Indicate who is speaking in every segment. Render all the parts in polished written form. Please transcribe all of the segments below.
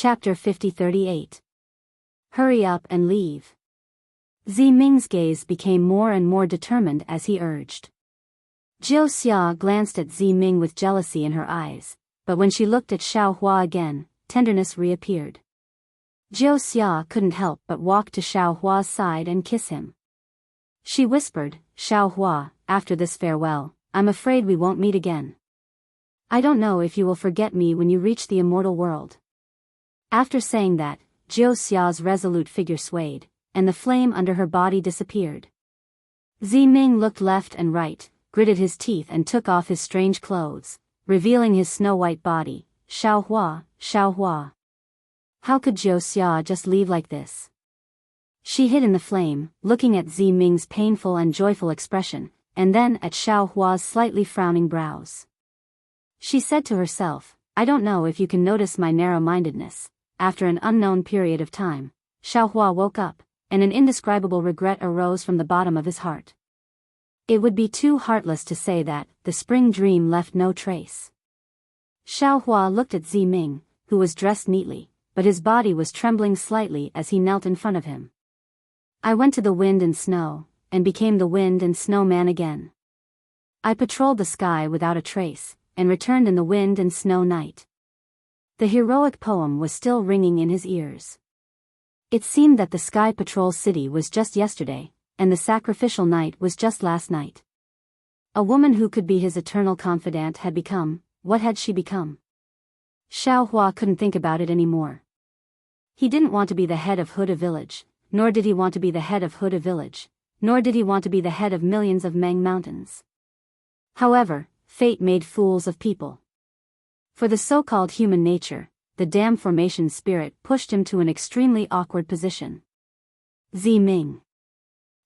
Speaker 1: Chapter 50-38. Hurry up and leave. Ming's gaze became more and more determined as he urged. Jiu Xia glanced at Ming with jealousy in her eyes, but when she looked at Xiaohua again, tenderness reappeared. Jiu Xia couldn't help but walk to Xiaohua's side and kiss him. She whispered, "Xiaohua, after this farewell, I'm afraid we won't meet again. I don't know if you will forget me when you reach the immortal world." After saying that, Jiu Xia's resolute figure swayed, and the flame under her body disappeared. Ming looked left and right, gritted his teeth and took off his strange clothes, revealing his snow-white body. Xiaohua, Xiaohua. How could Jiu Xia just leave like this? She hid in the flame, looking at Ming's painful and joyful expression, and then at Xiaohua's slightly frowning brows. She said to herself, "I don't know if you can notice my narrow-mindedness." After an unknown period of time, Xiaohua woke up, and an indescribable regret arose from the bottom of his heart. It would be too heartless to say that the spring dream left no trace. Xiaohua looked at Ming, who was dressed neatly, but his body was trembling slightly as he knelt in front of him. "I went to the wind and snow, and became the wind and snow man again. I patrolled the sky without a trace, and returned in the wind and snow night." The heroic poem was still ringing in his ears. It seemed that the Sky Patrol city was just yesterday, and the sacrificial night was just last night. A woman who could be his eternal confidant had become, what had she become? Xiaohua couldn't think about it anymore. He didn't want to be the head of Huda village, nor did he want to be the head of Huda village, nor did he want to be the head of millions of Meng mountains. However, fate made fools of people. For the so-called human nature, the damn formation spirit pushed him to an extremely awkward position. Ming.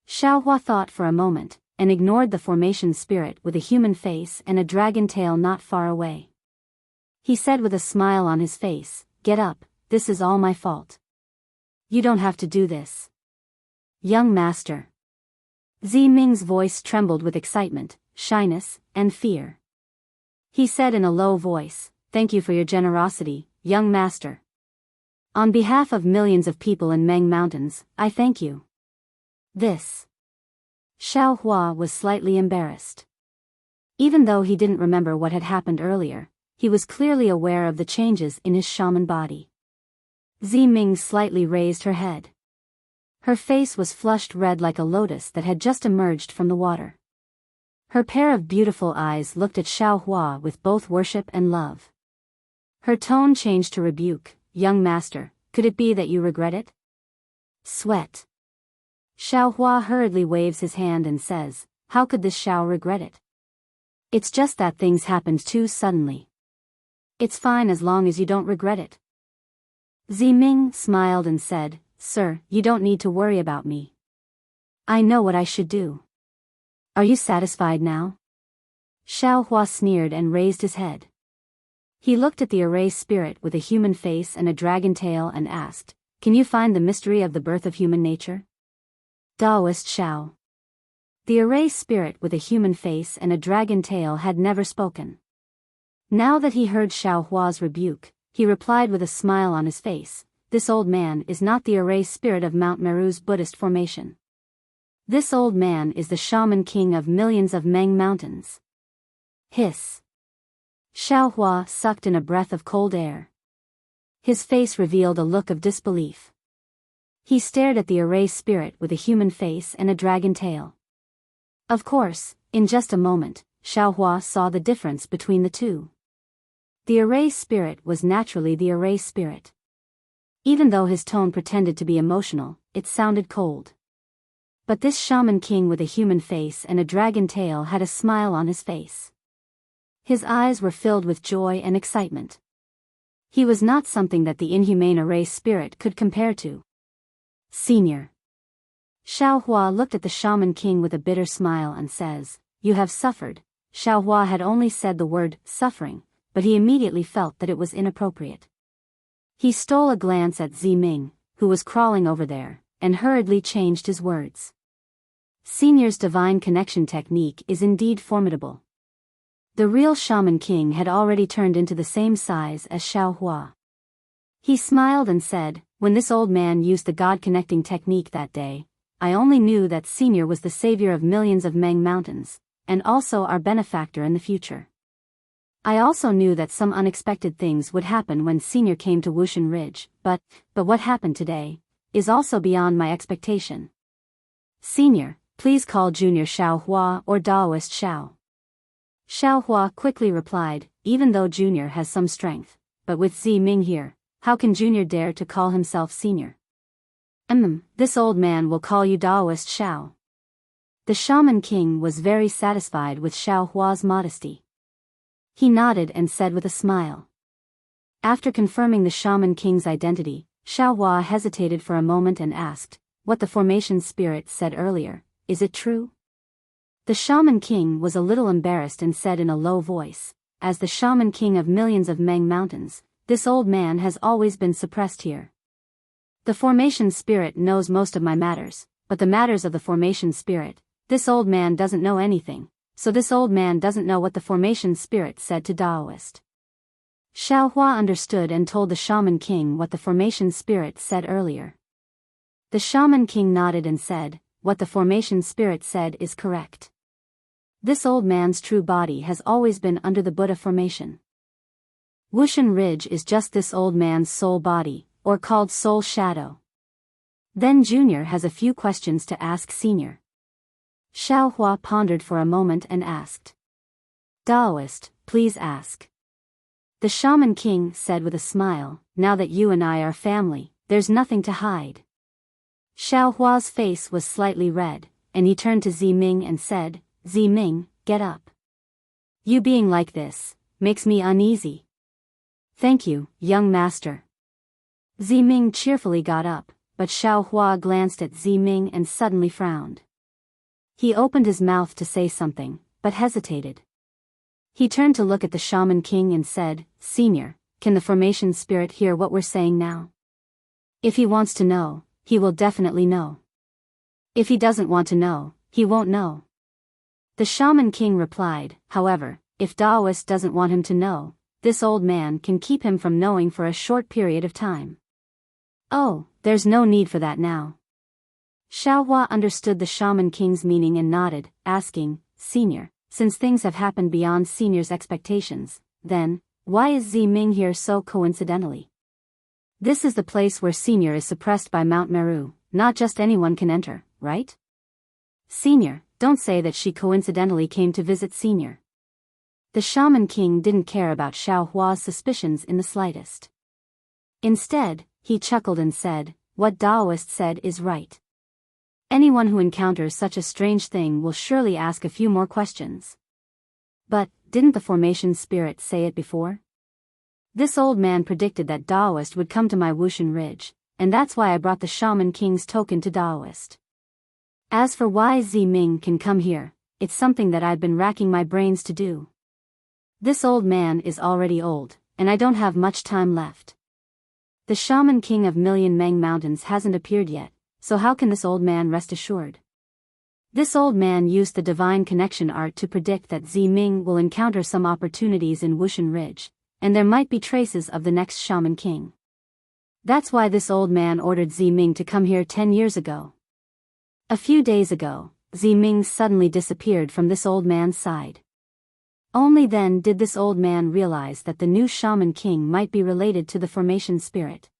Speaker 1: Xiaohua thought for a moment, and ignored the formation spirit with a human face and a dragon tail not far away. He said with a smile on his face, "Get up, this is all my fault. You don't have to do this. Young master." Ming's voice trembled with excitement, shyness, and fear. He said in a low voice, "Thank you for your generosity, young master. On behalf of millions of people in Meng Mountains, I thank you." This. Xiaohua was slightly embarrassed. Even though he didn't remember what had happened earlier, he was clearly aware of the changes in his shaman body. Ming slightly raised her head. Her face was flushed red like a lotus that had just emerged from the water. Her pair of beautiful eyes looked at Xiaohua with both worship and love. Her tone changed to rebuke, "Young master, could it be that you regret it?" Sweat. Xiaohua hurriedly waves his hand and says, "How could this Xiao regret it? It's just that things happened too suddenly. It's fine as long as you don't regret it." Ming smiled and said, "Sir, you don't need to worry about me. I know what I should do. Are you satisfied now?" Xiaohua sneered and raised his head. He looked at the array spirit with a human face and a dragon tail and asked, "Can you find the mystery of the birth of human nature?" Daoist Xiao. The array spirit with a human face and a dragon tail had never spoken. Now that he heard Xiaohua's rebuke, he replied with a smile on his face, "This old man is not the array spirit of Mount Meru's Buddhist formation. This old man is the shaman king of millions of Meng mountains." Hiss. Xiaohua sucked in a breath of cold air. His face revealed a look of disbelief. He stared at the array spirit with a human face and a dragon tail. Of course, in just a moment, Xiaohua saw the difference between the two. The array spirit was naturally the array spirit. Even though his tone pretended to be emotional, it sounded cold. But this shaman king with a human face and a dragon tail had a smile on his face. His eyes were filled with joy and excitement. He was not something that the inhumane array spirit could compare to. "Senior." Xiaohua looked at the shaman king with a bitter smile and says, "You have suffered." Xiaohua had only said the word suffering, but he immediately felt that it was inappropriate. He stole a glance at Ming, who was crawling over there, and hurriedly changed his words. Senior's divine connection technique is indeed formidable. The real shaman king had already turned into the same size as Xiaohua. He smiled and said, when this old man used the God-connecting technique that day, I only knew that Senior was the savior of millions of Meng mountains, and also our benefactor in the future. I also knew that some unexpected things would happen when Senior came to Wushan Ridge, but what happened today is also beyond my expectation. Senior, please call Junior Xiao Hua or Daoist Xiao. Xiao Hua quickly replied, even though Junior has some strength, but with Zi Ming here, how can Junior dare to call himself Senior? This old man will call you Daoist Xiao. The Shaman King was very satisfied with Xiao Hua's modesty. He nodded and said with a smile. After confirming the Shaman King's identity, Xiao Hua hesitated for a moment and asked, what the formation spirit said earlier, is it true? The Shaman King was a little embarrassed and said in a low voice, as the Shaman King of millions of Meng mountains, this old man has always been suppressed here. The formation spirit knows most of my matters, but the matters of the formation spirit, this old man doesn't know anything, so this old man doesn't know what the formation spirit said to Daoist. Xiao Hua understood and told the Shaman King what the formation spirit said earlier. The Shaman King nodded and said, what the formation spirit said is correct. This old man's true body has always been under the Buddha formation. Wushan Ridge is just this old man's soul body, or called soul shadow. Then Junior has a few questions to ask Senior. Xiao Hua pondered for a moment and asked. Daoist, please ask. The Shaman King said with a smile, now that you and I are family, there's nothing to hide. Xiao Hua's face was slightly red, and he turned to Zi Ming and said, Zi Ming, get up. You being like this makes me uneasy. Thank you, young master. Zi Ming cheerfully got up, but Xiao Hua glanced at Zi Ming and suddenly frowned. He opened his mouth to say something, but hesitated. He turned to look at the Shaman King and said, Senior, can the formation spirit hear what we're saying now? If he wants to know, he will definitely know. If he doesn't want to know, he won't know. The Shaman King replied, however, if Daoist doesn't want him to know, this old man can keep him from knowing for a short period of time. Oh, there's no need for that now. Xiao Hua understood the Shaman King's meaning and nodded, asking, Senior, since things have happened beyond Senior's expectations, then, why is Zi Ming here so coincidentally? This is the place where Senior is suppressed by Mount Meru, not just anyone can enter, right? Senior, don't say that she coincidentally came to visit Senior. The Shaman King didn't care about Xiao Hua's suspicions in the slightest. Instead, he chuckled and said, what Daoist said is right. Anyone who encounters such a strange thing will surely ask a few more questions. But, didn't the formation spirit say it before? This old man predicted that Daoist would come to my Wushan Ridge, and that's why I brought the Shaman King's token to Daoist. As for why Zi Ming can come here, it's something that I've been racking my brains to do. This old man is already old, and I don't have much time left. The Shaman King of Million Meng Mountains hasn't appeared yet, so how can this old man rest assured? This old man used the divine connection art to predict that Zi Ming will encounter some opportunities in Wushan Ridge, and there might be traces of the next Shaman King. That's why this old man ordered Zi Ming to come here 10 years ago. A few days ago, Zi Ming suddenly disappeared from this old man's side. Only then did this old man realize that the new Shaman King might be related to the formation spirit.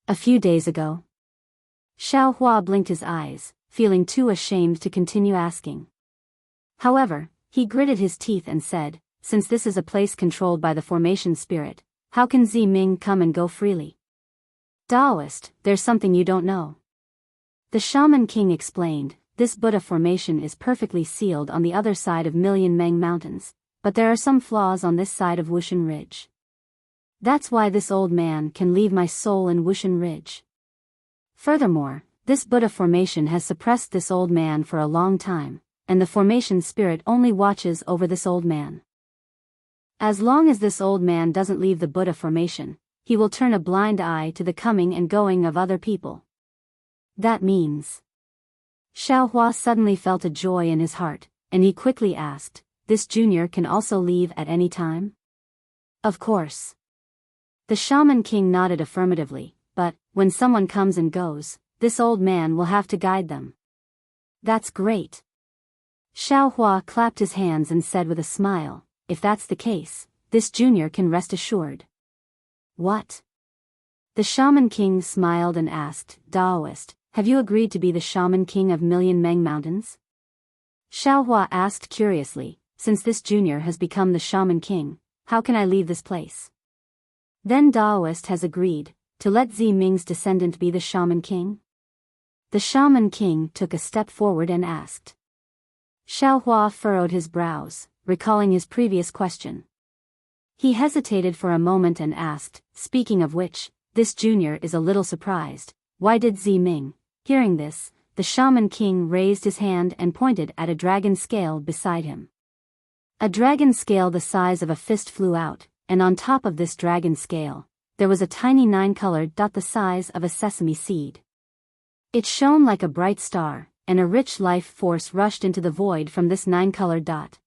Speaker 1: A few days ago. Xiao Hua blinked his eyes, feeling too ashamed to continue asking. However, he gritted his teeth and said, since this is a place controlled by the formation spirit, how can Zi Ming come and go freely? Daoist, there's something you don't know. The Shaman King explained, this Buddha formation is perfectly sealed on the other side of Million Meng Mountains, but there are some flaws on this side of Wushan Ridge. That's why this old man can leave my soul in Wushan Ridge. Furthermore, this Buddha formation has suppressed this old man for a long time, and the formation spirit only watches over this old man. As long as this old man doesn't leave the Buddha formation, he will turn a blind eye to the coming and going of other people. That means... Xiao Hua suddenly felt a joy in his heart, and he quickly asked, this junior can also leave at any time? Of course. The Shaman King nodded affirmatively, but, when someone comes and goes, this old man will have to guide them. That's great. Xiaohua clapped his hands and said with a smile, if that's the case, this junior can rest assured. What? The Shaman King smiled and asked, Daoist, have you agreed to be the Shaman King of Million Meng Mountains? Xiaohua asked curiously, since this junior has become the Shaman King, how can I leave this place? Then Daoist has agreed, to let Ming's descendant be the Shaman King? The Shaman King took a step forward and asked. Xiaohua furrowed his brows, recalling his previous question. He hesitated for a moment and asked, speaking of which, this junior is a little surprised, why did Ming? Hearing this, the Shaman King raised his hand and pointed at a dragon scale beside him. A dragon scale the size of a fist flew out, and on top of this dragon scale, there was a tiny 9-colored dot the size of a sesame seed. It shone like a bright star, and a rich life force rushed into the void from this 9-colored dot.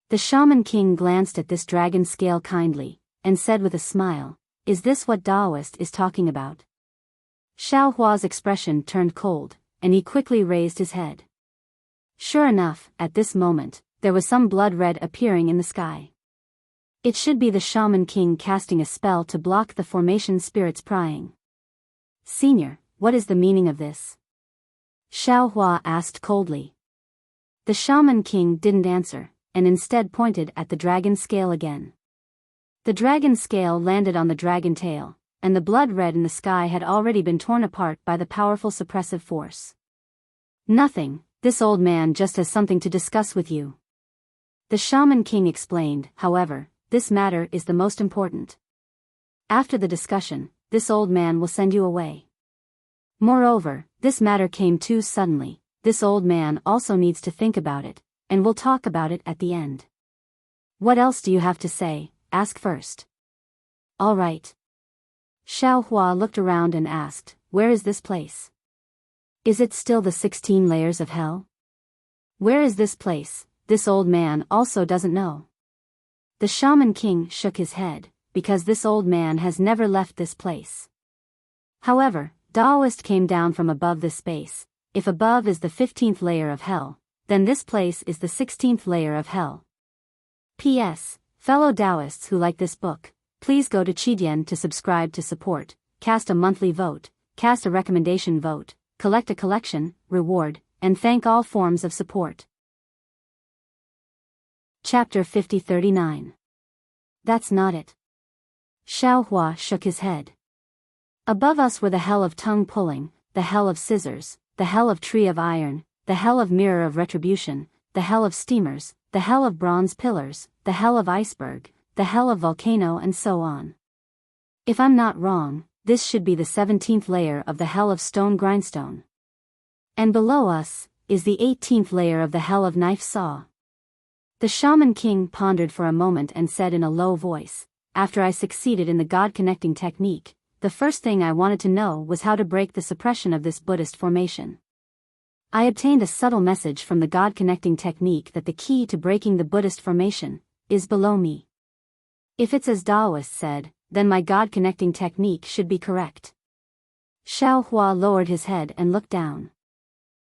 Speaker 1: The Shaman King glanced at this dragon scale kindly, and said with a smile, is this what Daoist is talking about? Xiaohua's expression turned cold, and he quickly raised his head. Sure enough, at this moment, there was some blood red appearing in the sky. It should be the Shaman King casting a spell to block the formation spirit's prying. Senior, what is the meaning of this? Xiaohua asked coldly. The Shaman King didn't answer, and instead pointed at the dragon scale again. The dragon scale landed on the dragon tail, and the blood red in the sky had already been torn apart by the powerful suppressive force. Nothing, this old man just has something to discuss with you. The Shaman King explained, however, this matter is the most important. After the discussion, this old man will send you away. Moreover, this matter came too suddenly, this old man also needs to think about it, and we'll talk about it at the end. What else do you have to say? Ask first. All right. Xiaohua looked around and asked, where is this place? Is it still the 16 layers of hell? Where is this place? This old man also doesn't know. The Shaman King shook his head, because this old man has never left this place. However, Daoist came down from above this space. If above is the 15th layer of hell, then this place is the 16th layer of hell. P.S. Fellow Taoists who like this book, please go to Qidian to subscribe to support, cast a monthly vote, cast a recommendation vote, collect a collection, reward, and thank all forms of support. Chapter 5039. That's not it. Xiaohua shook his head. Above us were the hell of tongue pulling, the hell of scissors, the hell of tree of iron, the hell of mirror of retribution, the hell of steamers, the hell of bronze pillars, the hell of iceberg, the hell of volcano, and so on. If I'm not wrong, this should be the 17th layer of the hell of stone grindstone. And below us is the 18th layer of the hell of knife saw. The Shaman King pondered for a moment and said in a low voice, after I succeeded in the God-connecting technique, the first thing I wanted to know was how to break the suppression of this Buddhist formation. I obtained a subtle message from the God-connecting technique that the key to breaking the Buddhist formation is below me. If it's as Daoist said, then my God-connecting technique should be correct. Xiaohua lowered his head and looked down.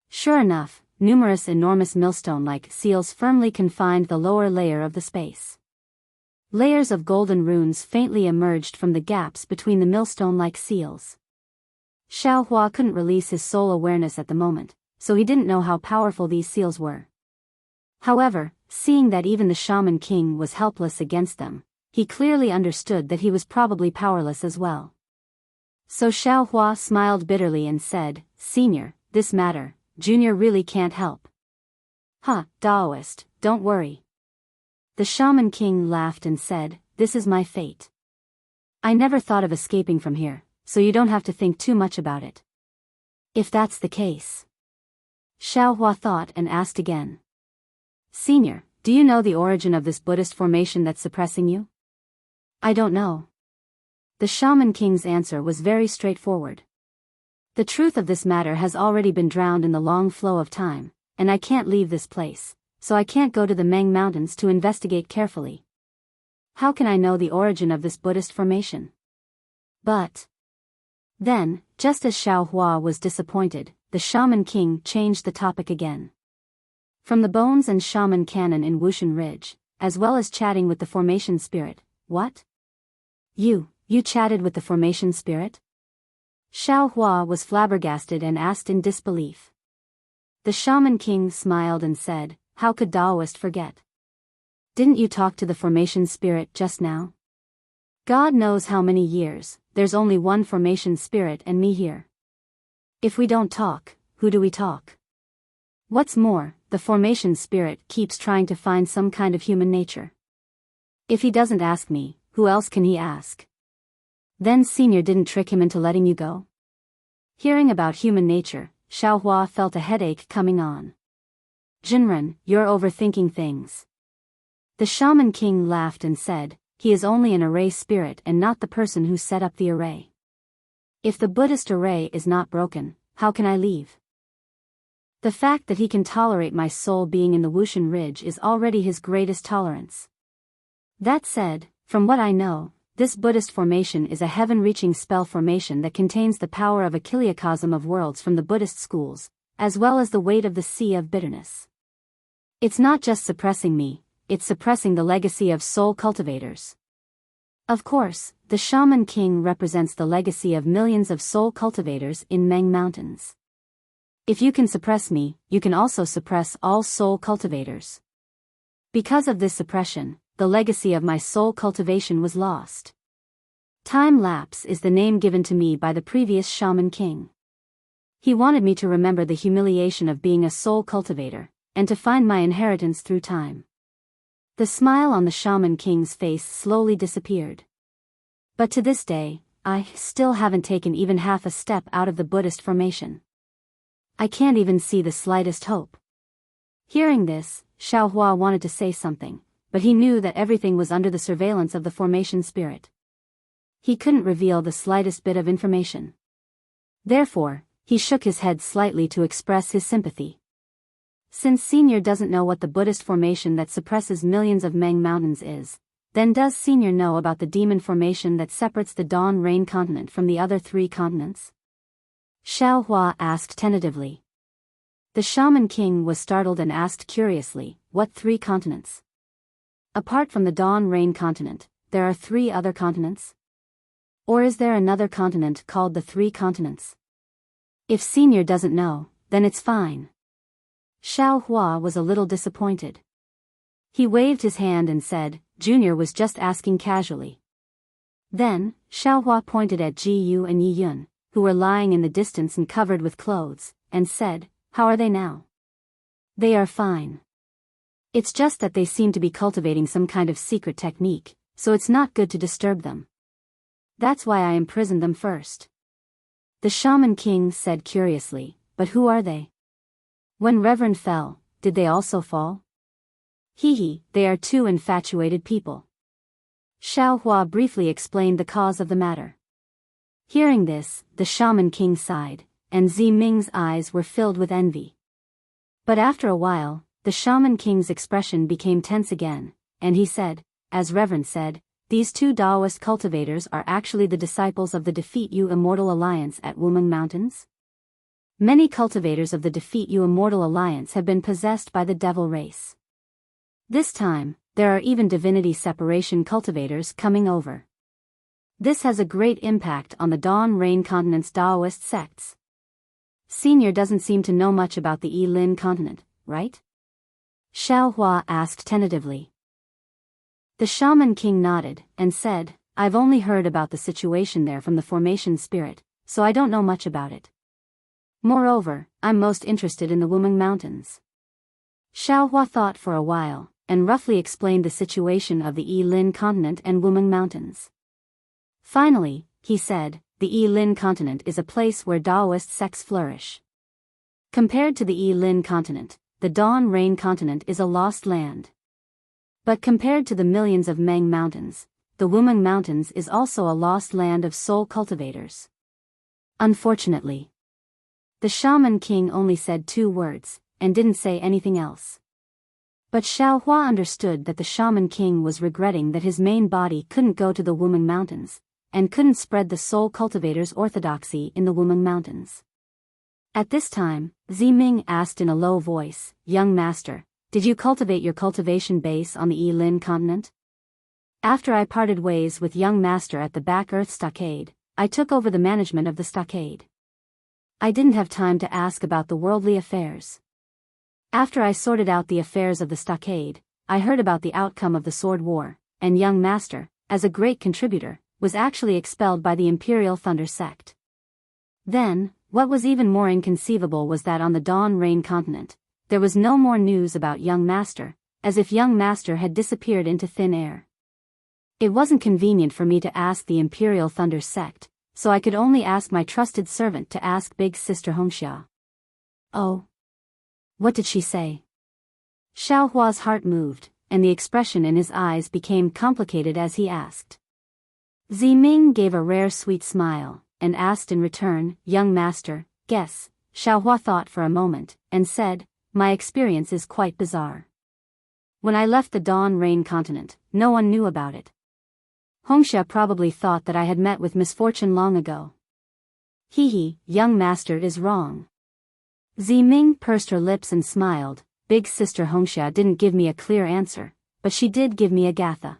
Speaker 1: Sure enough, numerous enormous millstone-like seals firmly confined the lower layer of the space. Layers of golden runes faintly emerged from the gaps between the millstone-like seals. Xiaohua couldn't release his soul awareness at the moment, so he didn't know how powerful these seals were. However, seeing that even the Shaman King was helpless against them, he clearly understood that he was probably powerless as well. So Xiaohua smiled bitterly and said, Senior, this matter, Junior really can't help. Daoist, don't worry. The Shaman King laughed and said, this is my fate. I never thought of escaping from here, so you don't have to think too much about it. If that's the case. Xiaohua thought and asked again. Senior, do you know the origin of this Buddhist formation that's suppressing you? I don't know. The Shaman King's answer was very straightforward. The truth of this matter has already been drowned in the long flow of time, and I can't leave this place, so I can't go to the Meng Mountains to investigate carefully. How can I know the origin of this Buddhist formation? But then, just as Xiao Hua was disappointed, the Shaman King changed the topic again. From the bones and shaman canon in Wushan Ridge, as well as chatting with the formation spirit. What? You chatted with the formation spirit? Xiao Hua was flabbergasted and asked in disbelief. The Shaman King smiled and said, how could Taoist forget? Didn't you talk to the formation spirit just now? God knows how many years, there's only one formation spirit and me here. If we don't talk, who do we talk? What's more, the formation spirit keeps trying to find some kind of human nature. If he doesn't ask me, who else can he ask? Then Senior didn't trick him into letting you go? Hearing about human nature, Xiao Hua felt a headache coming on. Jinren, you're overthinking things. The Shaman King laughed and said, he is only an array spirit and not the person who set up the array. If the Buddhist array is not broken, how can I leave? The fact that he can tolerate my soul being in the Wushan Ridge is already his greatest tolerance. That said, from what I know, this Buddhist formation is a heaven-reaching spell formation that contains the power of a kiliacosm of worlds from the Buddhist schools, as well as the weight of the sea of bitterness. It's not just suppressing me, it's suppressing the legacy of soul cultivators. Of course, the Shaman King represents the legacy of millions of soul cultivators in Meng Mountains. If you can suppress me, you can also suppress all soul cultivators. Because of this suppression, the legacy of my soul cultivation was lost. Time lapse is the name given to me by the previous Shaman King. He wanted me to remember the humiliation of being a soul cultivator, and to find my inheritance through time. The smile on the Shaman King's face slowly disappeared. But to this day, I still haven't taken even half a step out of the Buddhist formation. I can't even see the slightest hope. Hearing this, Xiao Hua wanted to say something, but he knew that everything was under the surveillance of the formation spirit. He couldn't reveal the slightest bit of information. Therefore, he shook his head slightly to express his sympathy. Since Senior doesn't know what the Buddhist formation that suppresses millions of Meng Mountains is, then does Senior know about the demon formation that separates the Dawn Rain continent from the other 3 continents? Xiao Hua asked tentatively. The Shaman King was startled and asked curiously, what 3 continents? Apart from the Dawn Rain continent, there are 3 other continents? Or is there another continent called the 3 continents? If Senior doesn't know, then it's fine. Xiao Hua was a little disappointed. He waved his hand and said, Junior was just asking casually. Then, Xiao Hua pointed at Ji Yu and Yi Yun, who were lying in the distance and covered with clothes, and said, how are they now? They are fine. It's just that they seem to be cultivating some kind of secret technique, so it's not good to disturb them. That's why I imprisoned them first. The Shaman King said curiously, but who are they? When Reverend fell, did they also fall? They are 2 infatuated people. Xiao Hua briefly explained the cause of the matter. Hearing this, the Shaman King sighed, and Zi Ming's eyes were filled with envy. But after a while, the Shaman King's expression became tense again, and he said, as Reverend said, these 2 Taoist cultivators are actually the disciples of the Defeat You Immortal Alliance at Wumeng Mountains? Many cultivators of the Defeat You Immortal Alliance have been possessed by the devil race. This time, there are even divinity separation cultivators coming over. This has a great impact on the Dawn Rain continent's Taoist sects. Senior doesn't seem to know much about the Yilin continent, right? Xiao Hua asked tentatively. The Shaman King nodded, and said, I've only heard about the situation there from the formation spirit, so I don't know much about it. Moreover, I'm most interested in the Wumeng Mountains. Xiao Hua thought for a while, and roughly explained the situation of the Yilin continent and Wumeng Mountains. Finally, he said, the Yilin continent is a place where Taoist sects flourish. Compared to the Yilin continent, the Dawn Rain continent is a lost land. But compared to the millions of Meng Mountains, the Wumeng Mountains is also a lost land of soul cultivators. Unfortunately, the Shaman King only said 2 words, and didn't say anything else. But Xiao Hua understood that the Shaman King was regretting that his main body couldn't go to the Wumeng Mountains, and couldn't spread the soul cultivator's orthodoxy in the Wumeng Mountains. At this time, Ziming asked in a low voice, "Young master, did you cultivate your cultivation base on the Yilin continent?" After I parted ways with young master at the back earth stockade, I took over the management of the stockade. I didn't have time to ask about the worldly affairs. After I sorted out the affairs of the stockade, I heard about the outcome of the sword war, and young master, as a great contributor, was actually expelled by the Imperial Thunder sect. Then, what was even more inconceivable was that on the Dawn Rain continent, there was no more news about young master, as if young master had disappeared into thin air. It wasn't convenient for me to ask the Imperial Thunder sect, so I could only ask my trusted servant to ask big sister Hongxia. "Oh. What did she say?" Xiao Hua's heart moved, and the expression in his eyes became complicated as he asked. Ziming gave a rare sweet smile, and asked in return, "Young master, guess." Xiao Hua thought for a moment, and said, "My experience is quite bizarre. When I left the Dawn Rain continent, no one knew about it. Hongxia probably thought that I had met with misfortune long ago." Young master is wrong." Ziming pursed her lips and smiled. Big sister Hongxia didn't give me a clear answer, but she did give me a gatha.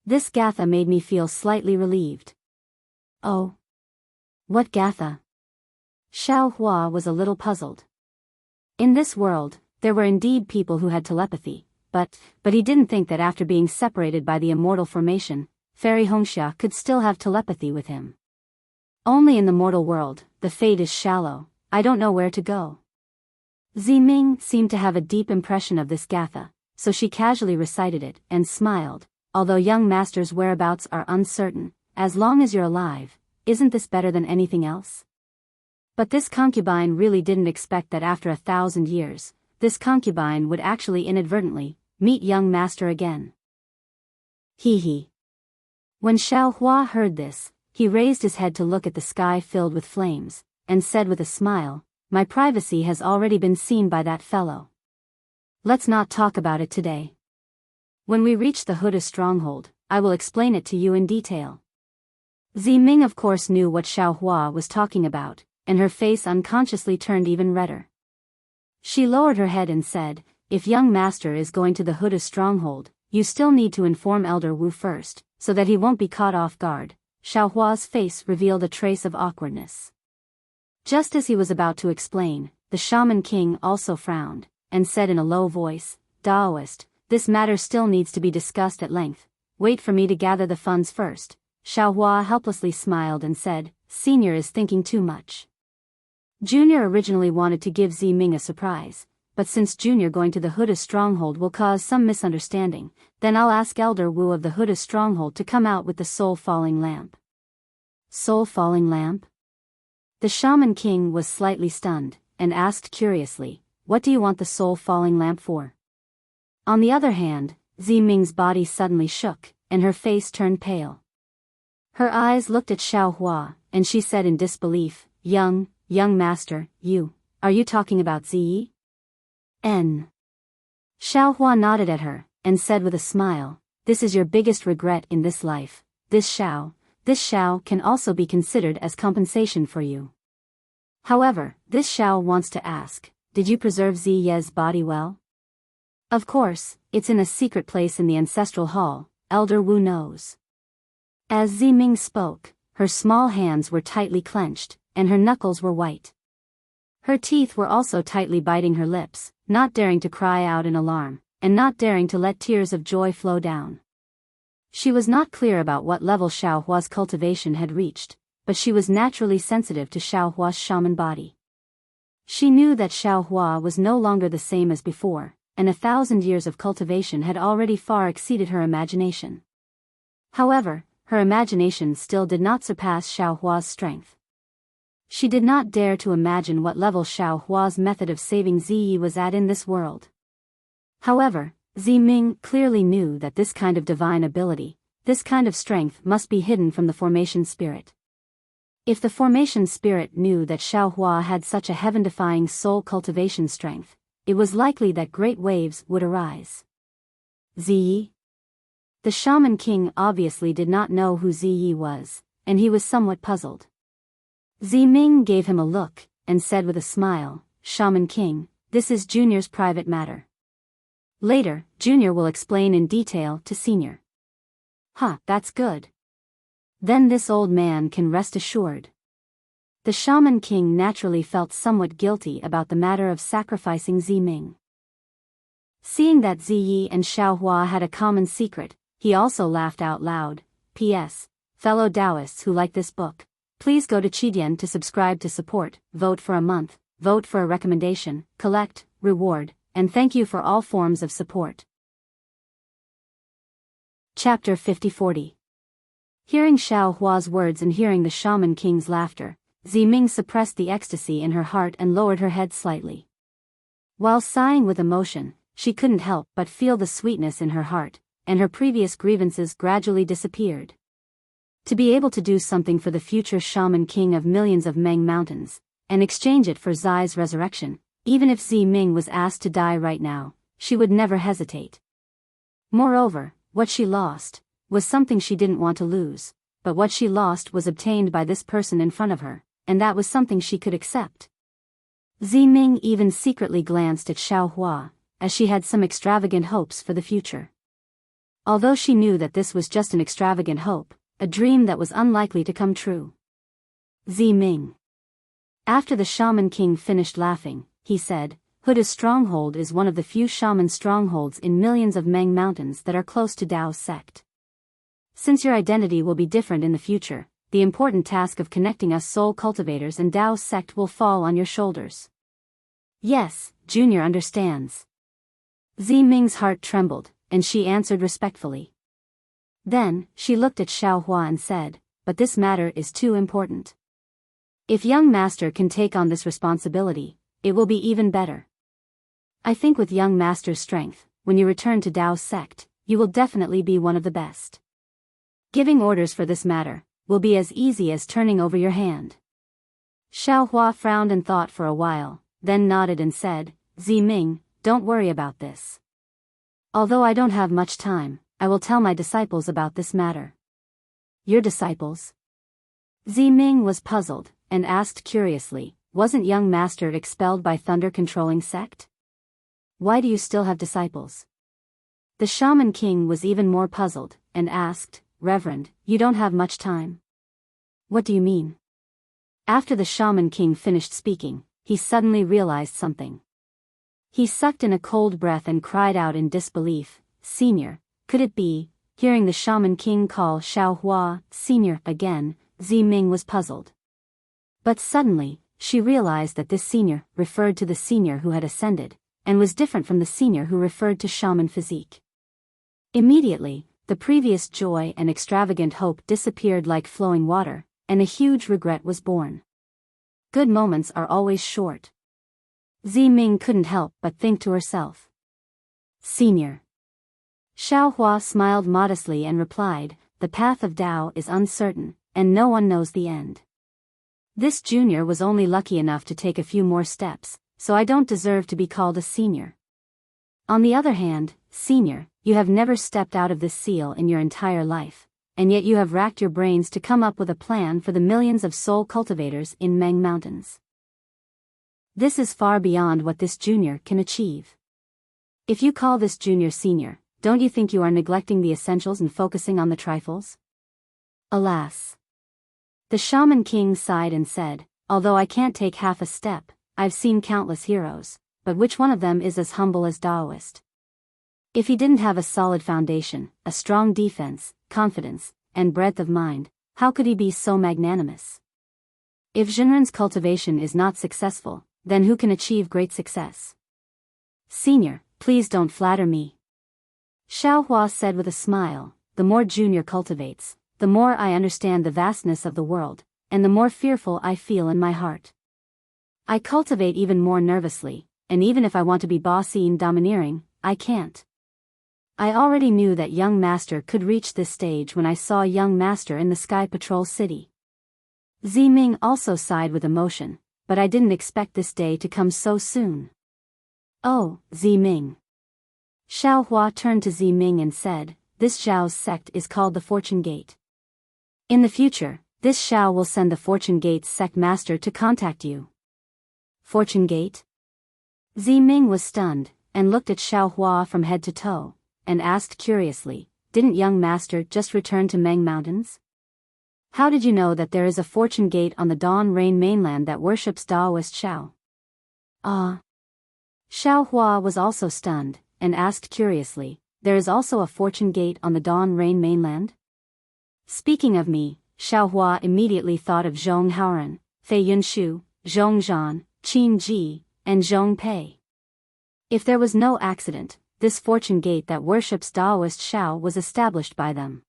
Speaker 1: This gatha made me feel slightly relieved. "Oh. What gatha?" Xiao Hua was a little puzzled. In this world, there were indeed people who had telepathy, but he didn't think that after being separated by the immortal formation, Fairy Hongxia could still have telepathy with him. "Only in the mortal world, the fate is shallow, I don't know where to go." Ziming seemed to have a deep impression of this gatha, so she casually recited it, and smiled. "Although young master's whereabouts are uncertain, as long as you're alive, isn't this better than anything else?" But this concubine really didn't expect that after 1,000 years, this concubine would actually inadvertently meet young master again. When Xiao Hua heard this, he raised his head to look at the sky filled with flames, and said with a smile, "My privacy has already been seen by that fellow. Let's not talk about it today. When we reach the Huda stronghold, I will explain it to you in detail." Ziming of course knew what Xiao Hua was talking about, and her face unconsciously turned even redder. She lowered her head and said, "If young master is going to the Huda stronghold, you still need to inform Elder Wu first, so that he won't be caught off guard." Xiao Hua's face revealed a trace of awkwardness. Just as he was about to explain, the Shaman King also frowned, and said in a low voice, "Daoist, this matter still needs to be discussed at length. Wait for me to gather the funds first." Xiao Hua helplessly smiled and said, "Senior is thinking too much." Junior originally wanted to give Ziming a surprise, but since Junior going to the Huda stronghold will cause some misunderstanding, then I'll ask Elder Wu of the Huda stronghold to come out with the soul-falling lamp. Soul-falling lamp? The Shaman King was slightly stunned, and asked curiously, "What do you want the soul-falling lamp for?" On the other hand, Ziming's body suddenly shook, and her face turned pale. Her eyes looked at Xiao Hua, and she said in disbelief, Young master, are you talking about Ziyi?" Xiao Hua nodded at her, and said with a smile, "This is your biggest regret in this life. This Xiao can also be considered as compensation for you. However, this Xiao wants to ask, did you preserve Ziye's body well?" "Of course, it's in a secret place in the ancestral hall, Elder Wu knows." As Ziming spoke, her small hands were tightly clenched, and her knuckles were white. Her teeth were also tightly biting her lips, not daring to cry out in alarm, and not daring to let tears of joy flow down. She was not clear about what level Xiao Hua's cultivation had reached, but she was naturally sensitive to Xiao Hua's shaman body. She knew that Xiao Hua was no longer the same as before, and 1,000 years of cultivation had already far exceeded her imagination. However, her imagination still did not surpass Xiao Hua's strength. She did not dare to imagine what level Xiao Hua's method of saving Ziyi was at in this world. However, Ziming clearly knew that this kind of divine ability, this kind of strength must be hidden from the formation spirit. If the formation spirit knew that Xiao Hua had such a heaven-defying soul cultivation strength, it was likely that great waves would arise. Ziyi? The Shaman King obviously did not know who Ziyi was, and he was somewhat puzzled. Ziming gave him a look, and said with a smile, "Shaman King, this is Junior's private matter. Later, Junior will explain in detail to Senior." "Huh, that's good. Then this old man can rest assured." The Shaman King naturally felt somewhat guilty about the matter of sacrificing Ziming. Seeing that Ziyi and Xiaohua had a common secret, he also laughed out loud. P.S. Fellow Taoists who like this book, please go to Qidian to subscribe to support, vote for a month, vote for a recommendation, collect, reward, and thank you for all forms of support. Chapter 50-40. Hearing Xiaohua's words and hearing the Shaman King's laughter, Ziming suppressed the ecstasy in her heart and lowered her head slightly. While sighing with emotion, she couldn't help but feel the sweetness in her heart, and her previous grievances gradually disappeared. To be able to do something for the future Shaman King of millions of Meng Mountains, and exchange it for Zai's resurrection, even if Ziming was asked to die right now, she would never hesitate. Moreover, what she lost was something she didn't want to lose, but what she lost was obtained by this person in front of her, and that was something she could accept. Ziming even secretly glanced at Xiaohua, as she had some extravagant hopes for the future. Although she knew that this was just an extravagant hope, a dream that was unlikely to come true. Ziming. After the Shaman King finished laughing, he said, Huda's stronghold is one of the few shaman strongholds in millions of Meng Mountains that are close to Dao's sect. Since your identity will be different in the future, the important task of connecting us soul cultivators and Dao's sect will fall on your shoulders. Yes, Junior understands. Ziming's heart trembled, and she answered respectfully. Then, she looked at Xiaohua and said, "But this matter is too important. If young master can take on this responsibility, it will be even better. I think with young master's strength, when you return to Dao's sect, you will definitely be one of the best. Giving orders for this matter will be as easy as turning over your hand." Xiaohua frowned and thought for a while, then nodded and said, "Ziming, don't worry about this. Although I don't have much time, I will tell my disciples about this matter." "Your disciples?" Ziming was puzzled, and asked curiously, "Wasn't young master expelled by thunder-controlling sect? Why do you still have disciples?" The Shaman King was even more puzzled, and asked, "Reverend, you don't have much time." "What do you mean?" After the Shaman King finished speaking, he suddenly realized something. He sucked in a cold breath and cried out in disbelief, "Senior, could it be?" Hearing the Shaman King call Xiaohua "Senior" again, Ziming was puzzled. But suddenly, she realized that this senior referred to the senior who had ascended, and was different from the senior who referred to shaman physique. Immediately, the previous joy and extravagant hope disappeared like flowing water, and a huge regret was born. Good moments are always short. Ziming couldn't help but think to herself. "Senior." Xiaohua smiled modestly and replied, "The path of Dao is uncertain, and no one knows the end. This junior was only lucky enough to take a few more steps, so I don't deserve to be called a senior. On the other hand, senior, you have never stepped out of this seal in your entire life, and yet you have racked your brains to come up with a plan for the millions of soul cultivators in Meng Mountains. This is far beyond what this junior can achieve. If you call this junior senior, don't you think you are neglecting the essentials and focusing on the trifles?" Alas. The Shaman King sighed and said, "Although I can't take half a step, I've seen countless heroes, but which one of them is as humble as Taoist? If he didn't have a solid foundation, a strong defense, confidence, and breadth of mind, how could he be so magnanimous? If Zhenren's cultivation is not successful, then who can achieve great success? Senior, please don't flatter me." Xiaohua said with a smile, "The more Junior cultivates, the more I understand the vastness of the world, and the more fearful I feel in my heart. I cultivate even more nervously, and even if I want to be bossy and domineering, I can't. I already knew that young master could reach this stage when I saw young master in the Sky Patrol City." Ziming also sighed with emotion, "But I didn't expect this day to come so soon." "Oh, Ziming." Xiaohua turned to Ziming and said, this Zhao's sect is called the Fortune Gate. In the future, this Zhao will send the Fortune Gate's sect master to contact you. Fortune Gate? Ziming was stunned, and looked at Xiao Hua from head to toe, and asked curiously, didn't young master just return to Meng Mountains? How did you know that there is a Fortune Gate on the Dawn Rain mainland that worships Daoist Xiao? Xiao Hua was also stunned, and asked curiously, there is also a Fortune Gate on the Dawn Rain mainland? Speaking of me, Xiao Hua immediately thought of Zhong Haoran, Fei Yunshu, Zhong Zhan, Qin Ji, and Zhong Pei. If there was no accident, this Fortune Gate that worships Daoist Xiao was established by them.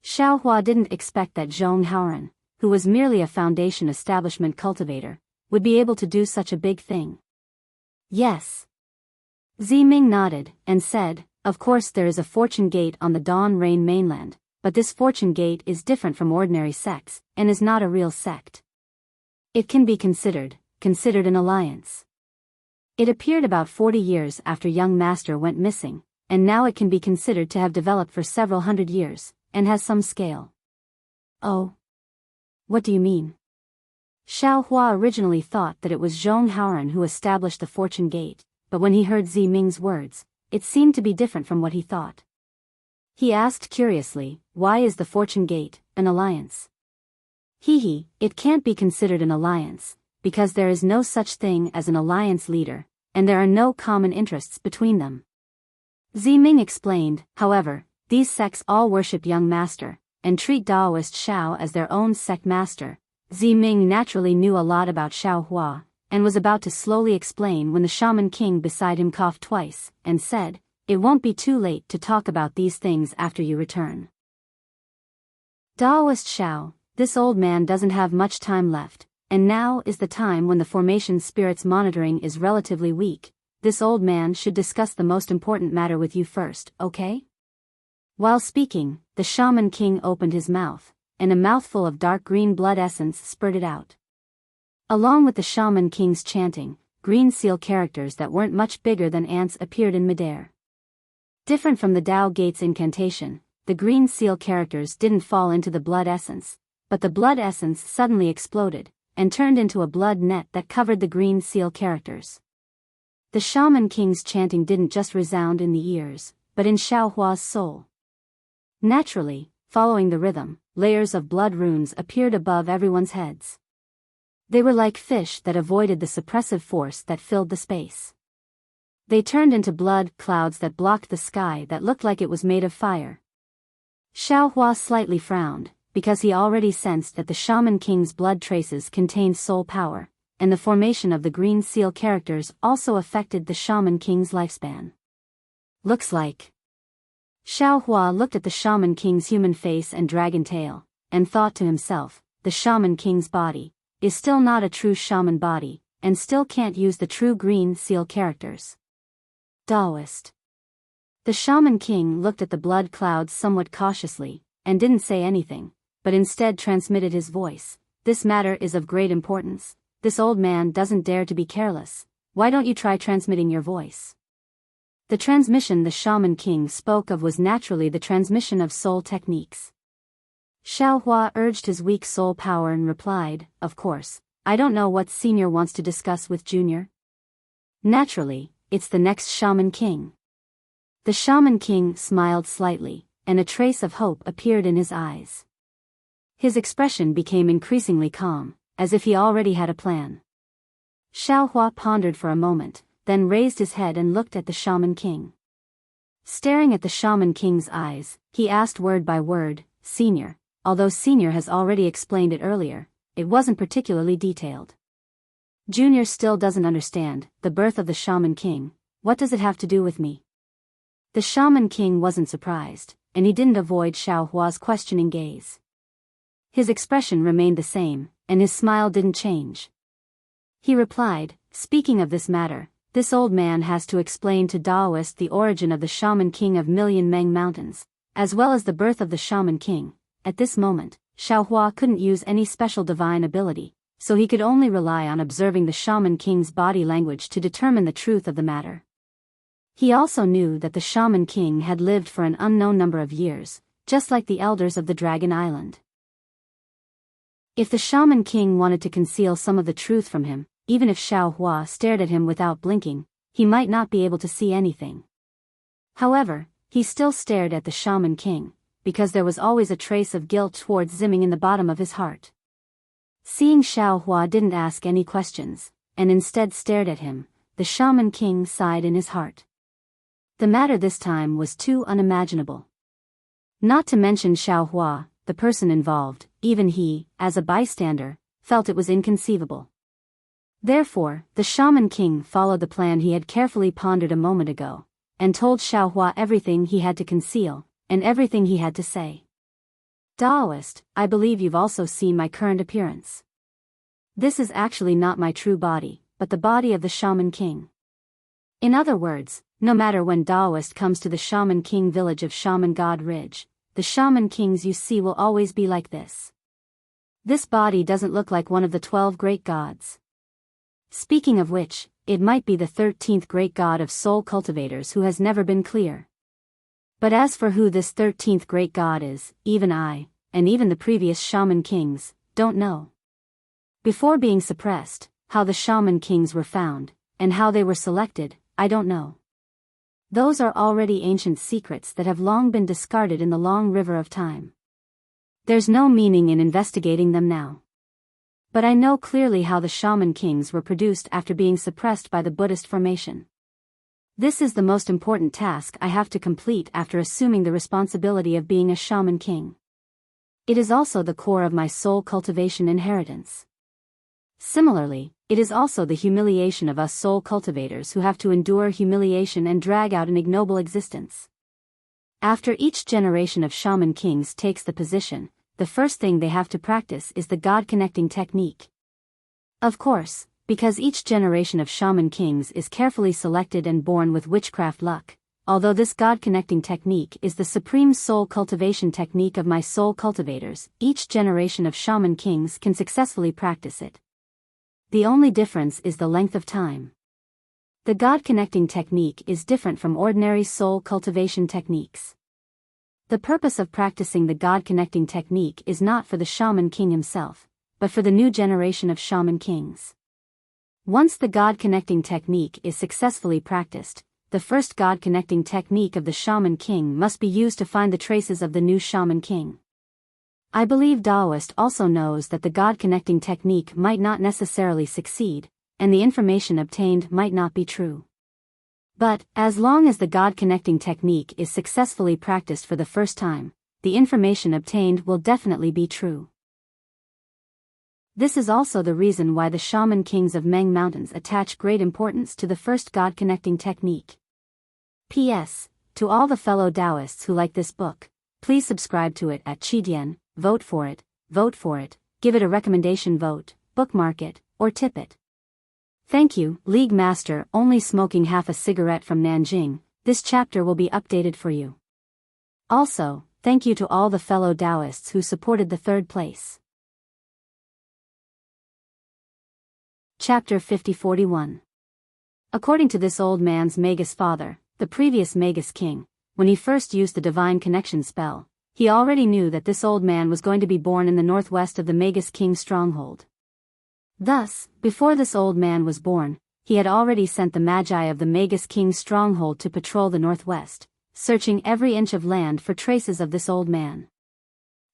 Speaker 1: Xiao Hua didn't expect that Zhong Haoran, who was merely a foundation establishment cultivator, would be able to do such a big thing. Yes. Ziming nodded, and said, of course there is a Fortune Gate on the Dawn Rain mainland, but this Fortune Gate is different from ordinary sects, and is not a real sect. It can be considered an alliance. It appeared about 40 years after young master went missing, and now it can be considered to have developed for several hundred years, and has some scale. Oh. What do you mean? Xiao Hua originally thought that it was Zhong Haoran who established the Fortune Gate, but when he heard Ziming's words, it seemed to be different from what he thought. He asked curiously, why is the Fortune Gate an alliance? It can't be considered an alliance, because there is no such thing as an alliance leader, and there are no common interests between them. Ziming explained, however, these sects all worship young master, and treat Daoist Xiao as their own sect master. Ziming naturally knew a lot about Xiao Hua, and was about to slowly explain when the Shaman King beside him coughed twice, and said, it won't be too late to talk about these things after you return. Daoist Xiao, this old man doesn't have much time left, and now is the time when the formation spirit's monitoring is relatively weak. This old man should discuss the most important matter with you first, okay? While speaking, the Shaman King opened his mouth, and a mouthful of dark green blood essence spurted out. Along with the Shaman King's chanting, green seal characters that weren't much bigger than ants appeared in midair. Different from the Dao Gate's incantation, the green seal characters didn't fall into the blood essence, but the blood essence suddenly exploded, and turned into a blood net that covered the green seal characters. The Shaman King's chanting didn't just resound in the ears, but in Xiao Hua's soul. Naturally, following the rhythm, layers of blood runes appeared above everyone's heads. They were like fish that avoided the suppressive force that filled the space. They turned into blood clouds that blocked the sky that looked like it was made of fire. Xiao Hua slightly frowned, because he already sensed that the Shaman King's blood traces contained soul power, and the formation of the green seal characters also affected the Shaman King's lifespan. Looks like. Xiao Hua looked at the Shaman King's human face and dragon tail, and thought to himself, the Shaman King's body is still not a true shaman body, and still can't use the true green seal characters. Daoist. The Shaman King looked at the blood clouds somewhat cautiously, and didn't say anything, but instead transmitted his voice. This matter is of great importance. This old man doesn't dare to be careless. Why don't you try transmitting your voice? The transmission the Shaman King spoke of was naturally the transmission of soul techniques. Xiao Hua urged his weak soul power and replied, of course, I don't know what Senior wants to discuss with Junior. Naturally, it's the next Shaman King. The Shaman King smiled slightly, and a trace of hope appeared in his eyes. His expression became increasingly calm, as if he already had a plan. Xiao Hua pondered for a moment, then raised his head and looked at the Shaman King. Staring at the Shaman King's eyes, he asked word by word, Senior, although Senior has already explained it earlier, it wasn't particularly detailed. Junior still doesn't understand, the birth of the Shaman King, what does it have to do with me? The Shaman King wasn't surprised, and he didn't avoid Xiao Hua's questioning gaze. His expression remained the same, and his smile didn't change. He replied, speaking of this matter, this old man has to explain to Daoist the origin of the Shaman King of Million Meng Mountains, as well as the birth of the Shaman King. At this moment, Xiao Hua couldn't use any special divine ability, so he could only rely on observing the Shaman King's body language to determine the truth of the matter. He also knew that the Shaman King had lived for an unknown number of years, just like the elders of the Dragon Island. If the Shaman King wanted to conceal some of the truth from him, even if Xiao Hua stared at him without blinking, he might not be able to see anything. However, he still stared at the Shaman King, because there was always a trace of guilt towards Ziming in the bottom of his heart. Seeing Xiao Hua didn't ask any questions, and instead stared at him, the Shaman King sighed in his heart. The matter this time was too unimaginable. Not to mention Xiao Hua, the person involved, even he, as a bystander, felt it was inconceivable. Therefore, the Shaman King followed the plan he had carefully pondered a moment ago, and told Xiao Hua everything he had to conceal, and everything he had to say. Taoist, I believe you've also seen my current appearance. This is actually not my true body, but the body of the Shaman King. In other words, no matter when Taoist comes to the Shaman King village of Shaman God Ridge, the Shaman Kings you see will always be like this. This body doesn't look like one of the 12 great gods. Speaking of which, it might be the 13th great god of soul cultivators who has never been clear. But as for who this 13th great god is, even I, and even the previous Shaman Kings, don't know. Before being suppressed, how the Shaman Kings were found, and how they were selected, I don't know. Those are already ancient secrets that have long been discarded in the long river of time. There's no meaning in investigating them now. But I know clearly how the Shaman Kings were produced after being suppressed by the Buddhist formation. This is the most important task I have to complete after assuming the responsibility of being a Shaman King. It is also the core of my soul cultivation inheritance. Similarly, it is also the humiliation of us soul cultivators who have to endure humiliation and drag out an ignoble existence. After each generation of Shaman Kings takes the position, the first thing they have to practice is the God-connecting technique. Of course, because each generation of Shaman Kings is carefully selected and born with witchcraft luck, although this God-connecting technique is the supreme soul cultivation technique of my soul cultivators, each generation of Shaman Kings can successfully practice it. The only difference is the length of time. The God-connecting technique is different from ordinary soul cultivation techniques. The purpose of practicing the God-connecting technique is not for the Shaman King himself, but for the new generation of Shaman Kings. Once the God-connecting technique is successfully practiced, the first God-connecting technique of the Shaman King must be used to find the traces of the new Shaman King. I believe Taoist also knows that the God-connecting technique might not necessarily succeed, and the information obtained might not be true. But, as long as the God-connecting technique is successfully practiced for the first time, the information obtained will definitely be true. This is also the reason why the Shaman Kings of Meng Mountains attach great importance to the first God-connecting technique. P.S. To all the fellow Taoists who like this book, please subscribe to it at Qidian, vote for it, give it a recommendation vote, bookmark it, or tip it. Thank you, League Master, only smoking half a cigarette from Nanjing, this chapter will be updated for you. Also, thank you to all the fellow Taoists who supported the third place. Chapter 5041. According to this old man's Magus father, the previous Magus king, when he first used the divine connection spell, he already knew that this old man was going to be born in the northwest of the Magus king's stronghold. Thus, before this old man was born, he had already sent the Magi of the Magus king's stronghold to patrol the northwest, searching every inch of land for traces of this old man.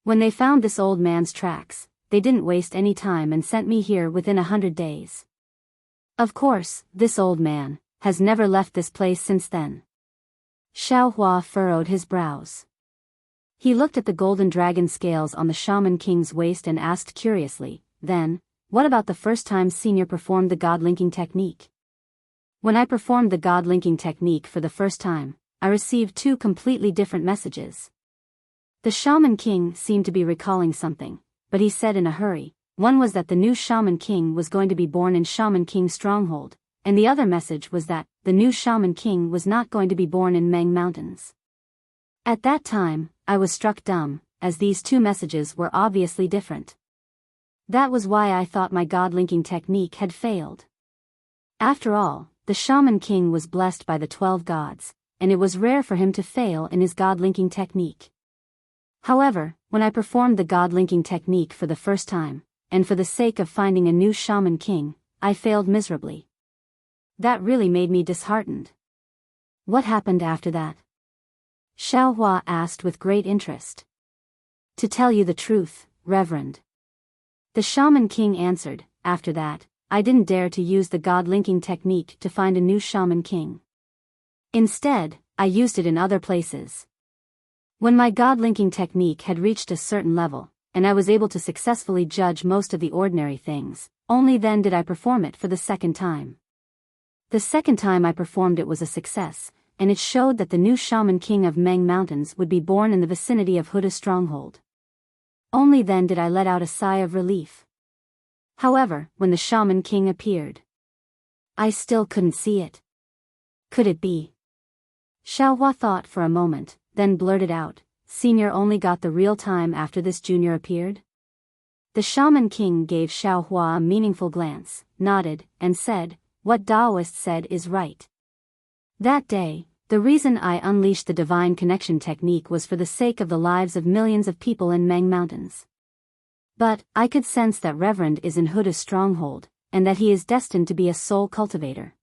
Speaker 1: When they found this old man's tracks, they didn't waste any time and sent me here within 100 days. Of course, this old man has never left this place since then. Xiao Hua furrowed his brows. He looked at the golden dragon scales on the Shaman King's waist and asked curiously, then, what about the first time Senior performed the God-linking technique? When I performed the God-linking technique for the first time, I received two completely different messages. The Shaman King seemed to be recalling something, but he said in a hurry. One was that the new Shaman King was going to be born in Shaman King's stronghold, and the other message was that the new Shaman King was not going to be born in Meng Mountains. At that time, I was struck dumb, as these two messages were obviously different. That was why I thought my God-linking technique had failed. After all, the Shaman King was blessed by the 12 gods, and it was rare for him to fail in his god-linking technique. However, when I performed the god-linking technique for the first time, and for the sake of finding a new Shaman King, I failed miserably. That really made me disheartened. What happened after that? Xiaohua asked with great interest. To tell you the truth, Reverend. The Shaman King answered, after that, I didn't dare to use the god-linking technique to find a new Shaman King. Instead, I used it in other places. When my god-linking technique had reached a certain level, and I was able to successfully judge most of the ordinary things, only then did I perform it for the second time. The second time I performed it was a success, and it showed that the new Shaman King of Meng Mountains would be born in the vicinity of Huda's stronghold. Only then did I let out a sigh of relief. However, when the Shaman King appeared, I still couldn't see it. Could it be? Xiaohua thought for a moment, then blurted out, Senior only got the real time after this junior appeared? The Shaman King gave Xiaohua a meaningful glance, nodded, and said, what Daoist said is right. That day, the reason I unleashed the divine connection technique was for the sake of the lives of millions of people in Meng Mountains. But, I could sense that Reverend is in Huda's stronghold, and that he is destined to be a soul cultivator.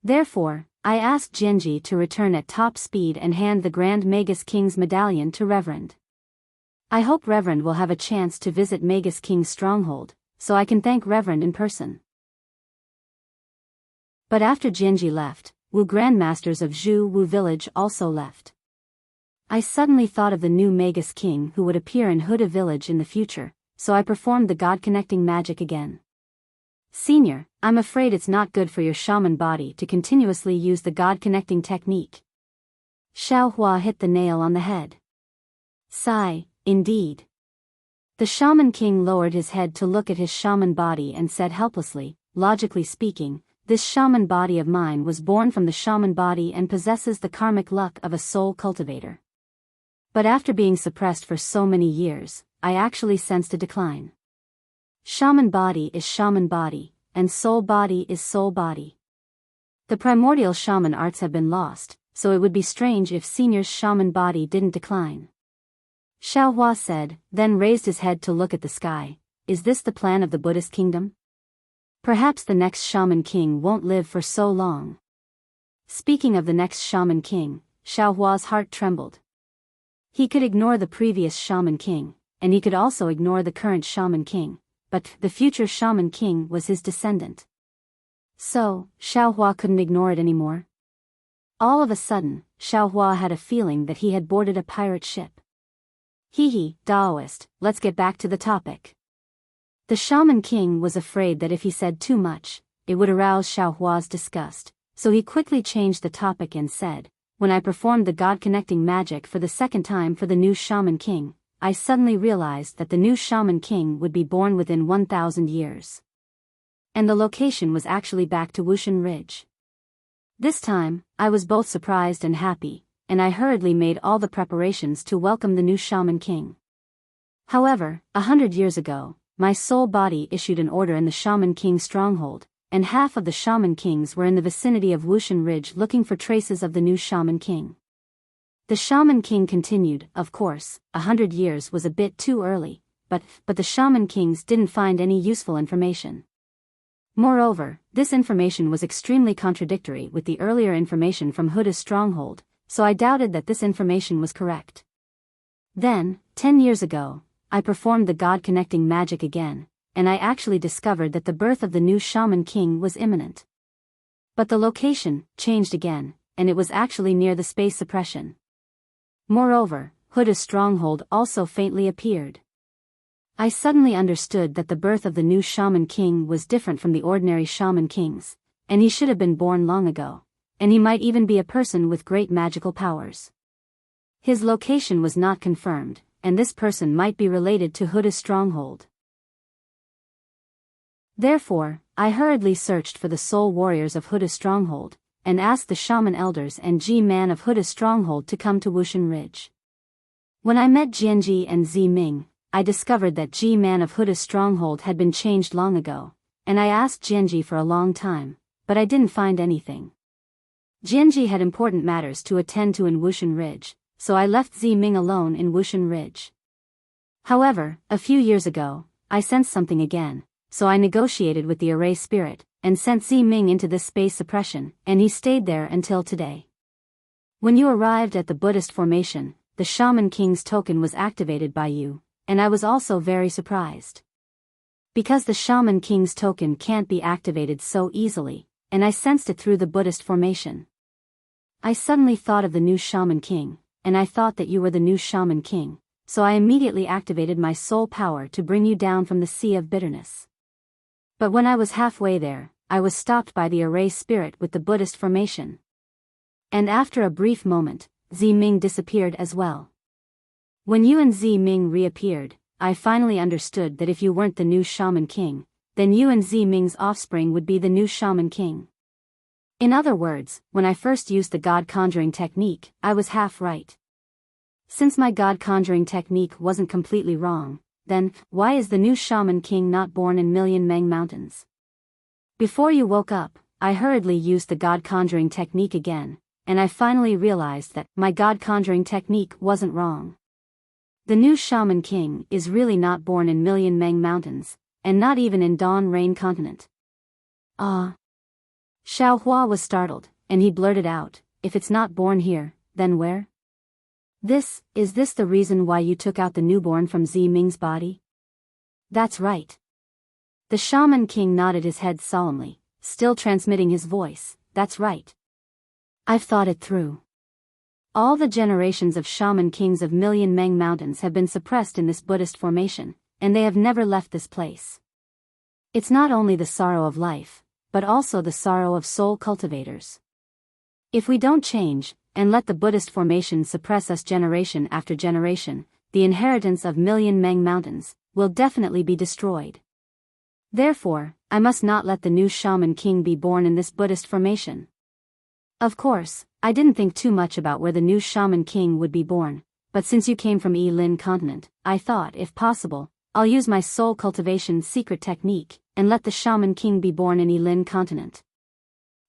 Speaker 1: Therefore, I asked Genji to return at top speed and hand the Grand Magus King's medallion to Reverend. I hope Reverend will have a chance to visit Magus King's stronghold, so I can thank Reverend in person. But after Genji left, Wu Grandmasters of Zhu Wu village also left. I suddenly thought of the new Magus King who would appear in Huda village in the future, so I performed the god-connecting magic again. Senior, I'm afraid it's not good for your shaman body to continuously use the god-connecting technique. Xiaohua hit the nail on the head. Sigh, indeed. The Shaman King lowered his head to look at his shaman body and said helplessly, logically speaking, this shaman body of mine was born from the shaman body and possesses the karmic luck of a soul cultivator. But after being suppressed for so many years, I actually sensed a decline. Shaman body is shaman body, and soul body is soul body. The primordial shaman arts have been lost, so it would be strange if Senior's shaman body didn't decline. Xiaohua said, then raised his head to look at the sky. Is this the plan of the Buddhist kingdom? Perhaps the next Shaman King won't live for so long. Speaking of the next Shaman King, Xiaohua's heart trembled. He could ignore the previous Shaman King, and he could also ignore the current Shaman King, but the future Shaman King was his descendant. So, Xiaohua couldn't ignore it anymore. All of a sudden, Xiaohua had a feeling that he had boarded a pirate ship. Hee, Daoist, let's get back to the topic. The Shaman King was afraid that if he said too much, it would arouse Xiaohua's disgust, so he quickly changed the topic and said, when I performed the god-connecting magic for the second time for the new Shaman King, I suddenly realized that the new Shaman King would be born within 1,000 years. And the location was actually back to Wushan Ridge. This time, I was both surprised and happy, and I hurriedly made all the preparations to welcome the new Shaman King. However, 100 years ago, my soul body issued an order in the Shaman King's stronghold, and half of the Shaman Kings were in the vicinity of Wushan Ridge looking for traces of the new Shaman King. The Shaman King continued, of course, 100 years was a bit too early, but the Shaman Kings didn't find any useful information. Moreover, this information was extremely contradictory with the earlier information from Huda's stronghold, so I doubted that this information was correct. Then, 10 years ago, I performed the god-connecting magic again, and I actually discovered that the birth of the new Shaman King was imminent. But the location changed again, and it was actually near the space suppression. Moreover, Huda's stronghold also faintly appeared. I suddenly understood that the birth of the new Shaman King was different from the ordinary Shaman Kings, and he should have been born long ago, and he might even be a person with great magical powers. His location was not confirmed, and this person might be related to Huda's stronghold. Therefore, I hurriedly searched for the soul warriors of Huda's stronghold, and asked the shaman elders and G-man of Huda's stronghold to come to Wushan Ridge. When I met Jianji and Zi Ming, I discovered that G-man of Huda's stronghold had been changed long ago, and I asked Jianji for a long time, but I didn't find anything. Jianji had important matters to attend to in Wushan Ridge, so I left Ziming alone in Wushan Ridge. However, a few years ago, I sensed something again, so I negotiated with the array spirit, and sent Ziming into this space suppression, and he stayed there until today. When you arrived at the Buddhist formation, the Shaman King's token was activated by you, and I was also very surprised. Because the Shaman King's token can't be activated so easily, and I sensed it through the Buddhist formation. I suddenly thought of the new Shaman King, and I thought that you were the new Shaman King, so I immediately activated my soul power to bring you down from the sea of bitterness. But when I was halfway there, I was stopped by the array spirit with the Buddhist formation. And after a brief moment, Ziming disappeared as well. When you and Ziming reappeared, I finally understood that if you weren't the new Shaman King, then you and Ziming's offspring would be the new Shaman King. In other words, when I first used the God conjuring technique, I was half right. Since my God conjuring technique wasn't completely wrong, then, why is the new Shaman King not born in Million Meng Mountains? Before you woke up, I hurriedly used the God conjuring technique again, and I finally realized that my God conjuring technique wasn't wrong. The new Shaman King is really not born in Million Meng Mountains, and not even in Dawn Rain Continent. Ah. Xiao Hua was startled, and he blurted out, if it's not born here, then where? Is this the reason why you took out the newborn from Ziming's body? That's right. The Shaman King nodded his head solemnly, still transmitting his voice, that's right. I've thought it through. All the generations of Shaman Kings of Million Meng Mountains have been suppressed in this Buddhist formation, and they have never left this place. It's not only the sorrow of life, but also the sorrow of soul cultivators. If we don't change, and let the Buddhist formation suppress us generation after generation, the inheritance of Million Meng Mountains will definitely be destroyed. Therefore, I must not let the new Shaman King be born in this Buddhist formation. Of course, I didn't think too much about where the new Shaman King would be born, but since you came from Yilin continent, I thought, if possible, I'll use my soul cultivation secret technique, and let the Shaman King be born in Yilin continent.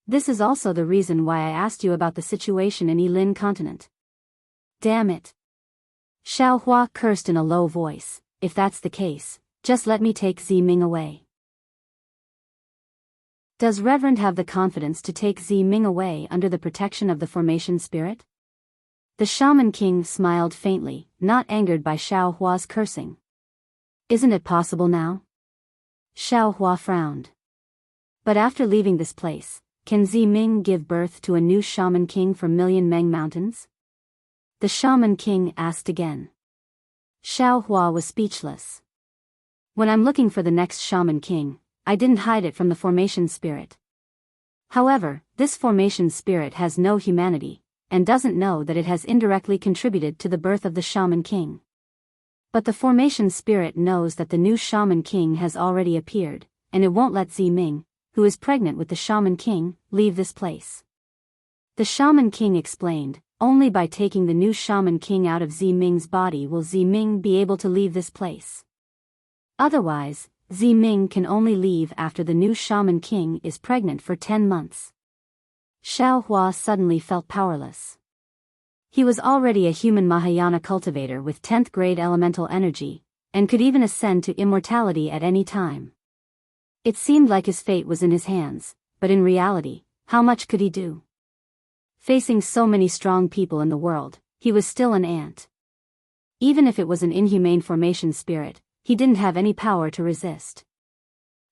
Speaker 1: This is also the reason why I asked you about the situation in Yilin continent. Damn it. Xiao Hua cursed in a low voice, if that's the case, just let me take Ziming away. Does Reverend have the confidence to take Ziming away under the protection of the formation spirit? The Shaman King smiled faintly, not angered by Xiao Hua's cursing. Isn't it possible now? Xiao Hua frowned. But after leaving this place, can Ziming give birth to a new Shaman King from Million Meng Mountains? The Shaman King asked again. Xiao Hua was speechless. When I'm looking for the next Shaman King, I didn't hide it from the formation spirit. However, this formation spirit has no humanity, and doesn't know that it has indirectly contributed to the birth of the Shaman King. But the formation spirit knows that the new Shaman King has already appeared, and it won't let Ziming, who is pregnant with the Shaman King, leave this place. The Shaman King explained, only by taking the new Shaman King out of Ziming's body will Ziming be able to leave this place. Otherwise, Ziming can only leave after the new Shaman King is pregnant for 10 months. Xiao Hua suddenly felt powerless. He was already a human Mahayana cultivator with 10th grade elemental energy, and could even ascend to immortality at any time. It seemed like his fate was in his hands, but in reality, how much could he do? Facing so many strong people in the world, he was still an ant. Even if it was an inhumane formation spirit, he didn't have any power to resist.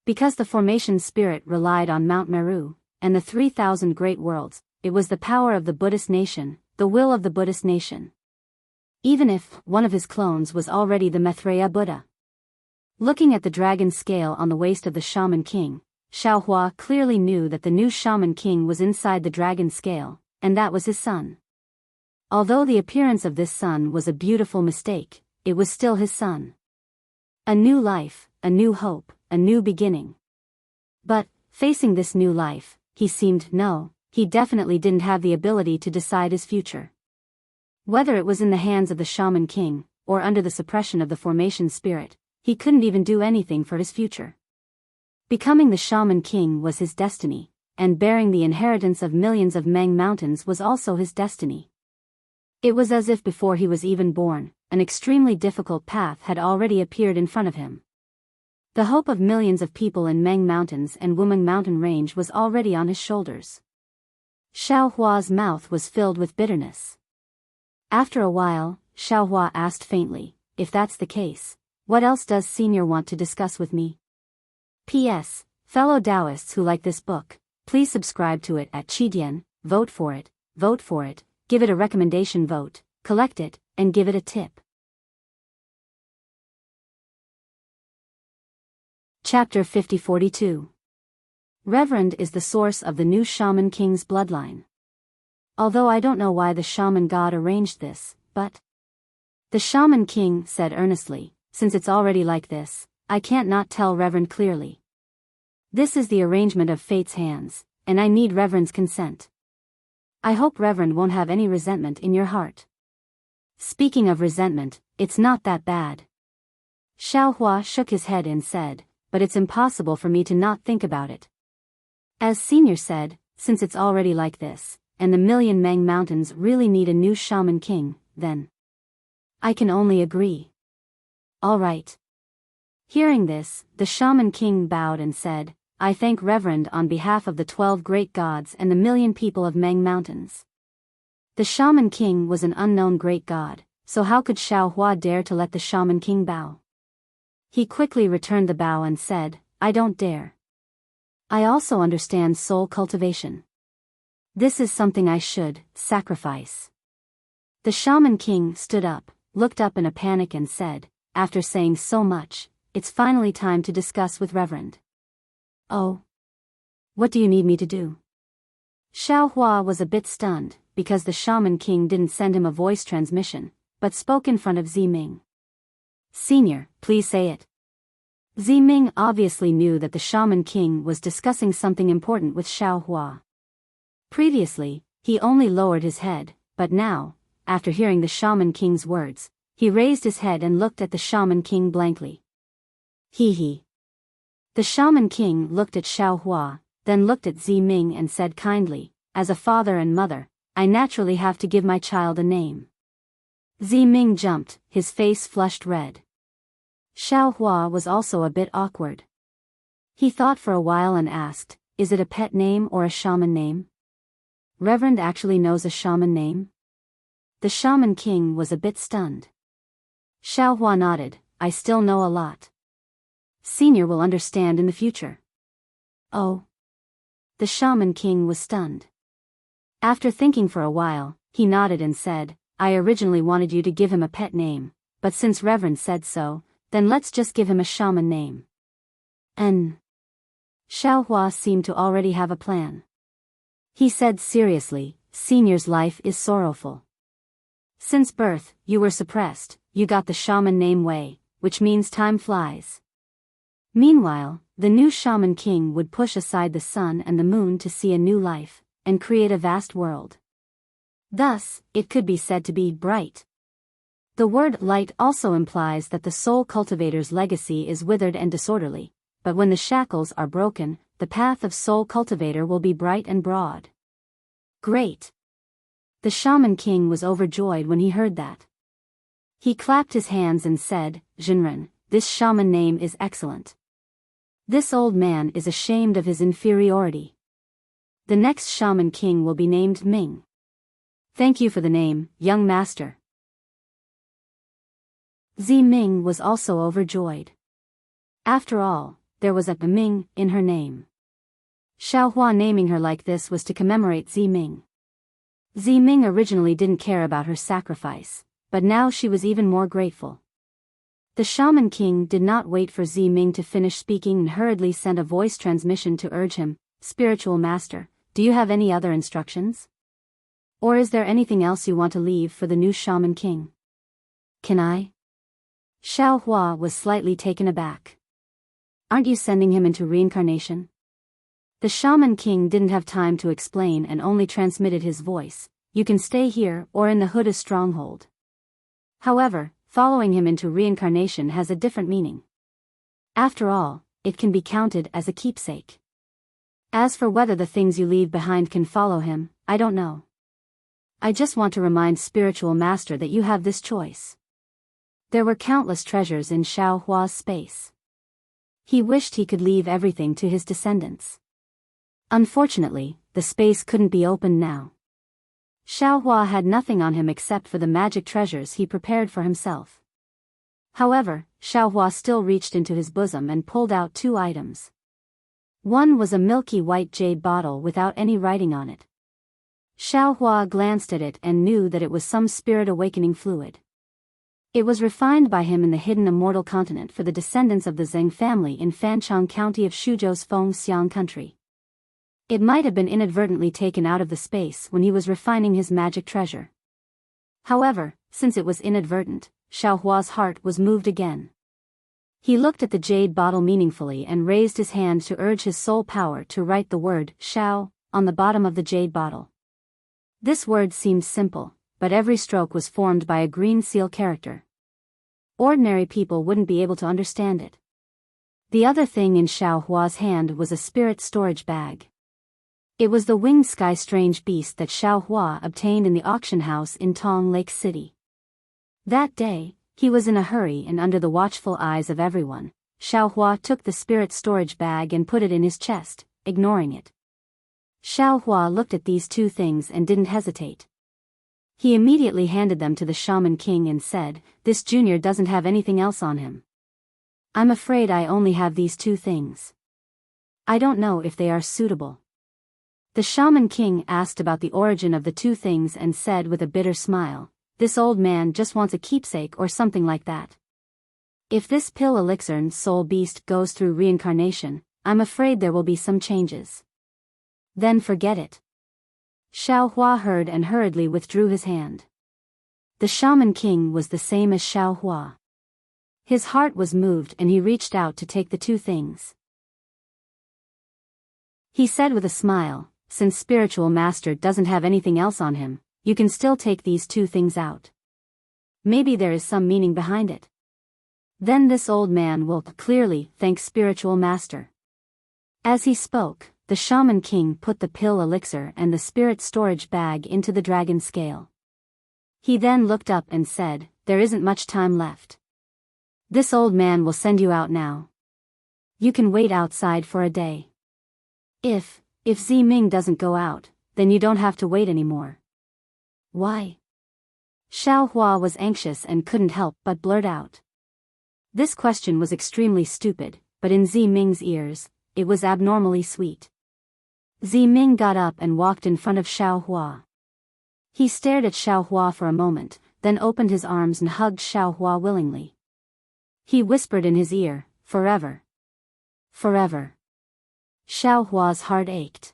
Speaker 1: Because the formation spirit relied on Mount Meru, and the 3,000 great worlds, it was the power of the Buddhist nation, the will of the Buddhist nation. Even if one of his clones was already the Maitreya Buddha. Looking at the dragon scale on the waist of the Shaman King, Xiao Hua clearly knew that the new Shaman King was inside the dragon scale, and that was his son. Although the appearance of this son was a beautiful mistake, it was still his son. A new life, a new hope, a new beginning. But, facing this new life, he definitely didn't have the ability to decide his future. Whether it was in the hands of the Shaman King, or under the suppression of the formation spirit, he couldn't even do anything for his future. Becoming the Shaman King was his destiny, and bearing the inheritance of millions of Meng mountains was also his destiny. It was as if before he was even born, an extremely difficult path had already appeared in front of him. The hope of millions of people in Meng Mountains and Wuming Mountain Range was already on his shoulders. Xiaohua's mouth was filled with bitterness. After a while, Xiaohua asked faintly, "If that's the case, what else does Senior want to discuss with me?" P.S. Fellow Taoists who like this book, please subscribe to it at Qidian, vote for it, give it a recommendation vote, collect it, and give it a tip. Chapter 50-42. Reverend is the source of the new Shaman King's bloodline. Although I don't know why the Shaman God arranged this, but the Shaman King said earnestly, "Since it's already like this, I can't not tell Reverend clearly. This is the arrangement of fate's hands, and I need Reverend's consent. I hope Reverend won't have any resentment in your heart." Speaking of resentment, it's not that bad. Xiaohua shook his head and said, "But it's impossible for me to not think about it. As Senior said, since it's already like this, and the million Meng Mountains really need a new Shaman King, then I can only agree." "All right." Hearing this, the Shaman King bowed and said, "I thank Reverend on behalf of the 12 great gods and the million people of Meng Mountains." The Shaman King was an unknown great god, so how could Xiaohua dare to let the Shaman King bow? He quickly returned the bow and said, "I don't dare. I also understand soul cultivation. This is something I should sacrifice." The Shaman King stood up, looked up in a panic and said, "After saying so much, it's finally time to discuss with Reverend." "Oh? What do you need me to do?" Xiaohua was a bit stunned, because the Shaman King didn't send him a voice transmission, but spoke in front of Ziming. "Senior, please say it." Ziming obviously knew that the Shaman King was discussing something important with Xiaohua. Previously, he only lowered his head, but now, after hearing the Shaman King's words, he raised his head and looked at the Shaman King blankly. He. The Shaman King looked at Xiaohua, then looked at Ziming and said kindly, "As a father and mother, I naturally have to give my child a name." Ziming jumped, his face flushed red. Xiaohua was also a bit awkward. He thought for a while and asked, "Is it a pet name or a shaman name? Reverend actually knows a shaman name?" The Shaman King was a bit stunned. Xiaohua nodded, "I still know a lot. Senior will understand in the future." "Oh?" The Shaman King was stunned. After thinking for a while, he nodded and said, "I originally wanted you to give him a pet name, but since Reverend said so, then let's just give him a shaman name." Xiaohua seemed to already have a plan. He said seriously, "Senior's life is sorrowful. Since birth, you were suppressed, you got the shaman name Wei, which means time flies. Meanwhile, the new Shaman King would push aside the sun and the moon to see a new life, and create a vast world. Thus, it could be said to be bright. The word light also implies that the soul cultivator's legacy is withered and disorderly, but when the shackles are broken, the path of soul cultivator will be bright and broad. Great! The Shaman King was overjoyed when he heard that. He clapped his hands and said, "Jinren, this shaman name is excellent. This old man is ashamed of his inferiority. The next Shaman King will be named Ming. Thank you for the name, young master." Ming was also overjoyed. After all, there was a Ming in her name. Xiaohua naming her like this was to commemorate Ming. Ming originally didn't care about her sacrifice, but now she was even more grateful. The Shaman King did not wait for Ming to finish speaking and hurriedly sent a voice transmission to urge him, "Spiritual Master, do you have any other instructions? Or is there anything else you want to leave for the new Shaman King?" "Can I?" Xiaohua was slightly taken aback. "Aren't you sending him into reincarnation?" The Shaman King didn't have time to explain and only transmitted his voice, "You can stay here or in the Huda stronghold." However, following him into reincarnation has a different meaning. After all, it can be counted as a keepsake. As for whether the things you leave behind can follow him, I don't know. I just want to remind Spiritual Master that you have this choice. There were countless treasures in Xiao Hua's space. He wished he could leave everything to his descendants. Unfortunately, the space couldn't be opened now. Xiao Hua had nothing on him except for the magic treasures he prepared for himself. However, Xiao Hua still reached into his bosom and pulled out 2 items. One was a milky white jade bottle without any writing on it. Xiao Hua glanced at it and knew that it was some spirit awakening fluid. It was refined by him in the hidden immortal continent for the descendants of the Zheng family in Fancheng County of Shuzhou's Fengxiang country. It might have been inadvertently taken out of the space when he was refining his magic treasure. However, since it was inadvertent, Xiao Hua's heart was moved again. He looked at the jade bottle meaningfully and raised his hand to urge his soul power to write the word Xiao on the bottom of the jade bottle. This word seemed simple, but every stroke was formed by a green seal character. Ordinary people wouldn't be able to understand it. The other thing in Xiao Hua's hand was a spirit storage bag. It was the winged sky strange beast that Xiao Hua obtained in the auction house in Tong Lake City. That day, he was in a hurry and under the watchful eyes of everyone. Xiao Hua took the spirit storage bag and put it in his chest, ignoring it. Xiao Hua looked at these 2 things and didn't hesitate. He immediately handed them to the Shaman King and said, "This junior doesn't have anything else on him. I'm afraid I only have these 2 things. I don't know if they are suitable." The Shaman King asked about the origin of the 2 things and said with a bitter smile, "This old man just wants a keepsake or something like that. If this pill elixir soul beast goes through reincarnation, I'm afraid there will be some changes. Then forget it." Xiao Hua heard and hurriedly withdrew his hand. The Shaman King was the same as Xiao Hua. His heart was moved and he reached out to take the 2 things. He said with a smile, "Since Spiritual Master doesn't have anything else on him, you can still take these 2 things out. Maybe there is some meaning behind it. Then this old man will clearly thank Spiritual Master." As he spoke, the Shaman King put the pill elixir and the spirit storage bag into the dragon scale. He then looked up and said, "There isn't much time left. This old man will send you out now. You can wait outside for a day. If Ziming doesn't go out, then you don't have to wait anymore." "Why?" Xiao Hua was anxious and couldn't help but blurt out. This question was extremely stupid, but in Ziming's ears, it was abnormally sweet. Ziming got up and walked in front of Xiao Hua. He stared at Xiao Hua for a moment, then opened his arms and hugged Xiao Hua willingly. He whispered in his ear, "Forever. Forever." Xiao Hua's heart ached.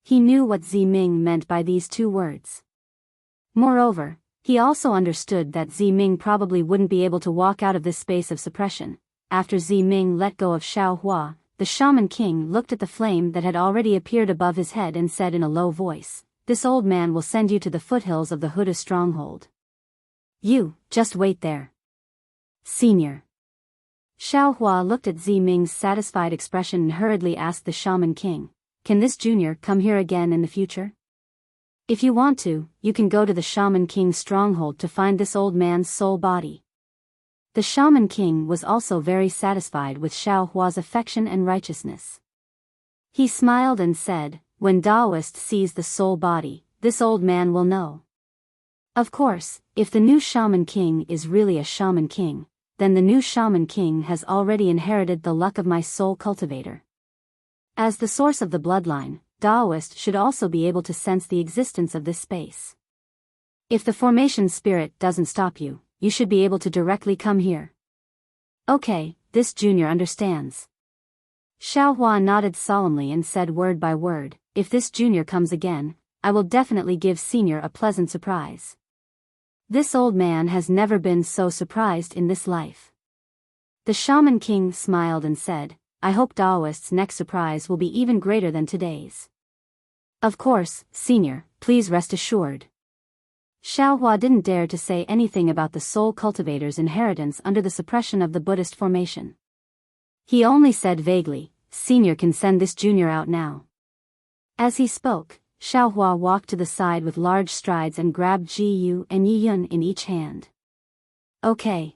Speaker 1: He knew what Ziming meant by these 2 words. Moreover, he also understood that Ziming probably wouldn't be able to walk out of this space of suppression. After Ziming let go of Xiao Hua, the Shaman King looked at the flame that had already appeared above his head and said in a low voice, "This old man will send you to the foothills of the Huda stronghold. You, just wait there. Senior." Xiao Hua looked at Ziming's satisfied expression and hurriedly asked the Shaman King, "Can this junior come here again in the future? If you want to, you can go to the Shaman King's stronghold to find this old man's soul body." The Shaman King was also very satisfied with Xiao Hua's affection and righteousness. He smiled and said, "When Taoist sees the soul body, this old man will know." Of course, if the new Shaman King is really a Shaman King, then the new Shaman King has already inherited the luck of my soul cultivator. As the source of the bloodline, Taoist should also be able to sense the existence of this space. If the formation spirit doesn't stop you, you should be able to directly come here. Okay, this junior understands. Xiao Hua nodded solemnly and said word by word, "If this junior comes again, I will definitely give senior a pleasant surprise." This old man has never been so surprised in this life. The Shaman King smiled and said, "I hope Taoist's next surprise will be even greater than today's." "Of course, senior, please rest assured." Xiao Hua didn't dare to say anything about the soul cultivator's inheritance under the suppression of the Buddhist formation. He only said vaguely, Senior can send this junior out now. As he spoke, Xiaohua walked to the side with large strides and grabbed Ji Yu and Yi Yun in each hand. Okay.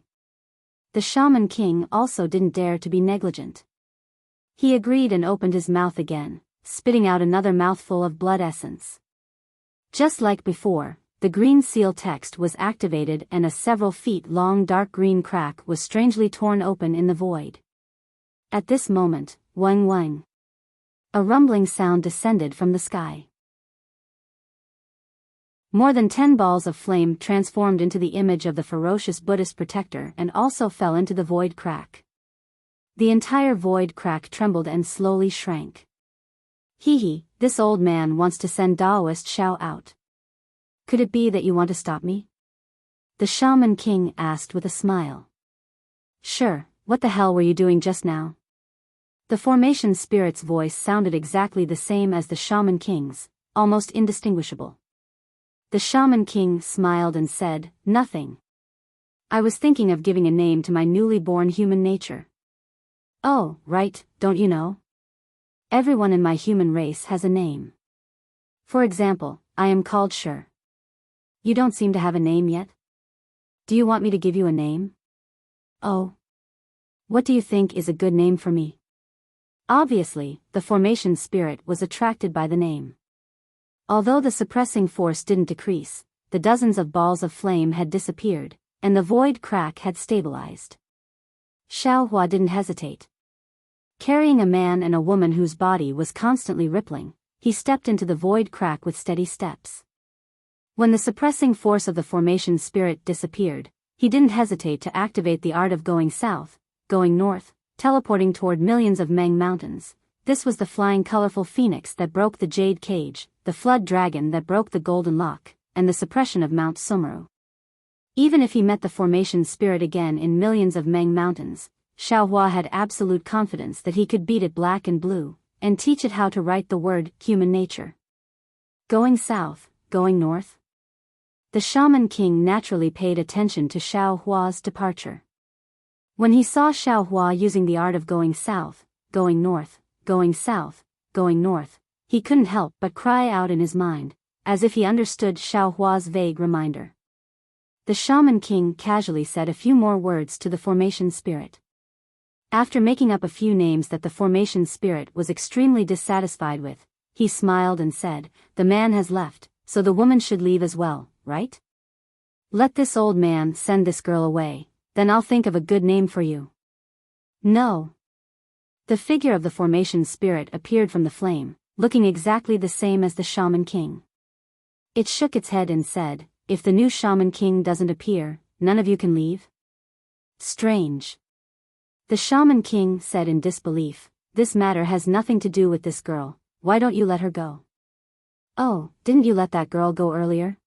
Speaker 1: The Shaman King also didn't dare to be negligent. He agreed and opened his mouth again, spitting out another mouthful of blood essence. Just like before, the green seal text was activated and a several feet long dark green crack was strangely torn open in the void. At this moment, wang wang. A rumbling sound descended from the sky. More than 10 balls of flame transformed into the image of the ferocious Buddhist protector and also fell into the void crack. The entire void crack trembled and slowly shrank. Hee, this old man wants to send Daoist Xiao out. Could it be that you want to stop me? The Shaman King asked with a smile. Sure, what the hell were you doing just now? The formation spirit's voice sounded exactly the same as the Shaman King's, almost indistinguishable. The Shaman King smiled and said, nothing. I was thinking of giving a name to my newly born human nature. Oh, right, don't you know? Everyone in my human race has a name. For example, I am called Sure. You don't seem to have a name yet? Do you want me to give you a name? Oh. What do you think is a good name for me? Obviously, the formation spirit was attracted by the name. Although the suppressing force didn't decrease, the dozens of balls of flame had disappeared, and the void crack had stabilized. Xiaohua didn't hesitate. Carrying a man and a woman whose body was constantly rippling, he stepped into the void crack with steady steps. When the suppressing force of the formation spirit disappeared, he didn't hesitate to activate the art of going south, going north, teleporting toward millions of Meng mountains. This was the flying colorful phoenix that broke the jade cage, the flood dragon that broke the golden lock, and the suppression of Mount Sumeru. Even if he met the formation spirit again in millions of Meng mountains, Xiaohua had absolute confidence that he could beat it black and blue, and teach it how to write the word human nature. Going south, going north? The Shaman King naturally paid attention to Xiaohua's departure. When he saw Xiaohua using the art of going south, going north, going south, going north, he couldn't help but cry out in his mind, as if he understood Xiaohua's vague reminder. The Shaman King casually said a few more words to the formation spirit. After making up a few names that the formation spirit was extremely dissatisfied with, he smiled and said, the man has left, so the woman should leave as well, right? Let this old man send this girl away, then I'll think of a good name for you. No. The figure of the formation spirit appeared from the flame, looking exactly the same as the Shaman King. It shook its head and said, if the new Shaman King doesn't appear, none of you can leave? Strange. The Shaman King said in disbelief, this matter has nothing to do with this girl, why don't you let her go? Oh, didn't you let that girl go earlier?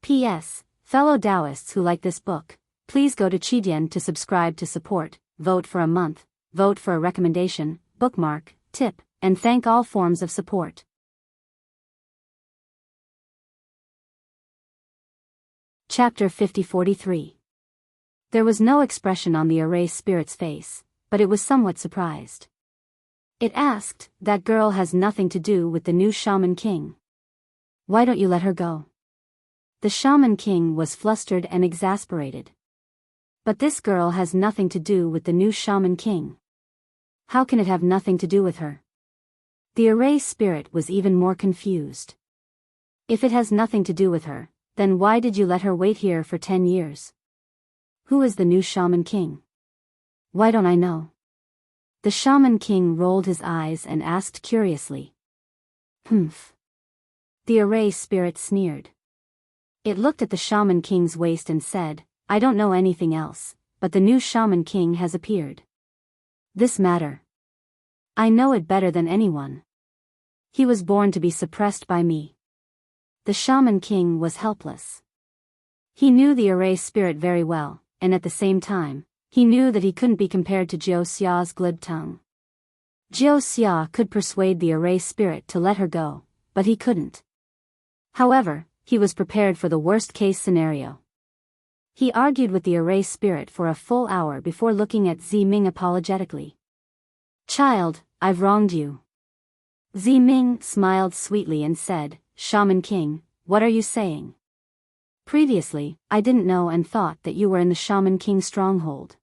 Speaker 1: P.S. Fellow Taoists who like this book, please go to Qidian to subscribe to support, vote for a month, vote for a recommendation, bookmark, tip, and thank all forms of support. Chapter 50-43. There was no expression on the erased spirit's face, but it was somewhat surprised. It asked, that girl has nothing to do with the new Shaman King. Why don't you let her go? The Shaman King was flustered and exasperated. But this girl has nothing to do with the new Shaman King. How can it have nothing to do with her? The erased spirit was even more confused. If it has nothing to do with her, then why did you let her wait here for 10 years? Who is the new Shaman King? Why don't I know? The Shaman King rolled his eyes and asked curiously. Humph. The erased spirit sneered. It looked at the Shaman King's waist and said, I don't know anything else, but the new Shaman King has appeared. This matter. I know it better than anyone. He was born to be suppressed by me. The Shaman King was helpless. He knew the erased spirit very well, and at the same time, he knew that he couldn't be compared to Jiu Xia's glib tongue. Jiu Xia could persuade the erased spirit to let her go, but he couldn't. However, he was prepared for the worst-case scenario. He argued with the erased spirit for a full hour before looking at Zi Ming apologetically. Child, I've wronged you. Ming smiled sweetly and said, Shaman King, what are you saying? Previously, I didn't know and thought that you were in the Shaman King stronghold.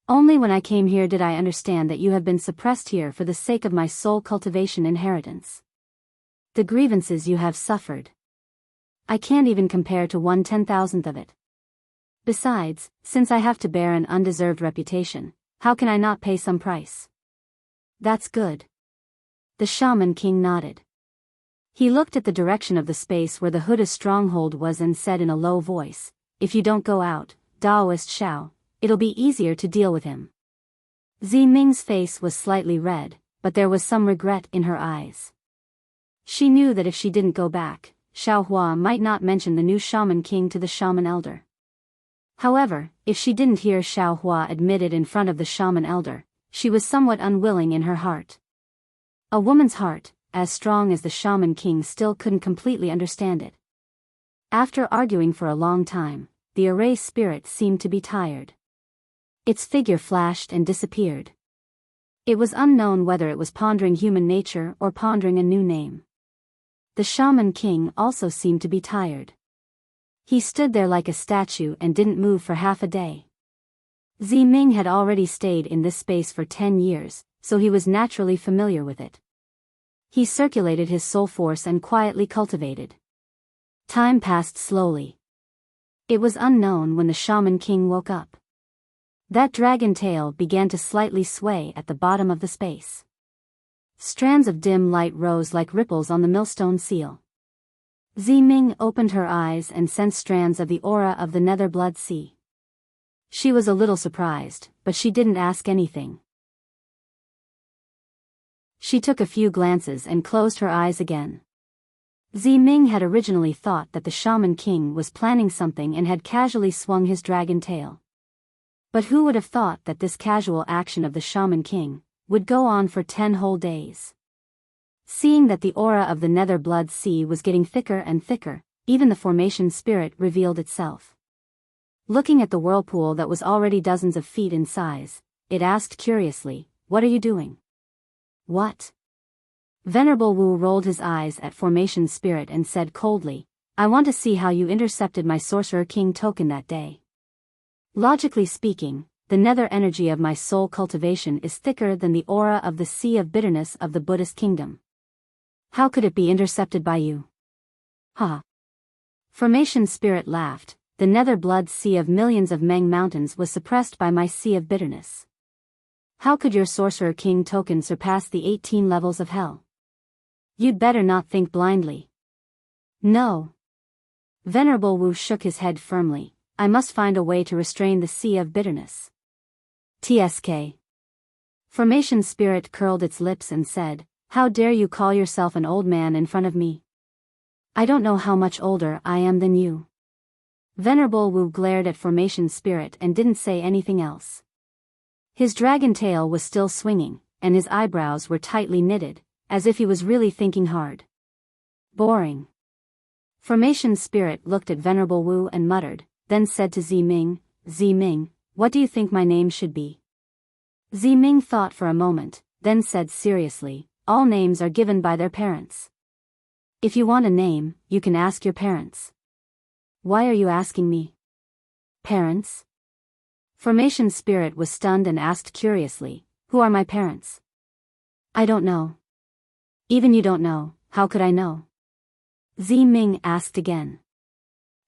Speaker 1: Only when I came here did I understand that you have been suppressed here for the sake of my soul cultivation inheritance. The grievances you have suffered, I can't even compare to 1/10,000th of it. Besides, since I have to bear an undeserved reputation, how can I not pay some price? That's good. The Shaman King nodded. He looked at the direction of the space where the Huda stronghold was and said in a low voice, if you don't go out, Daoist Xiao, it'll be easier to deal with him. Ming's face was slightly red, but there was some regret in her eyes. She knew that if she didn't go back, Xiao Hua might not mention the new Shaman King to the Shaman Elder. However, if she didn't hear Xiao Hua admit it in front of the Shaman Elder, she was somewhat unwilling in her heart. A woman's heart, as strong as the Shaman King, still couldn't completely understand it. After arguing for a long time, the array spirit seemed to be tired. Its figure flashed and disappeared. It was unknown whether it was pondering human nature or pondering a new name. The Shaman King also seemed to be tired. He stood there like a statue and didn't move for half a day. Ming had already stayed in this space for 10 years, so he was naturally familiar with it. He circulated his soul force and quietly cultivated. Time passed slowly. It was unknown when the Shaman King woke up. That dragon tail began to slightly sway at the bottom of the space. Strands of dim light rose like ripples on the millstone seal. Ming opened her eyes and sensed strands of the aura of the nether blood sea. She was a little surprised, but she didn't ask anything. She took a few glances and closed her eyes again. Ming had originally thought that the Shaman King was planning something and had casually swung his dragon tail. But who would have thought that this casual action of the Shaman King would go on for 10 whole days? Seeing that the aura of the nether blood sea was getting thicker and thicker, even the formation spirit revealed itself. Looking at the whirlpool that was already dozens of feet in size, it asked curiously, "What are you doing?" "What?" Venerable Wu rolled his eyes at formation spirit and said coldly, "I want to see how you intercepted my Sorcerer King token that day. Logically speaking, the nether energy of my soul cultivation is thicker than the aura of the sea of bitterness of the Buddhist kingdom. How could it be intercepted by you?" "Ha!" Formation spirit laughed. "The nether blood sea of millions of Meng mountains was suppressed by my sea of bitterness. How could your Sorcerer King token surpass the 18 levels of hell? You'd better not think blindly." "No." Venerable Wu shook his head firmly. "I must find a way to restrain the sea of bitterness." "TSK." Formation spirit curled its lips and said, "How dare you call yourself an old man in front of me? I don't know how much older I am than you." Venerable Wu glared at formation spirit and didn't say anything else. His dragon tail was still swinging, and his eyebrows were tightly knitted, as if he was really thinking hard. "Boring." Formation spirit looked at Venerable Wu and muttered, then said to Ming, "What do you think my name should be?" Ming thought for a moment, then said seriously, "All names are given by their parents. If you want a name, you can ask your parents." "Why are you asking me?" "Parents?" Formation spirit was stunned and asked curiously, "Who are my parents?" "I don't know." "Even you don't know, how could I know?" Ming asked again.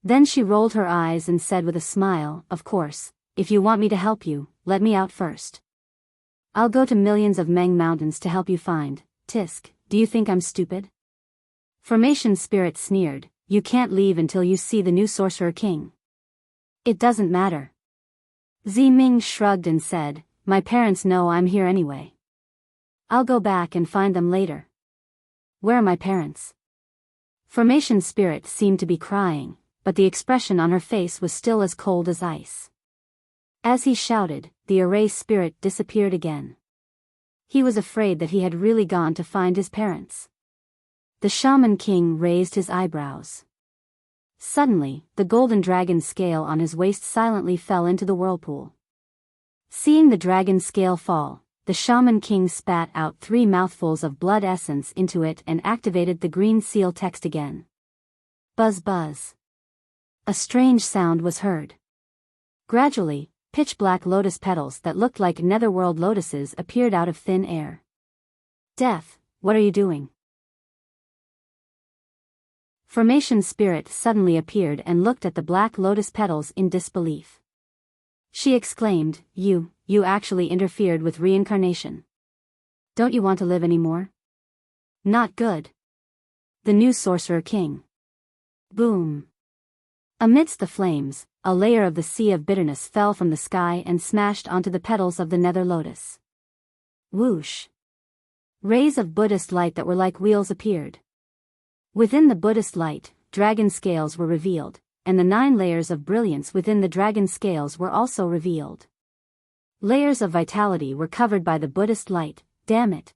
Speaker 1: Then she rolled her eyes and said with a smile, "Of course, if you want me to help you, let me out first. I'll go to millions of Meng mountains to help you find, Tisk, do you think I'm stupid?" Formation spirit sneered, "You can't leave until you see the new Sorcerer King." "It doesn't matter." Ming shrugged and said, "My parents know I'm here anyway. I'll go back and find them later." "Where are my parents?" Formation spirit seemed to be crying, but the expression on her face was still as cold as ice. As he shouted, the array spirit disappeared again. He was afraid that he had really gone to find his parents. The Shaman King raised his eyebrows. Suddenly, the golden dragon scale on his waist silently fell into the whirlpool. Seeing the dragon scale fall, the Shaman King spat out 3 mouthfuls of blood essence into it and activated the green seal text again. Buzz buzz. A strange sound was heard. Gradually, pitch-black lotus petals that looked like netherworld lotuses appeared out of thin air. Death, what are you doing? Formation Spirit suddenly appeared and looked at the black lotus petals in disbelief. She exclaimed, You actually interfered with reincarnation. Don't you want to live anymore? Not good. The new Sorcerer King. Boom. Amidst the flames, a layer of the sea of bitterness fell from the sky and smashed onto the petals of the nether lotus. Whoosh. Rays of Buddhist light that were like wheels appeared. Within the Buddhist light, dragon scales were revealed, and the 9 layers of brilliance within the dragon scales were also revealed. Layers of vitality were covered by the Buddhist light, damn it.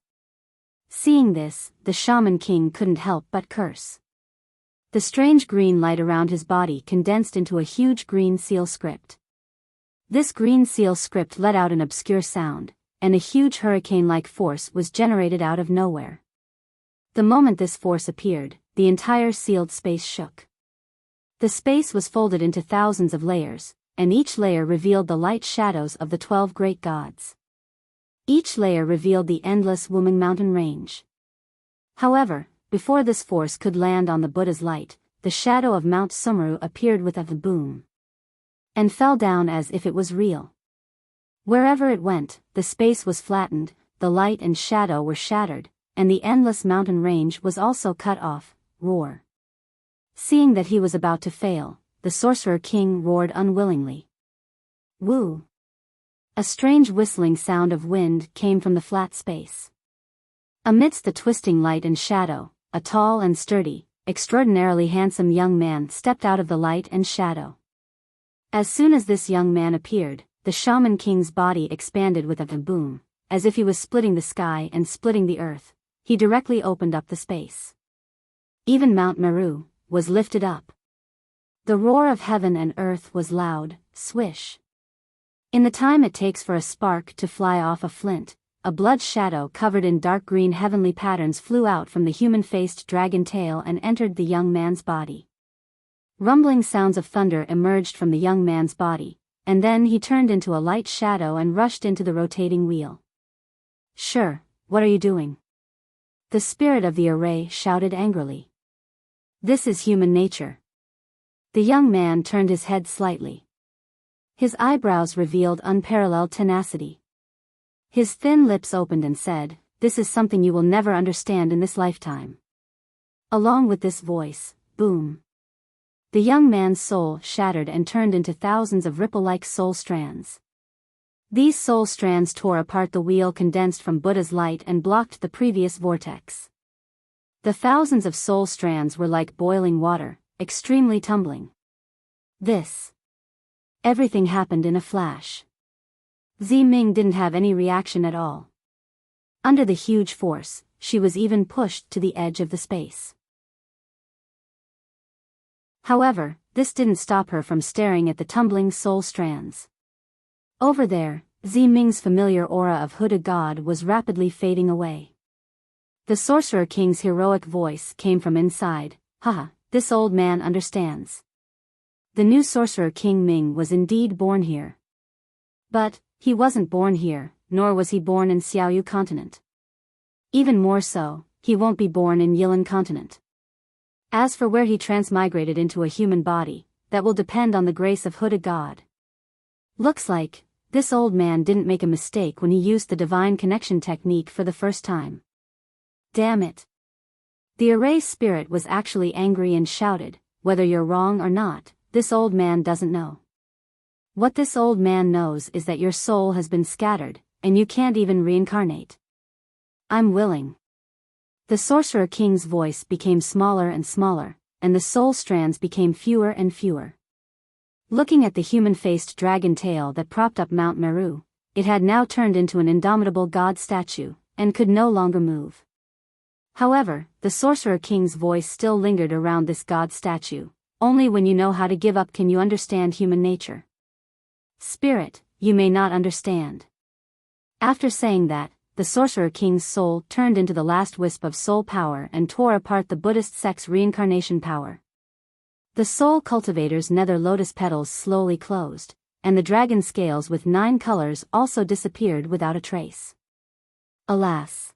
Speaker 1: Seeing this, the Shaman King couldn't help but curse. The strange green light around his body condensed into a huge green seal script. This green seal script let out an obscure sound, and a huge hurricane-like force was generated out of nowhere. The moment this force appeared, the entire sealed space shook. The space was folded into thousands of layers, and each layer revealed the light shadows of the 12 great gods. Each layer revealed the endless Wuming mountain range. However, before this force could land on the Buddha's light, the shadow of Mount Sumeru appeared with a boom. And fell down as if it was real. Wherever it went, the space was flattened, the light and shadow were shattered, and the endless mountain range was also cut off. Roar. Seeing that he was about to fail, the Sorcerer King roared unwillingly. Woo! A strange whistling sound of wind came from the flat space. Amidst the twisting light and shadow, a tall and sturdy, extraordinarily handsome young man stepped out of the light and shadow. As soon as this young man appeared, the Shaman King's body expanded with a boom, as if he was splitting the sky and splitting the earth. He directly opened up the space. Even Mount Meru was lifted up. The roar of heaven and earth was loud, swish. In the time it takes for a spark to fly off a flint, a blood shadow covered in dark green heavenly patterns flew out from the human-faced dragon tail and entered the young man's body. Rumbling sounds of thunder emerged from the young man's body, and then he turned into a light shadow and rushed into the rotating wheel. Sure, what are you doing? The spirit of the array shouted angrily. This is human nature. The young man turned his head slightly. His eyebrows revealed unparalleled tenacity. His thin lips opened and said, This is something you will never understand in this lifetime. Along with this voice, boom. The young man's soul shattered and turned into thousands of ripple-like soul strands. These soul strands tore apart the wheel condensed from Buddha's light and blocked the previous vortex. The thousands of soul strands were like boiling water, extremely tumbling. Everything happened in a flash. Zi Ming didn't have any reaction at all. Under the huge force, she was even pushed to the edge of the space. However, this didn't stop her from staring at the tumbling soul strands. Over there, Zi Ming's familiar aura of hooded god was rapidly fading away. The Sorcerer King's heroic voice came from inside, Haha, this old man understands. The new Sorcerer King Ming was indeed born here. But, he wasn't born here, nor was he born in Xiaoyu continent. Even more so, he won't be born in Yilan continent. As for where he transmigrated into a human body, that will depend on the grace of hooded god. Looks like, this old man didn't make a mistake when he used the divine connection technique for the first time. Damn it. The array spirit was actually angry and shouted, Whether you're wrong or not, this old man doesn't know. What this old man knows is that your soul has been scattered, and you can't even reincarnate. I'm willing. The Sorcerer King's voice became smaller and smaller, and the soul strands became fewer and fewer. Looking at the human-faced dragon tail that propped up Mount Meru, it had now turned into an indomitable god statue, and could no longer move. However, the Sorcerer King's voice still lingered around this god statue. Only when you know how to give up can you understand human nature. Spirit, you may not understand. After saying that, the Sorcerer King's soul turned into the last wisp of soul power and tore apart the Buddhist sect's reincarnation power. The soul cultivator's nether lotus petals slowly closed, and the dragon scales with 9 colors also disappeared without a trace. Alas!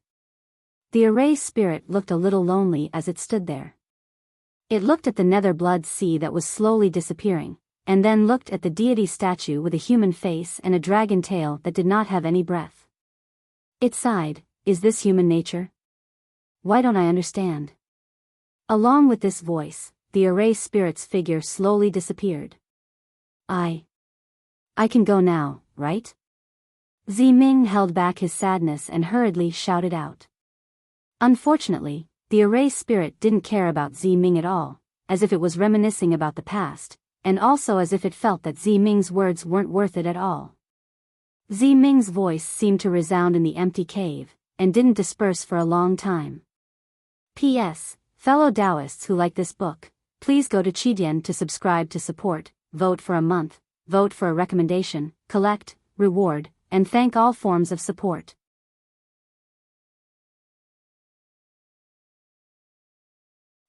Speaker 1: The array spirit looked a little lonely as it stood there. It looked at the nether blood sea that was slowly disappearing, and then looked at the deity statue with a human face and a dragon tail that did not have any breath. It sighed, "Is this human nature? Why don't I understand?" Along with this voice, the array spirit's figure slowly disappeared. I can go now, right? Ziming held back his sadness and hurriedly shouted out. Unfortunately, the array spirit didn't care about Ziming at all, as if it was reminiscing about the past, and also as if it felt that Ziming's words weren't worth it at all. Ziming's voice seemed to resound in the empty cave, and didn't disperse for a long time. P.S. Fellow Taoists who like this book, please go to Qidian to subscribe to support, vote for a month, vote for a recommendation, collect, reward, and thank all forms of support.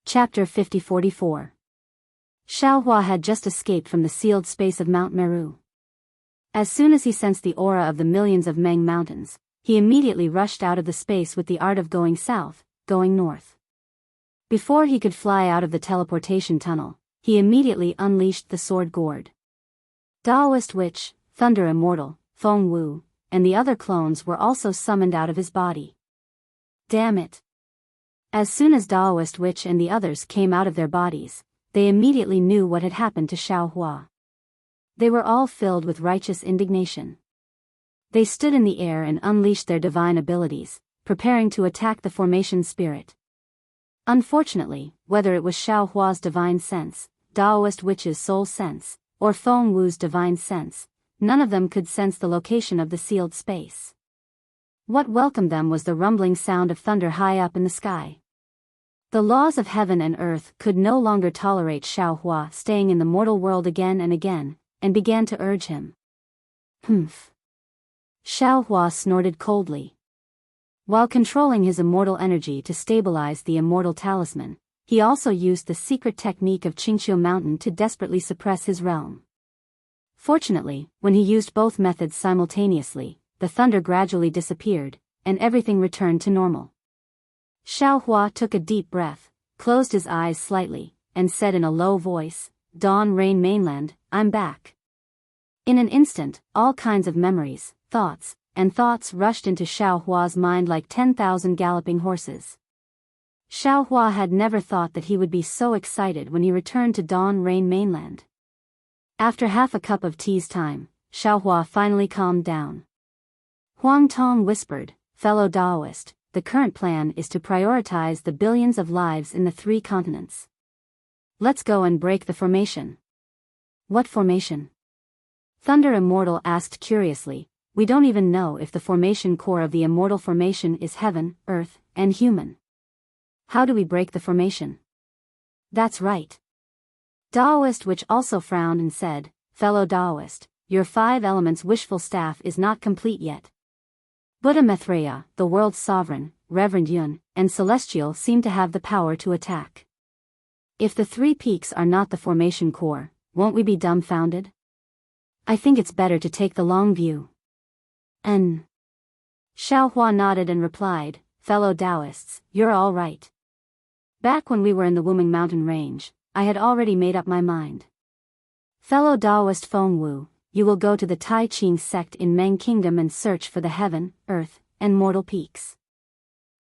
Speaker 1: Chapter 50-44. Xiaohua had just escaped from the sealed space of Mount Meru. As soon as he sensed the aura of the millions of Meng mountains, he immediately rushed out of the space with the art of going south, going north. Before he could fly out of the teleportation tunnel, he immediately unleashed the sword gourd. Daoist Witch, Thunder Immortal, Feng Wu, and the other clones were also summoned out of his body. Damn it! As soon as Daoist Witch and the others came out of their bodies, they immediately knew what had happened to Xiaohua. They were all filled with righteous indignation. They stood in the air and unleashed their divine abilities, preparing to attack the formation spirit. Unfortunately, whether it was Xiaohua's divine sense, Daoist Witch's soul sense, or Feng Wu's divine sense, none of them could sense the location of the sealed space. What welcomed them was the rumbling sound of thunder high up in the sky. The laws of heaven and earth could no longer tolerate Xiaohua staying in the mortal world again and again, and began to urge him. Humph. Xiaohua snorted coldly. While controlling his immortal energy to stabilize the immortal talisman, he also used the secret technique of Qingqiu Mountain to desperately suppress his realm. Fortunately, when he used both methods simultaneously, the thunder gradually disappeared, and everything returned to normal. Xiaohua took a deep breath, closed his eyes slightly, and said in a low voice, "Dawn Rain Mainland, I'm back." In an instant, all kinds of memories, thoughts rushed into Xiaohua's mind like 10,000 galloping horses. Xiaohua had never thought that he would be so excited when he returned to Dawn Rain Mainland. After half a cup of tea's time, Xiaohua finally calmed down. Huang Tong whispered, "Fellow Taoist, the current plan is to prioritize the billions of lives in the 3 continents. Let's go and break the formation." "What formation?" Thunder Immortal asked curiously. "We don't even know if the formation core of the immortal formation is heaven, earth, and human. How do we break the formation?" "That's right." Daoist Witch also frowned and said, "Fellow Daoist, your 5 elements wishful staff is not complete yet. Buddha Maitreya, the world's sovereign, Reverend Yun, and Celestial seem to have the power to attack. If the 3 peaks are not the formation core, won't we be dumbfounded? I think it's better to take the long view." Xiaohua nodded and replied, "Fellow Taoists, you're all right. Back when we were in the Wuming Mountain Range, I had already made up my mind. Fellow Taoist Feng Wu, you will go to the Tai Ching sect in Meng Kingdom and search for the heaven, earth, and mortal peaks.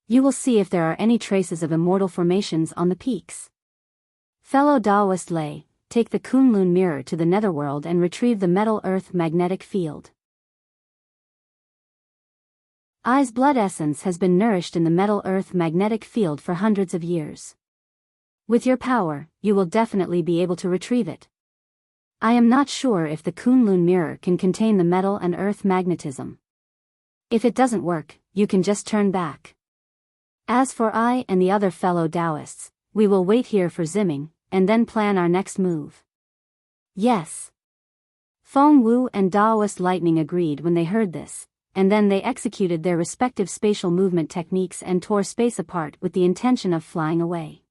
Speaker 1: You will see if there are any traces of immortal formations on the peaks. Fellow Taoist Lei, take the Kunlun mirror to the netherworld and retrieve the metal earth magnetic field. I's blood essence has been nourished in the metal earth magnetic field for hundreds of years. With your power, you will definitely be able to retrieve it. I am not sure if the Kunlun mirror can contain the metal and earth magnetism. If it doesn't work, you can just turn back. As for I and the other fellow Taoists, we will wait here for Ziming, and then plan our next move." "Yes." Feng Wu and Taoist Lightning agreed when they heard this, and then they executed their respective spatial movement techniques and tore space apart with the intention of flying away.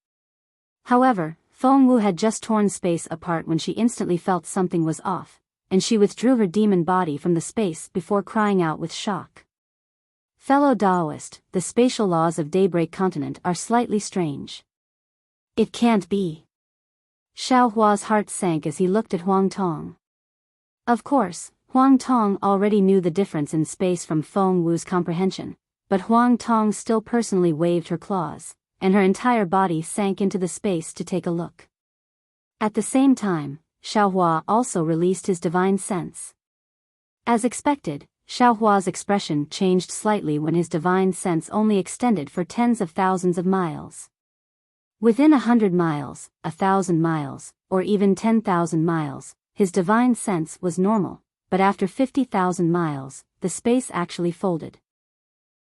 Speaker 1: However, Feng Wu had just torn space apart when she instantly felt something was off, and she withdrew her demon body from the space before crying out with shock. Fellow Taoist, the spatial laws of Daybreak Continent are slightly strange. It can't be. Xiao Hua's heart sank as he looked at Huang Tong. Of course, Huang Tong already knew the difference in space from Feng Wu's comprehension, but Huang Tong still personally waved her claws, and her entire body sank into the space to take a look. At the same time, Xiao Hua also released his divine sense. As expected, Xiao Hua's expression changed slightly when his divine sense only extended for tens of thousands of miles. Within 100 miles, 1,000 miles, or even 10,000 miles, his divine sense was normal, but after 50,000 miles, the space actually folded.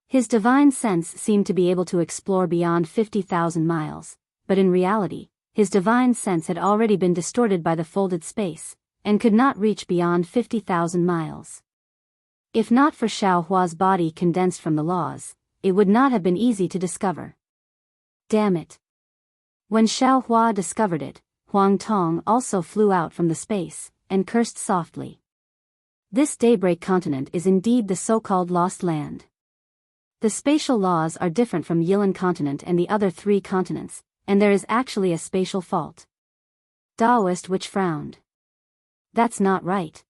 Speaker 1: His divine sense seemed to be able to explore beyond 50,000 miles, but in reality, his divine sense had already been distorted by the folded space, and could not reach beyond 50,000 miles. If not for Xiao Hua's body condensed from the laws, it would not have been easy to discover. Damn it. When Xiao Hua discovered it, Huang Tong also flew out from the space, and cursed softly. This Daybreak Continent is indeed the so-called Lost Land. The spatial laws are different from Yilan Continent and the other 3 continents, and there is actually a spatial fault. Taoist Witch frowned. That's not right.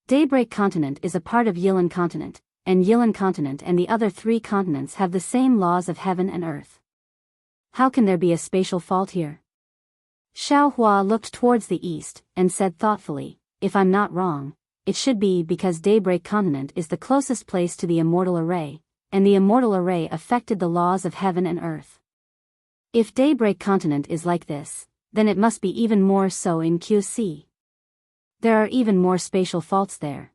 Speaker 1: Daybreak Continent is a part of Yilan Continent, and Yilan Continent and the other 3 continents have the same laws of heaven and earth. How can there be a spatial fault here? Xiao Hua looked towards the east, and said thoughtfully, if I'm not wrong, it should be because Daybreak Continent is the closest place to the Immortal Array, and the Immortal Array affected the laws of heaven and earth. If Daybreak Continent is like this, then it must be even more so in QC. There are even more spatial faults there.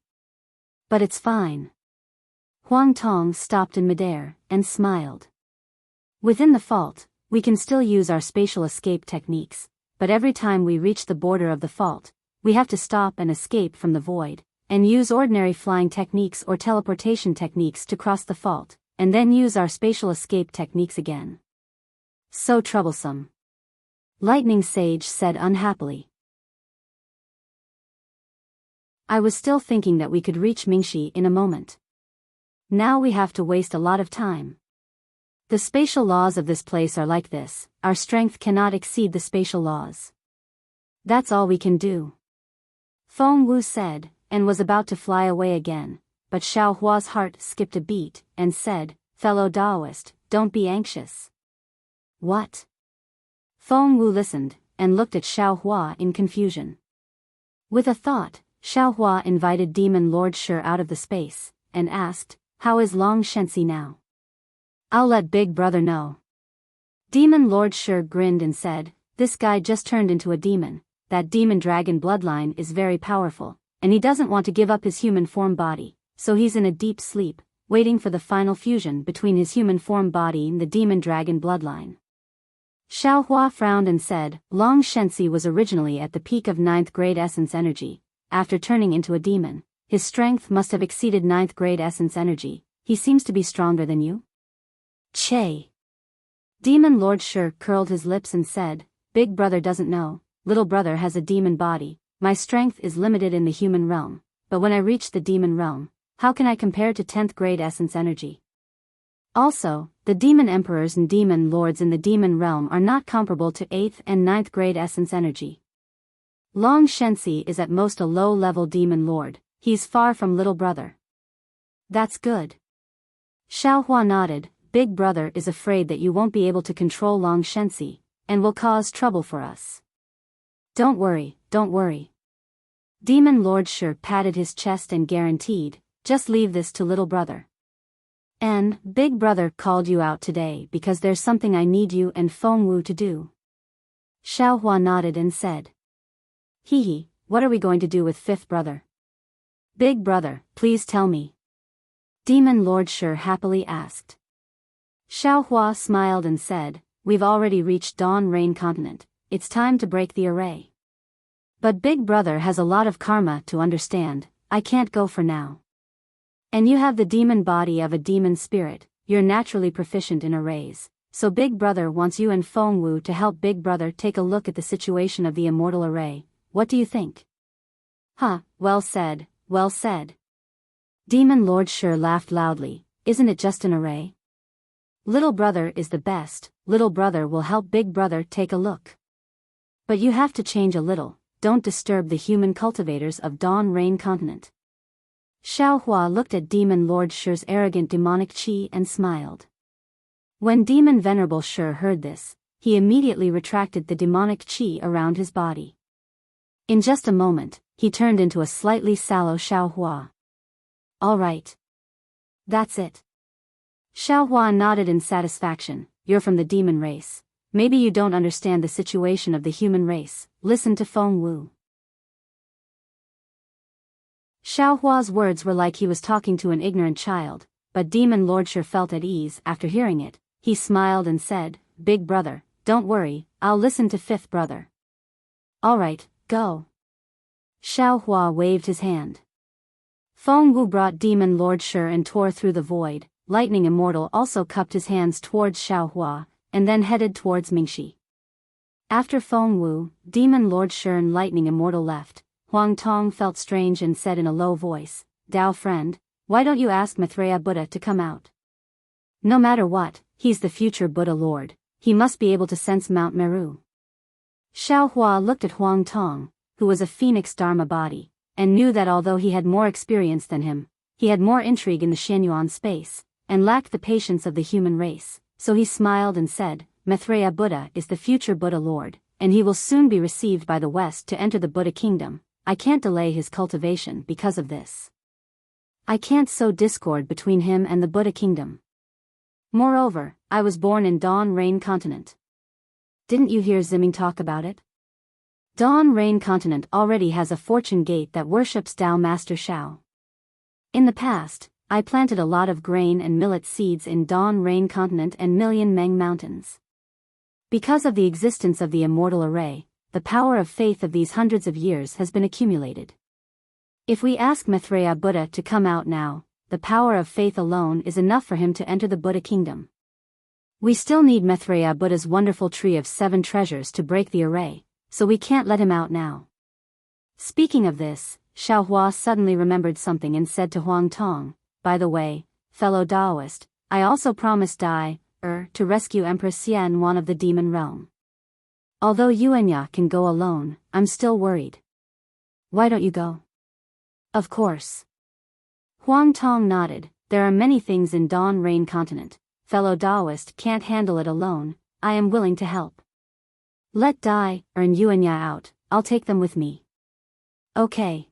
Speaker 1: But it's fine. Huang Tong stopped in midair, and smiled. Within the fault, we can still use our spatial escape techniques, but every time we reach the border of the fault, we have to stop and escape from the void, and use ordinary flying techniques or teleportation techniques to cross the fault, and then use our spatial escape techniques again. So troublesome. Lightning Sage said unhappily. I was still thinking that we could reach Mingxi in a moment. Now we have to waste a lot of time. The spatial laws of this place are like this, our strength cannot exceed the spatial laws. That's all we can do. Feng Wu said, and was about to fly away again, but Xiao Hua's heart skipped a beat, and said, fellow Taoist, don't be anxious. What? Feng Wu listened, and looked at Xiao Hua in confusion. With a thought, Xiao Hua invited Demon Lord Shi out of the space, and asked, how is Long Shenxi now? I'll let Big Brother know. Demon Lord Shi grinned and said, this guy just turned into a demon, that demon dragon bloodline is very powerful, and he doesn't want to give up his human form body, so he's in a deep sleep, waiting for the final fusion between his human form body and the demon dragon bloodline. Xiao Hua frowned and said, Long Shenxi was originally at the peak of 9th grade essence energy. After turning into a demon, his strength must have exceeded 9th grade essence energy. He seems to be stronger than you. Che. Demon Lord Shi curled his lips and said, Big Brother doesn't know, little brother has a demon body, my strength is limited in the human realm, but when I reach the demon realm, how can I compare to 10th grade essence energy? Also, the demon emperors and demon lords in the demon realm are not comparable to 8th and 9th grade essence energy. Long Shenxi is at most a low-level demon lord, he's far from little brother. That's good. Xiao Hua nodded, Big Brother is afraid that you won't be able to control Long Shenxi, and will cause trouble for us. Don't worry, don't worry. Demon Lord Shi patted his chest and guaranteed, just leave this to little brother. And, Big Brother called you out today because there's something I need you and Feng Wu to do. Xiao Hua nodded and said. Hee, what are we going to do with 5th brother? Big Brother, please tell me. Demon Lord Shi happily asked. Xiao Hua smiled and said, we've already reached Dawn Rain Continent, it's time to break the array. But Big Brother has a lot of karma to understand, I can't go for now. And you have the demon body of a demon spirit, you're naturally proficient in arrays. So Big Brother wants you and Feng Wu to help Big Brother take a look at the situation of the immortal array. What do you think? Huh, well said, well said. Demon Lord Shi laughed loudly. Isn't it just an array? Little brother is the best, little brother will help Big Brother take a look. But you have to change a little, don't disturb the human cultivators of Dawn Rain Continent. Xiao Hua looked at Demon Lord Shi's arrogant demonic chi and smiled. When Demon Venerable Shi heard this, he immediately retracted the demonic chi around his body. In just a moment, he turned into a slightly sallow Xiao Hua. All right. That's it. Xiao Hua nodded in satisfaction. You're from the demon race. Maybe you don't understand the situation of the human race. Listen to Feng Wu. Xiao Hua's words were like he was talking to an ignorant child, but Demon Lord Shi felt at ease after hearing it. He smiled and said, Big Brother, don't worry, I'll listen to Fifth Brother. All right, go. Xiao Hua waved his hand. Feng Wu brought Demon Lord Shi and tore through the void. Lightning Immortal also cupped his hands towards Xiao Hua, and then headed towards Mingxi. After Feng Wu, Demon Lord Shi and Lightning Immortal left, Huang Tong felt strange and said in a low voice, Dao friend, why don't you ask Maitreya Buddha to come out? No matter what, he's the future Buddha Lord, he must be able to sense Mount Meru. Xiao Hua looked at Huang Tong, who was a phoenix Dharma body, and knew that although he had more experience than him, he had more intrigue in the Xianyuan space, and lacked the patience of the human race, so he smiled and said, Maitreya Buddha is the future Buddha Lord, and he will soon be received by the West to enter the Buddha kingdom. I can't delay his cultivation because of this. I can't sow discord between him and the Buddha kingdom. Moreover, I was born in Dawn Rain Continent. Didn't you hear Ziming talk about it? Dawn Rain Continent already has a fortune gate that worships Tao Master Shao. In the past, I planted a lot of grain and millet seeds in Dawn Rain Continent and Million Meng Mountains. Because of the existence of the immortal array, the power of faith of these hundreds of years has been accumulated. If we ask Maitreya Buddha to come out now, the power of faith alone is enough for him to enter the Buddha kingdom. We still need Maitreya Buddha's wonderful tree of 7 treasures to break the array, so we can't let him out now. Speaking of this, Xiao Hua suddenly remembered something and said to Huang Tong, by the way, fellow Taoist, I also promised to rescue Empress Xian Wan of the demon realm. Although Yuanya can go alone, I'm still worried. Why don't you go? Of course. Huang Tong nodded. There are many things in Dawn Rain Continent. Fellow Taoist can't handle it alone. I am willing to help. Let Dai and Yuanya out. I'll take them with me. Okay.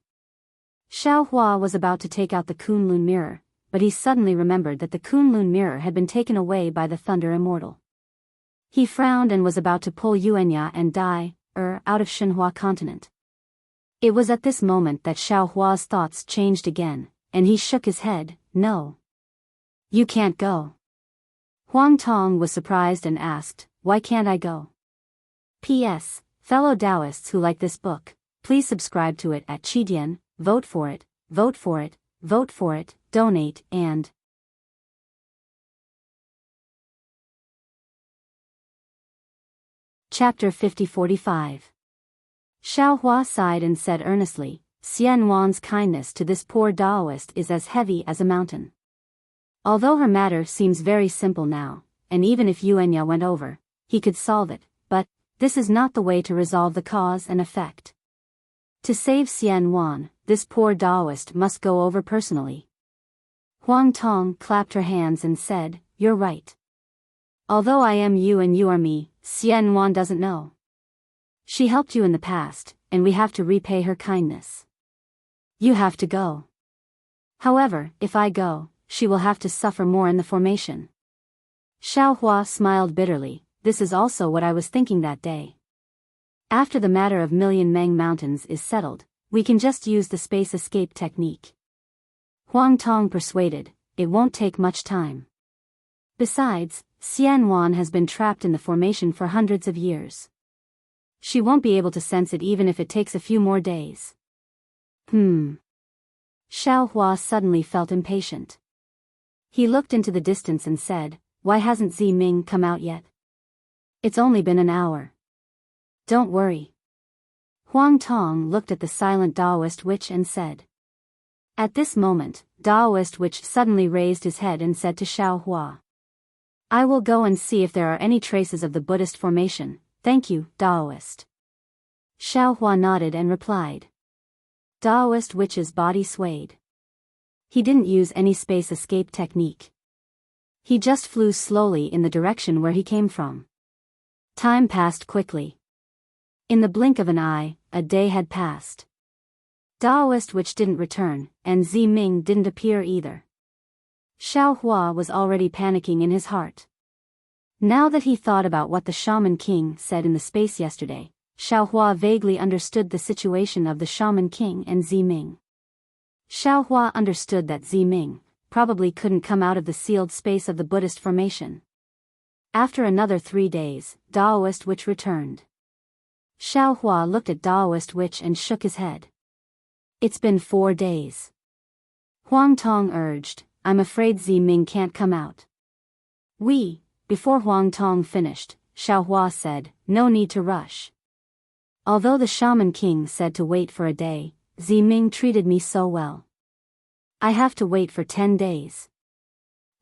Speaker 1: Xiao Hua was about to take out the Kunlun mirror, but he suddenly remembered that the Kunlun mirror had been taken away by the Thunder Immortal. He frowned and was about to pull Yuanya and Dai out of Shenhua continent. It was at this moment that Xiao Hua's thoughts changed again, and he shook his head. No. You can't go. Huang Tong was surprised and asked, why can't I go? P.S. Fellow Taoists who like this book, please subscribe to it at Qidian, vote for it, vote for it, vote for it, donate, and Chapter 50-45. Xiao Hua sighed and said earnestly, Xian Wan's kindness to this poor Taoist is as heavy as a mountain. Although her matter seems very simple now, and even if Yuanya went over, he could solve it, but this is not the way to resolve the cause and effect. To save Xian Wan, this poor Taoist must go over personally. Huang Tong clapped her hands and said, You're right. Although I am you and you are me, Xian Wan doesn't know. She helped you in the past, and we have to repay her kindness. You have to go. However, if I go, she will have to suffer more in the formation. Xiao Hua smiled bitterly. This is also what I was thinking that day. After the matter of Million Meng Mountains is settled, we can just use the space escape technique. Huang Tong persuaded, it won't take much time. Besides, Xian Wan has been trapped in the formation for hundreds of years. She won't be able to sense it even if it takes a few more days. Xiao Xiao Hua suddenly felt impatient. He looked into the distance and said, "Why hasn't Zi Ming come out yet? It's only been an hour." "Don't worry." Huang Tong looked at the silent Daoist witch and said. At this moment, Daoist witch suddenly raised his head and said to Xiao Hua, "I will go and see if there are any traces of the Buddhist formation. Thank you, Daoist." Xiao Hua nodded and replied. Daoist witch's body swayed. He didn't use any space escape technique. He just flew slowly in the direction where he came from. Time passed quickly. In the blink of an eye, a day had passed. Daoist witch didn't return, and Zi Ming didn't appear either. Xiao Hua was already panicking in his heart. Now that he thought about what the Shaman King said in the space yesterday, Xiao Hua vaguely understood the situation of the Shaman King and Zi Ming. Xiao Hua understood that Zi Ming probably couldn't come out of the sealed space of the Buddhist formation. After another 3 days, Daoist witch returned. Xiao Hua looked at Daoist witch and shook his head. "It's been 4 days. Huang Tong urged, "I'm afraid Zi Ming can't come out." Before Huang Tong finished, Xiao Hua said, "No need to rush. Although the Shaman King said to wait for a day, Zi Ming treated me so well. I have to wait for 10 days.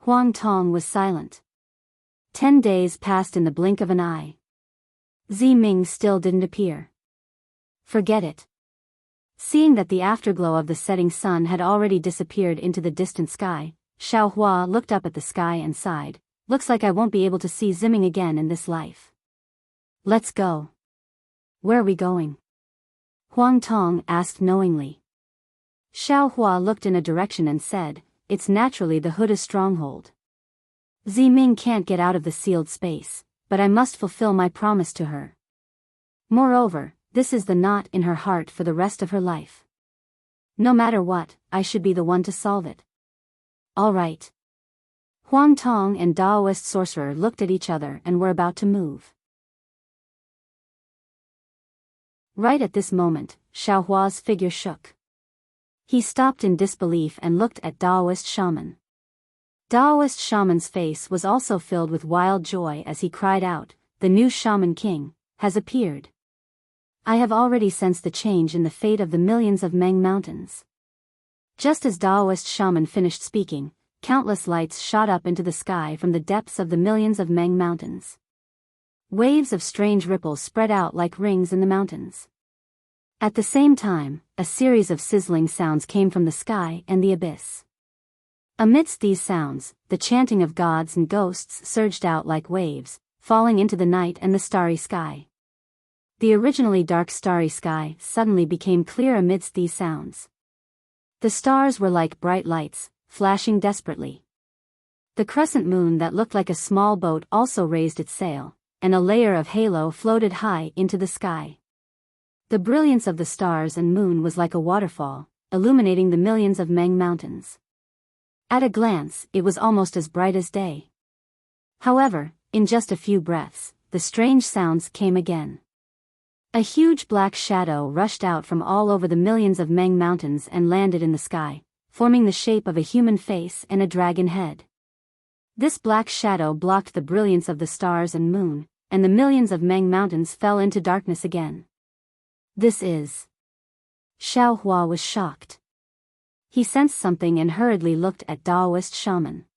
Speaker 1: Huang Tong was silent. 10 days passed in the blink of an eye. Zi Ming still didn't appear. Forget it. Seeing that the afterglow of the setting sun had already disappeared into the distant sky, Xiao Hua looked up at the sky and sighed, "Looks like I won't be able to see Ziming again in this life. Let's go." "Where are we going?" Huang Tong asked knowingly. Xiao Hua looked in a direction and said, "It's naturally the Huda's stronghold. Zi Ming can't get out of the sealed space, but I must fulfill my promise to her. Moreover, this is the knot in her heart for the rest of her life. No matter what, I should be the one to solve it." "All right." Huang Tong and Daoist sorcerer looked at each other and were about to move. Right at this moment, Xiao Hua's figure shook. He stopped in disbelief and looked at Daoist shaman. Daoist shaman's face was also filled with wild joy as he cried out, "The new Shaman King has appeared. I have already sensed the change in the fate of the millions of Meng Mountains." Just as Daoist shaman finished speaking, countless lights shot up into the sky from the depths of the millions of Meng Mountains. Waves of strange ripples spread out like rings in the mountains. At the same time, a series of sizzling sounds came from the sky and the abyss. Amidst these sounds, the chanting of gods and ghosts surged out like waves, falling into the night and the starry sky. The originally dark starry sky suddenly became clear amidst these sounds. The stars were like bright lights, flashing desperately. The crescent moon that looked like a small boat also raised its sail, and a layer of halo floated high into the sky. The brilliance of the stars and moon was like a waterfall, illuminating the millions of Meng Mountains. At a glance, it was almost as bright as day. However, in just a few breaths, the strange sounds came again. A huge black shadow rushed out from all over the millions of Meng Mountains and landed in the sky, forming the shape of a human face and a dragon head. This black shadow blocked the brilliance of the stars and moon, and the millions of Meng Mountains fell into darkness again. "This is..." Xiao Hua was shocked. He sensed something and hurriedly looked at Daoist shaman.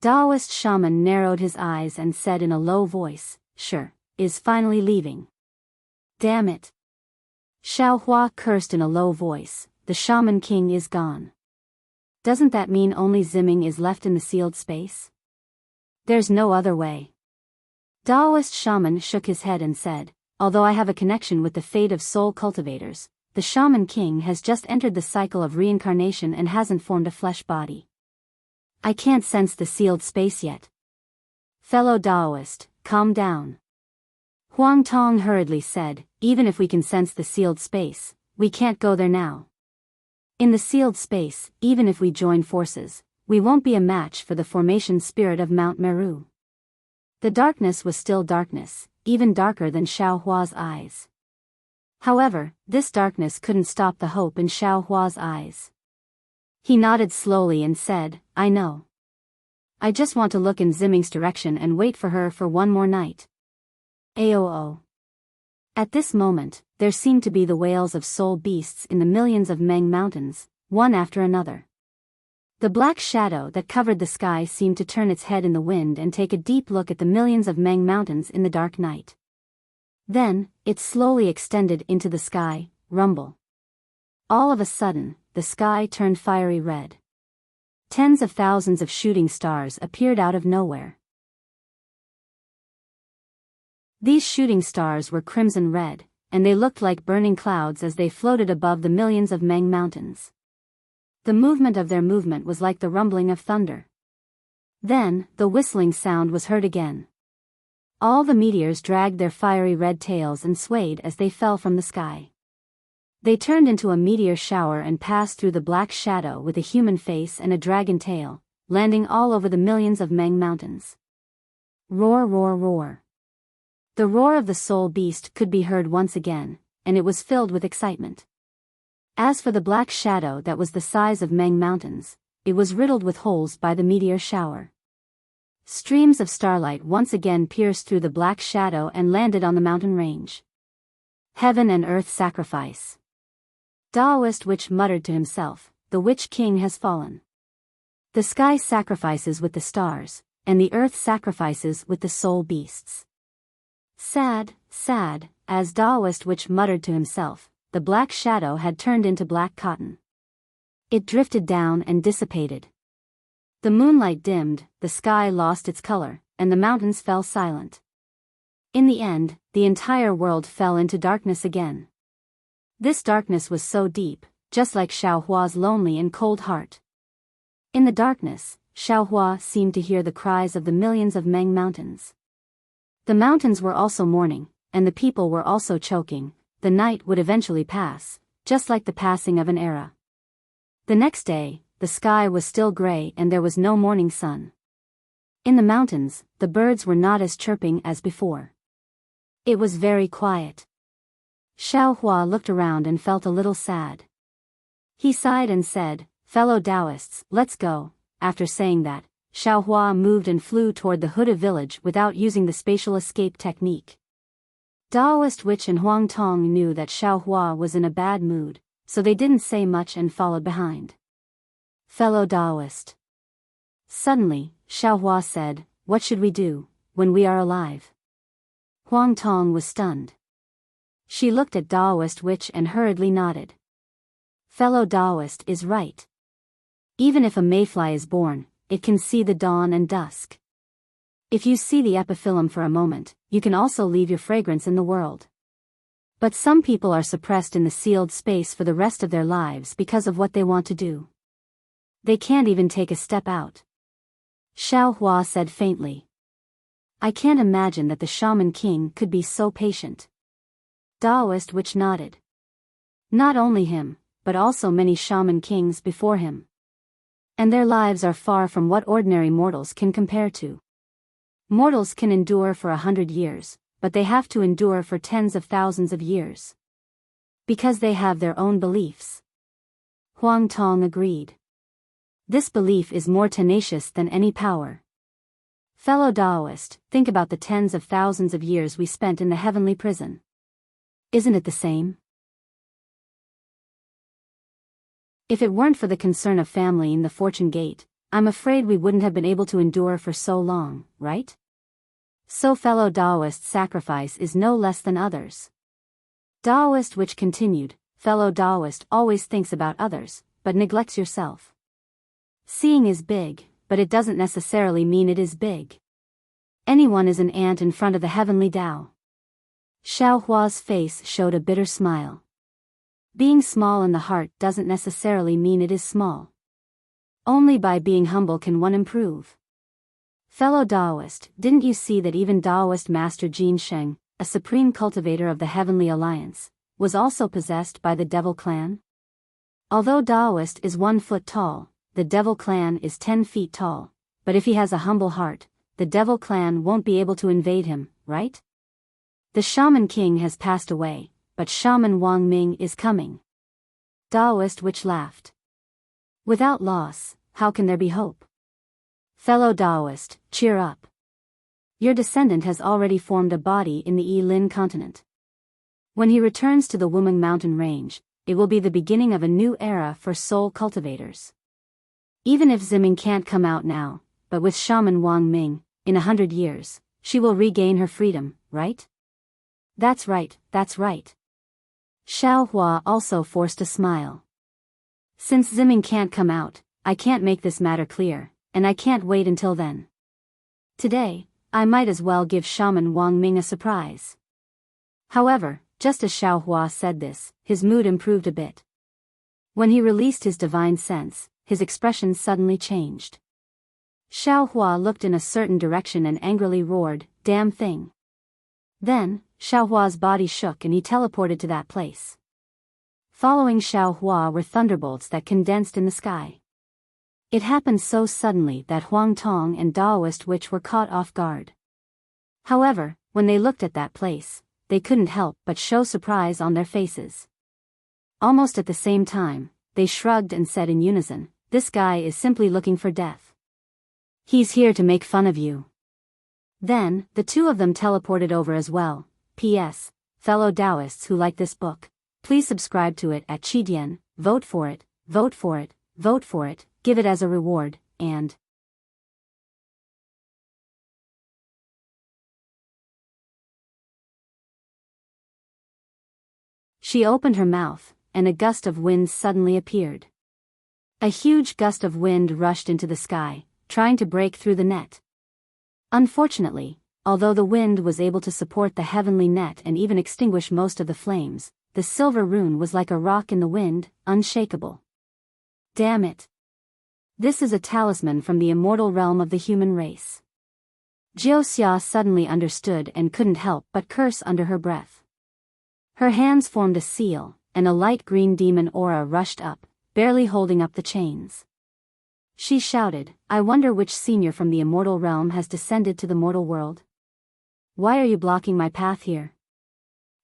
Speaker 1: Daoist shaman narrowed his eyes and said in a low voice, "Sure, is finally leaving. Damn it." Xiao Hua cursed in a low voice, "The Shaman King is gone. Doesn't that mean only Ziming is left in the sealed space? There's no other way." Daoist shaman shook his head and said, "Although I have a connection with the fate of soul cultivators, the Shaman King has just entered the cycle of reincarnation and hasn't formed a flesh body. I can't sense the sealed space yet. Fellow Daoist, calm down." Huang Tong hurriedly said, "Even if we can sense the sealed space, we can't go there now. In the sealed space, even if we join forces, we won't be a match for the formation spirit of Mount Meru." The darkness was still darkness, even darker than Xiao Hua's eyes. However, this darkness couldn't stop the hope in Xiao Hua's eyes. He nodded slowly and said, I know. I just want to look in Ziming's direction and wait for her for one more night. Aoo. At this moment, there seemed to be the wails of soul beasts in the millions of Meng mountains, one after another. The black shadow that covered the sky seemed to turn its head in the wind and take a deep look at the millions of Meng mountains in the dark night. Then, it slowly extended into the sky, rumble. All of a sudden, the sky turned fiery red. Tens of thousands of shooting stars appeared out of nowhere. These shooting stars were crimson red, and they looked like burning clouds as they floated above the millions of Meng mountains. The movement of their movement was like the rumbling of thunder. Then, the whistling sound was heard again. All the meteors dragged their fiery red tails and swayed as they fell from the sky. They turned into a meteor shower and passed through the black shadow with a human face and a dragon tail, landing all over the millions of Meng mountains. Roar, roar, roar. The roar of the soul beast could be heard once again, and it was filled with excitement. As for the black shadow that was the size of Meng mountains, it was riddled with holes by the meteor shower. Streams of starlight once again pierced through the black shadow and landed on the mountain range. Heaven and earth sacrifice. Taoist witch muttered to himself, the witch king has fallen. The sky sacrifices with the stars, and the earth sacrifices with the soul beasts. Sad, sad, as Taoist witch muttered to himself, the black shadow had turned into black cotton. It drifted down and dissipated. The moonlight dimmed, the sky lost its color, and the mountains fell silent. In the end, the entire world fell into darkness again. This darkness was so deep, just like Xiaohua's lonely and cold heart. In the darkness, Xiaohua seemed to hear the cries of the millions of Meng mountains. The mountains were also mourning, and the people were also choking. The night would eventually pass, just like the passing of an era. The next day, the sky was still gray and there was no morning sun. In the mountains, the birds were not as chirping as before. It was very quiet. Xiaohua looked around and felt a little sad. He sighed and said, fellow Taoists, let's go. After saying that, Xiaohua moved and flew toward the Huda village without using the spatial escape technique. Taoist witch and Huang Tong knew that Xiaohua was in a bad mood, so they didn't say much and followed behind. Fellow Taoist. Suddenly, Xiaohua said, what should we do, when we are alive? Huang Tong was stunned. She looked at Taoist witch and hurriedly nodded. Fellow Taoist is right. Even if a mayfly is born, it can see the dawn and dusk. If you see the epiphyllum for a moment, you can also leave your fragrance in the world. But some people are suppressed in the sealed space for the rest of their lives because of what they want to do. They can't even take a step out. Xiaohua said faintly. I can't imagine that the shaman king could be so patient. Taoist witch nodded. Not only him, but also many shaman kings before him. And their lives are far from what ordinary mortals can compare to. Mortals can endure for 100 years, but they have to endure for tens of thousands of years. Because they have their own beliefs. Huang Tong agreed. This belief is more tenacious than any power. Fellow Taoist, think about the tens of thousands of years we spent in the heavenly prison. Isn't it the same? If it weren't for the concern of family in the Fortune Gate, I'm afraid we wouldn't have been able to endure for so long, right? So fellow Taoist sacrifice is no less than others. Taoist witch continued, fellow Taoist always thinks about others, but neglects yourself. Seeing is big, but it doesn't necessarily mean it is big. Anyone is an ant in front of the heavenly Tao. Xiaohua's face showed a bitter smile. Being small in the heart doesn't necessarily mean it is small. Only by being humble can one improve. Fellow Taoist, didn't you see that even Taoist Master Jin Sheng, a supreme cultivator of the Heavenly Alliance, was also possessed by the Devil Clan? Although Taoist is 1 foot tall, the Devil Clan is 10 feet tall, but if he has a humble heart, the Devil Clan won't be able to invade him, right? The Shaman King has passed away, but Shaman Wang Ming is coming. Taoist witch laughed. Without loss, how can there be hope? Fellow Taoist, cheer up. Your descendant has already formed a body in the Yilin continent. When he returns to the Wuming mountain range, it will be the beginning of a new era for soul cultivators. Even if Ziming can't come out now, but with Shaman Wang Ming, in 100 years, she will regain her freedom, right? That's right, that's right. Xiao Hua also forced a smile. Since Ziming can't come out, I can't make this matter clear, and I can't wait until then. Today, I might as well give Shaman Wang Ming a surprise. However, just as Xiao Hua said this, his mood improved a bit. When he released his divine sense, his expression suddenly changed. Xiao Hua looked in a certain direction and angrily roared, "Damn thing." Then, Xiao Hua's body shook and he teleported to that place. Following Xiao Hua were thunderbolts that condensed in the sky. It happened so suddenly that Huang Tong and Daoist Witch were caught off guard. However, when they looked at that place, they couldn't help but show surprise on their faces. Almost at the same time, they shrugged and said in unison, "This guy is simply looking for death. He's here to make fun of you." Then, the two of them teleported over as well. P.S. Fellow Taoists who like this book, please subscribe to it at Qidian, vote for it, vote for it, vote for it, give it as a reward, and she opened her mouth, and a gust of wind suddenly appeared. A huge gust of wind rushed into the sky, trying to break through the net. Unfortunately, although the wind was able to support the heavenly net and even extinguish most of the flames, the silver rune was like a rock in the wind, unshakable. Damn it. This is a talisman from the immortal realm of the human race. Jiu Xia suddenly understood and couldn't help but curse under her breath. Her hands formed a seal, and a light green demon aura rushed up, barely holding up the chains. She shouted, "I wonder which senior from the immortal realm has descended to the mortal world? Why are you blocking my path here?"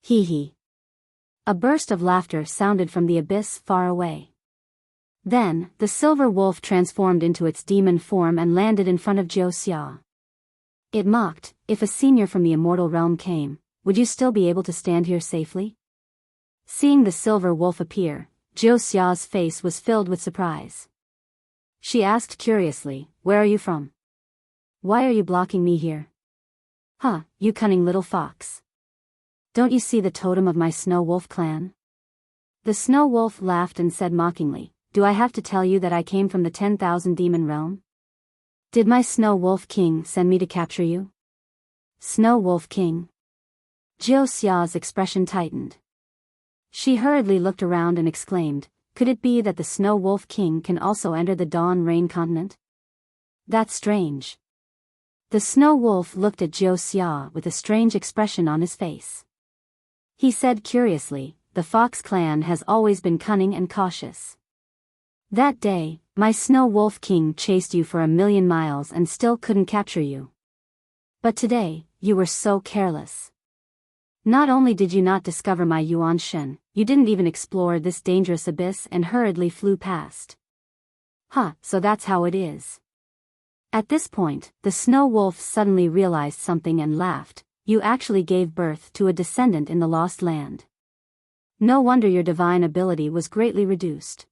Speaker 1: Hee hee. A burst of laughter sounded from the abyss far away. Then, the silver wolf transformed into its demon form and landed in front of Jiu Xia. It mocked, "If a senior from the immortal realm came, would you still be able to stand here safely?" Seeing the silver wolf appear, Jiu Xia's face was filled with surprise. She asked curiously, "Where are you from? Why are you blocking me here?" "Huh, you cunning little fox. Don't you see the totem of my snow wolf clan?" The snow wolf laughed and said mockingly, "Do I have to tell you that I came from the 10,000 demon realm? Did my snow wolf king send me to capture you?" Snow wolf king? Jiu Xia's expression tightened. She hurriedly looked around and exclaimed, "Could it be that the Snow Wolf King can also enter the Dawn Rain continent? That's strange." The Snow Wolf looked at Jiu Xia with a strange expression on his face. He said curiously, "The Fox clan has always been cunning and cautious. That day, my Snow Wolf King chased you for 1,000,000 miles and still couldn't capture you. But today, you were so careless. Not only did you not discover my Yuan Shen, you didn't even explore this dangerous abyss and hurriedly flew past. Huh, so that's how it is." At this point, the Snow Wolf suddenly realized something and laughed, "You actually gave birth to a descendant in the Lost Land. No wonder your divine ability was greatly reduced.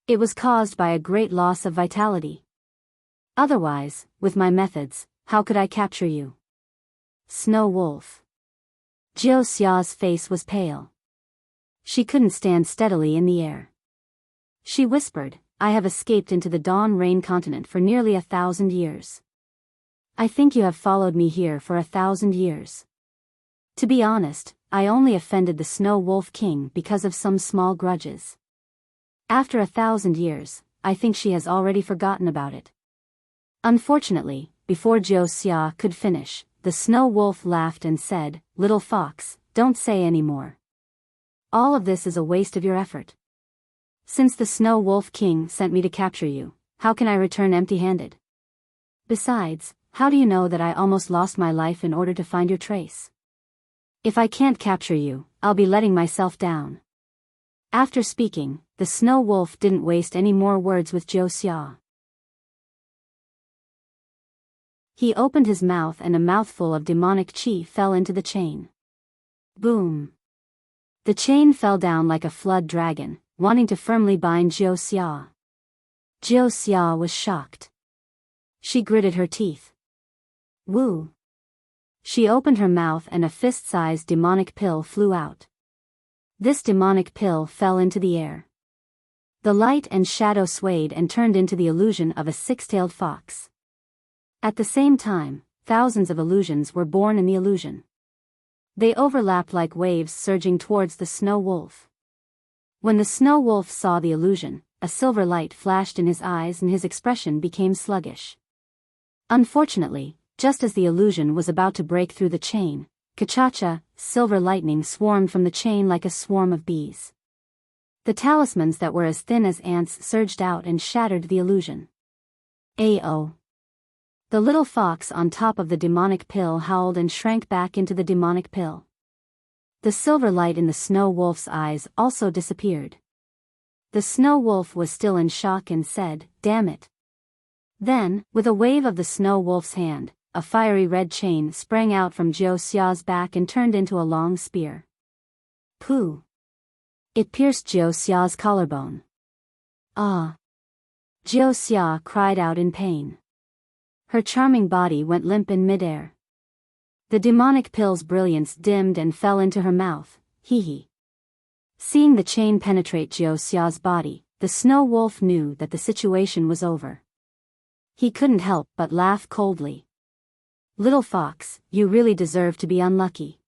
Speaker 1: It was caused by a great loss of vitality. Otherwise, with my methods, how could I capture you?" Snow Wolf. Jiu Xia's face was pale. She couldn't stand steadily in the air. She whispered, "I have escaped into the Dawn Rain continent for nearly 1,000 years. I think you have followed me here for 1,000 years. To be honest, I only offended the Snow Wolf King because of some small grudges. After 1,000 years, I think she has already forgotten about it." Unfortunately, before Jiu Xia could finish, the Snow Wolf laughed and said, "Little fox, don't say any more. All of this is a waste of your effort. Since the Snow Wolf King sent me to capture you, how can I return empty-handed? Besides, how do you know that I almost lost my life in order to find your trace? If I can't capture you, I'll be letting myself down." After speaking, the snow wolf didn't waste any more words with Zhou Xia. He opened his mouth and a mouthful of demonic qi fell into the chain. Boom! The chain fell down like a flood dragon, wanting to firmly bind Zhou Xia. Zhou Xia was shocked. She gritted her teeth. Woo! She opened her mouth and a fist-sized demonic pill flew out. This demonic pill fell into the air. The light and shadow swayed and turned into the illusion of a six-tailed fox. At the same time, thousands of illusions were born in the illusion. They overlapped like waves surging towards the snow wolf. When the snow wolf saw the illusion, a silver light flashed in his eyes and his expression became sluggish. Unfortunately, just as the illusion was about to break through the chain, Kachacha, silver lightning swarmed from the chain like a swarm of bees. The talismans that were as thin as ants surged out and shattered the illusion. Ao. The little fox on top of the demonic pill howled and shrank back into the demonic pill. The silver light in the snow wolf's eyes also disappeared. The snow wolf was still in shock and said, "Damn it." Then, with a wave of the snow wolf's hand, a fiery red chain sprang out from Zhou Xia's back and turned into a long spear. Pooh! It pierced Zhou Xia's collarbone. Ah! Zhou Xia cried out in pain. Her charming body went limp in midair. The demonic pill's brilliance dimmed and fell into her mouth, hee. Seeing the chain penetrate Zhou Xia's body, the snow wolf knew that the situation was over. He couldn't help but laugh coldly. "Little fox, you really deserve to be unlucky.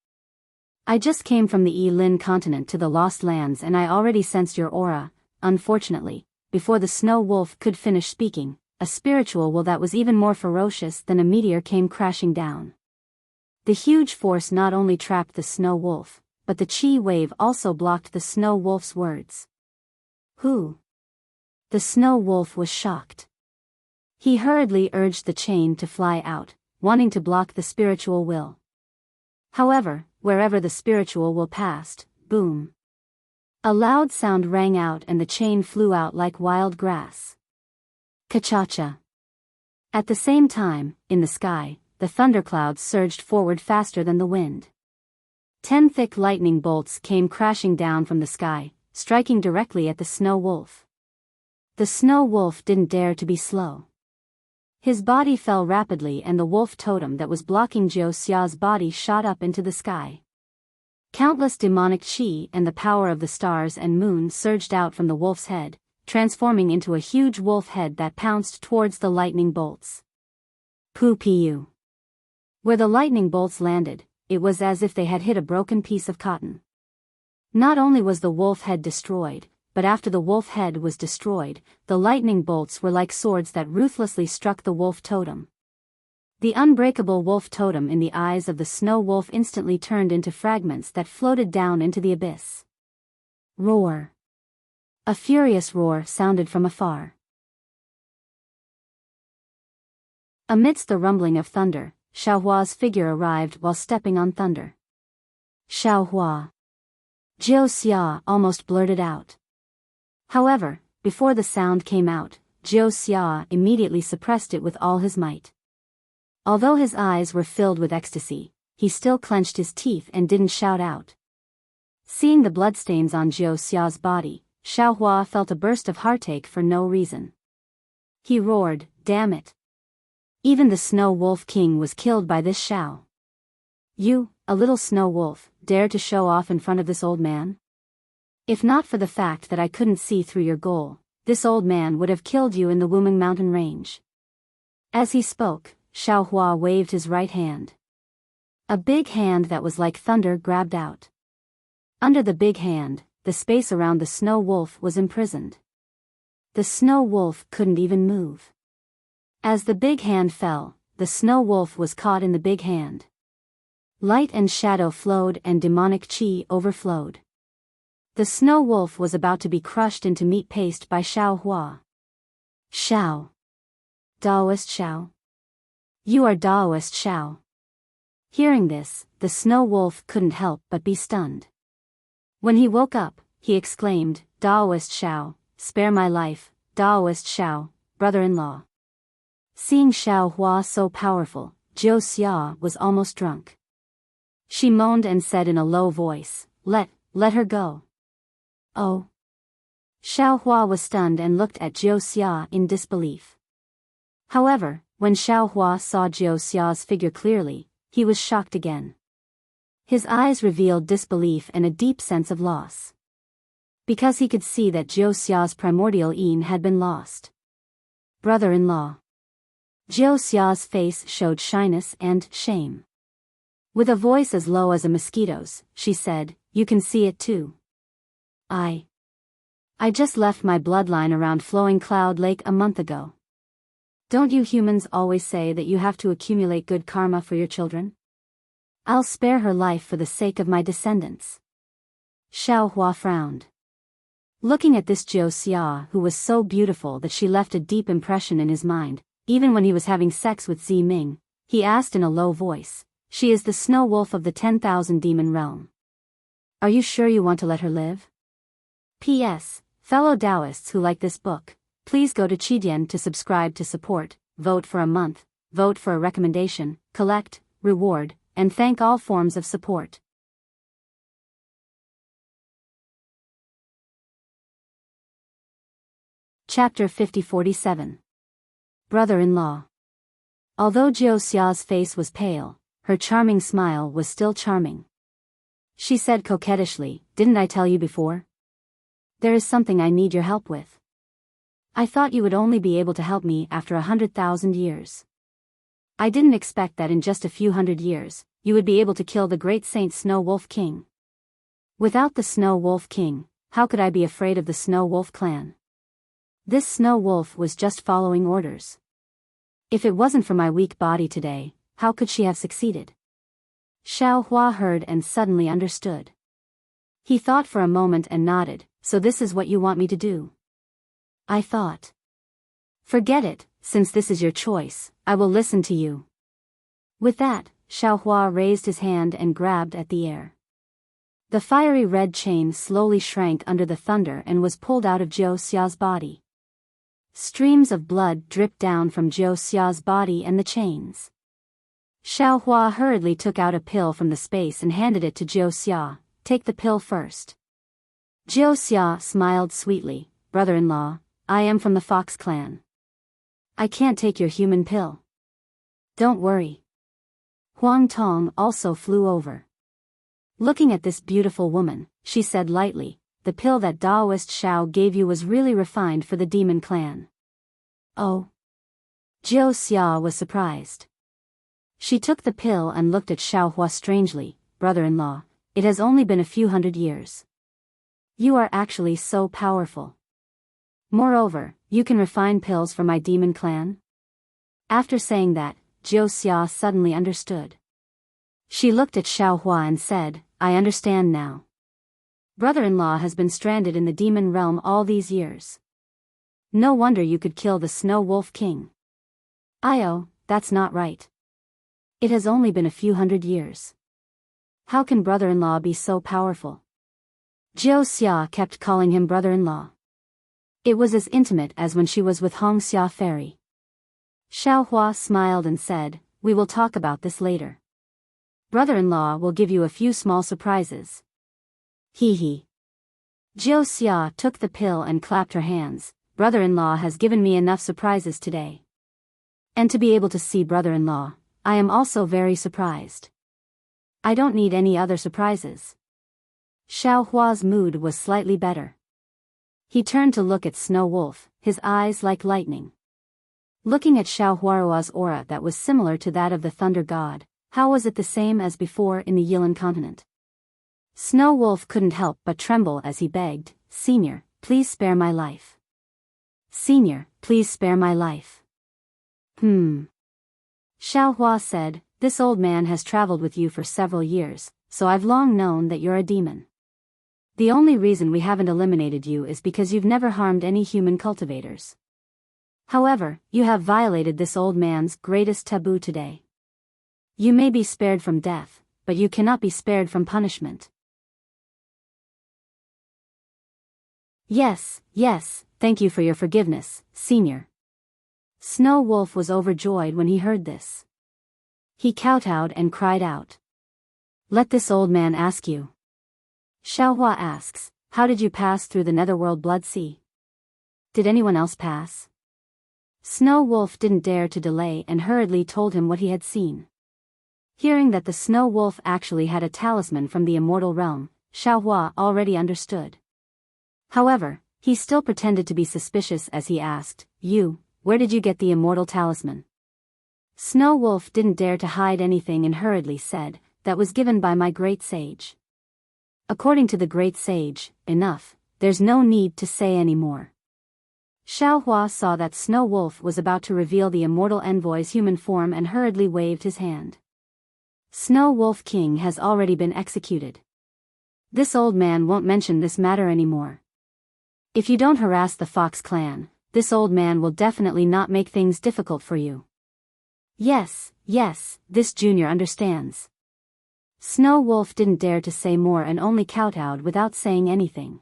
Speaker 1: I just came from the Yi-Lin continent to the Lost Lands and I already sensed your aura." Unfortunately, before the snow wolf could finish speaking, a spiritual will that was even more ferocious than a meteor came crashing down. The huge force not only trapped the snow wolf, but the chi wave also blocked the snow wolf's words. Who? The snow wolf was shocked. He hurriedly urged the chain to fly out, wanting to block the spiritual will. However, wherever the spiritual will passed, boom! A loud sound rang out and the chain flew out like wild grass. Kachacha! At the same time, in the sky, the thunderclouds surged forward faster than the wind. 10 thick lightning bolts came crashing down from the sky, striking directly at the snow wolf. The snow wolf didn't dare to be slow. His body fell rapidly and the wolf totem that was blocking Zhou Xia's body shot up into the sky. Countless demonic qi and the power of the stars and moon surged out from the wolf's head, transforming into a huge wolf head that pounced towards the lightning bolts. Pu. Where the lightning bolts landed, it was as if they had hit a broken piece of cotton. Not only was the wolf head destroyed, but after the wolf head was destroyed, the lightning bolts were like swords that ruthlessly struck the wolf totem. The unbreakable wolf totem in the eyes of the snow wolf instantly turned into fragments that floated down into the abyss. Roar! A furious roar sounded from afar. Amidst the rumbling of thunder, Xiaohua's figure arrived while stepping on thunder. Xiaohua! Zhou Xia almost blurted out. However, before the sound came out, Zhou Xia immediately suppressed it with all his might. Although his eyes were filled with ecstasy, he still clenched his teeth and didn't shout out. Seeing the bloodstains on Zhou Xia's body, Xiaohua felt a burst of heartache for no reason. He roared, "Damn it! Even the Snow Wolf King was killed by this Xiao. You, a little snow wolf, dare to show off in front of this old man? If not for the fact that I couldn't see through your goal, this old man would have killed you in the Wuming Mountain range." As he spoke, Xiaohua waved his right hand. A big hand that was like thunder grabbed out. Under the big hand, the space around the snow wolf was imprisoned. The snow wolf couldn't even move. As the big hand fell, the snow wolf was caught in the big hand. Light and shadow flowed and demonic qi overflowed. The snow wolf was about to be crushed into meat paste by Xiaohua. Xiao. Daoist Xiao. You are Daoist Xiao. Hearing this, the snow wolf couldn't help but be stunned. When he woke up, he exclaimed, Daoist Xiao, spare my life, Daoist Xiao, brother-in-law. Seeing Xiao Hua so powerful, Jiu Xia was almost drunk. She moaned and said in a low voice, let her go. Oh. Xiao Hua was stunned and looked at Jiu Xia in disbelief. However, when Xiao Hua saw Jiu Xia's figure clearly, he was shocked again. His eyes revealed disbelief and a deep sense of loss. Because he could see that Jiu Xia's primordial yin had been lost. Brother-in-law. Jiu Xia's face showed shyness and shame. With a voice as low as a mosquito's, she said, you can see it too. I just left my bloodline around Flowing Cloud Lake a month ago. Don't you humans always say that you have to accumulate good karma for your children? I'll spare her life for the sake of my descendants. Xiao Hua frowned. Looking at this Jiu Xia who was so beautiful that she left a deep impression in his mind, even when he was having sex with Zi Ming, he asked in a low voice, she is the snow wolf of the 10,000 demon realm. Are you sure you want to let her live? P.S. Fellow Taoists who like this book, please go to Qidian to subscribe to support, vote for a month, vote for a recommendation, collect, reward, and thank all forms of support. Chapter 5047. Brother-in-law. Although Jiu Xia's face was pale, her charming smile was still charming. She said coquettishly, didn't I tell you before? There is something I need your help with. I thought you would only be able to help me after 100,000 years. I didn't expect that in just a few hundred years, you would be able to kill the great Saint Snow Wolf King. Without the Snow Wolf King, how could I be afraid of the Snow Wolf clan? This Snow Wolf was just following orders. If it wasn't for my weak body today, how could she have succeeded? Xiao Hua heard and suddenly understood. He thought for a moment and nodded, so this is what you want me to do? I thought. Forget it, since this is your choice, I will listen to you. With that, Xiao Hua raised his hand and grabbed at the air. The fiery red chain slowly shrank under the thunder and was pulled out of Jiu Xia's body. Streams of blood dripped down from Jiu Xia's body and the chains. Xiao Hua hurriedly took out a pill from the space and handed it to Jiu Xia. Take the pill first. Jiu Xia smiled sweetly, brother-in-law, I am from the Fox clan. I can't take your human pill. Don't worry. Huang Tong also flew over. Looking at this beautiful woman, she said lightly, the pill that Daoist Xiao gave you was really refined for the demon clan. Oh. Jiu Xia was surprised. She took the pill and looked at Xiao Hua strangely, brother-in-law, it has only been a few hundred years. You are actually so powerful. Moreover, you can refine pills for my demon clan? After saying that, Jiu Xia suddenly understood. She looked at Xiao Hua and said, I understand now. Brother-in-law has been stranded in the demon realm all these years. No wonder you could kill the Snow Wolf King. Io, that's not right. It has only been a few hundred years. How can brother-in-law be so powerful? Jiu Xia kept calling him brother-in-law. It was as intimate as when she was with Hong Xia Fairy. Xiao Hua smiled and said, we will talk about this later. Brother-in-law will give you a few small surprises. Hee hee. Jiu Xia took the pill and clapped her hands, brother-in-law has given me enough surprises today. And to be able to see brother-in-law, I am also very surprised. I don't need any other surprises. Xiao Hua's mood was slightly better. He turned to look at Snow Wolf, his eyes like lightning. Looking at Xiao Hua's aura that was similar to that of the Thunder God, how was it the same as before in the Yilan continent? Snow Wolf couldn't help but tremble as he begged, Senior, please spare my life. Senior, please spare my life. Xiao Hua said, this old man has traveled with you for several years, so I've long known that you're a demon. The only reason we haven't eliminated you is because you've never harmed any human cultivators. However, you have violated this old man's greatest taboo today. You may be spared from death, but you cannot be spared from punishment. Yes, yes, thank you for your forgiveness, Senior. Snow Wolf was overjoyed when he heard this. He kowtowed and cried out. Let this old man ask you. Xiaohua asks, how did you pass through the Netherworld Blood Sea? Did anyone else pass? Snow Wolf didn't dare to delay and hurriedly told him what he had seen. Hearing that the Snow Wolf actually had a talisman from the immortal realm, Xiaohua already understood. However, he still pretended to be suspicious as he asked, where did you get the immortal talisman? Snow Wolf didn't dare to hide anything and hurriedly said, that was given by my great sage. According to the great sage, enough, there's no need to say any more. Xiaohua saw that Snow Wolf was about to reveal the immortal envoy's human form and hurriedly waved his hand. Snow Wolf King has already been executed. This old man won't mention this matter anymore. If you don't harass the Fox clan, this old man will definitely not make things difficult for you. Yes, this junior understands. Snow Wolf didn't dare to say more and only kowtowed without saying anything.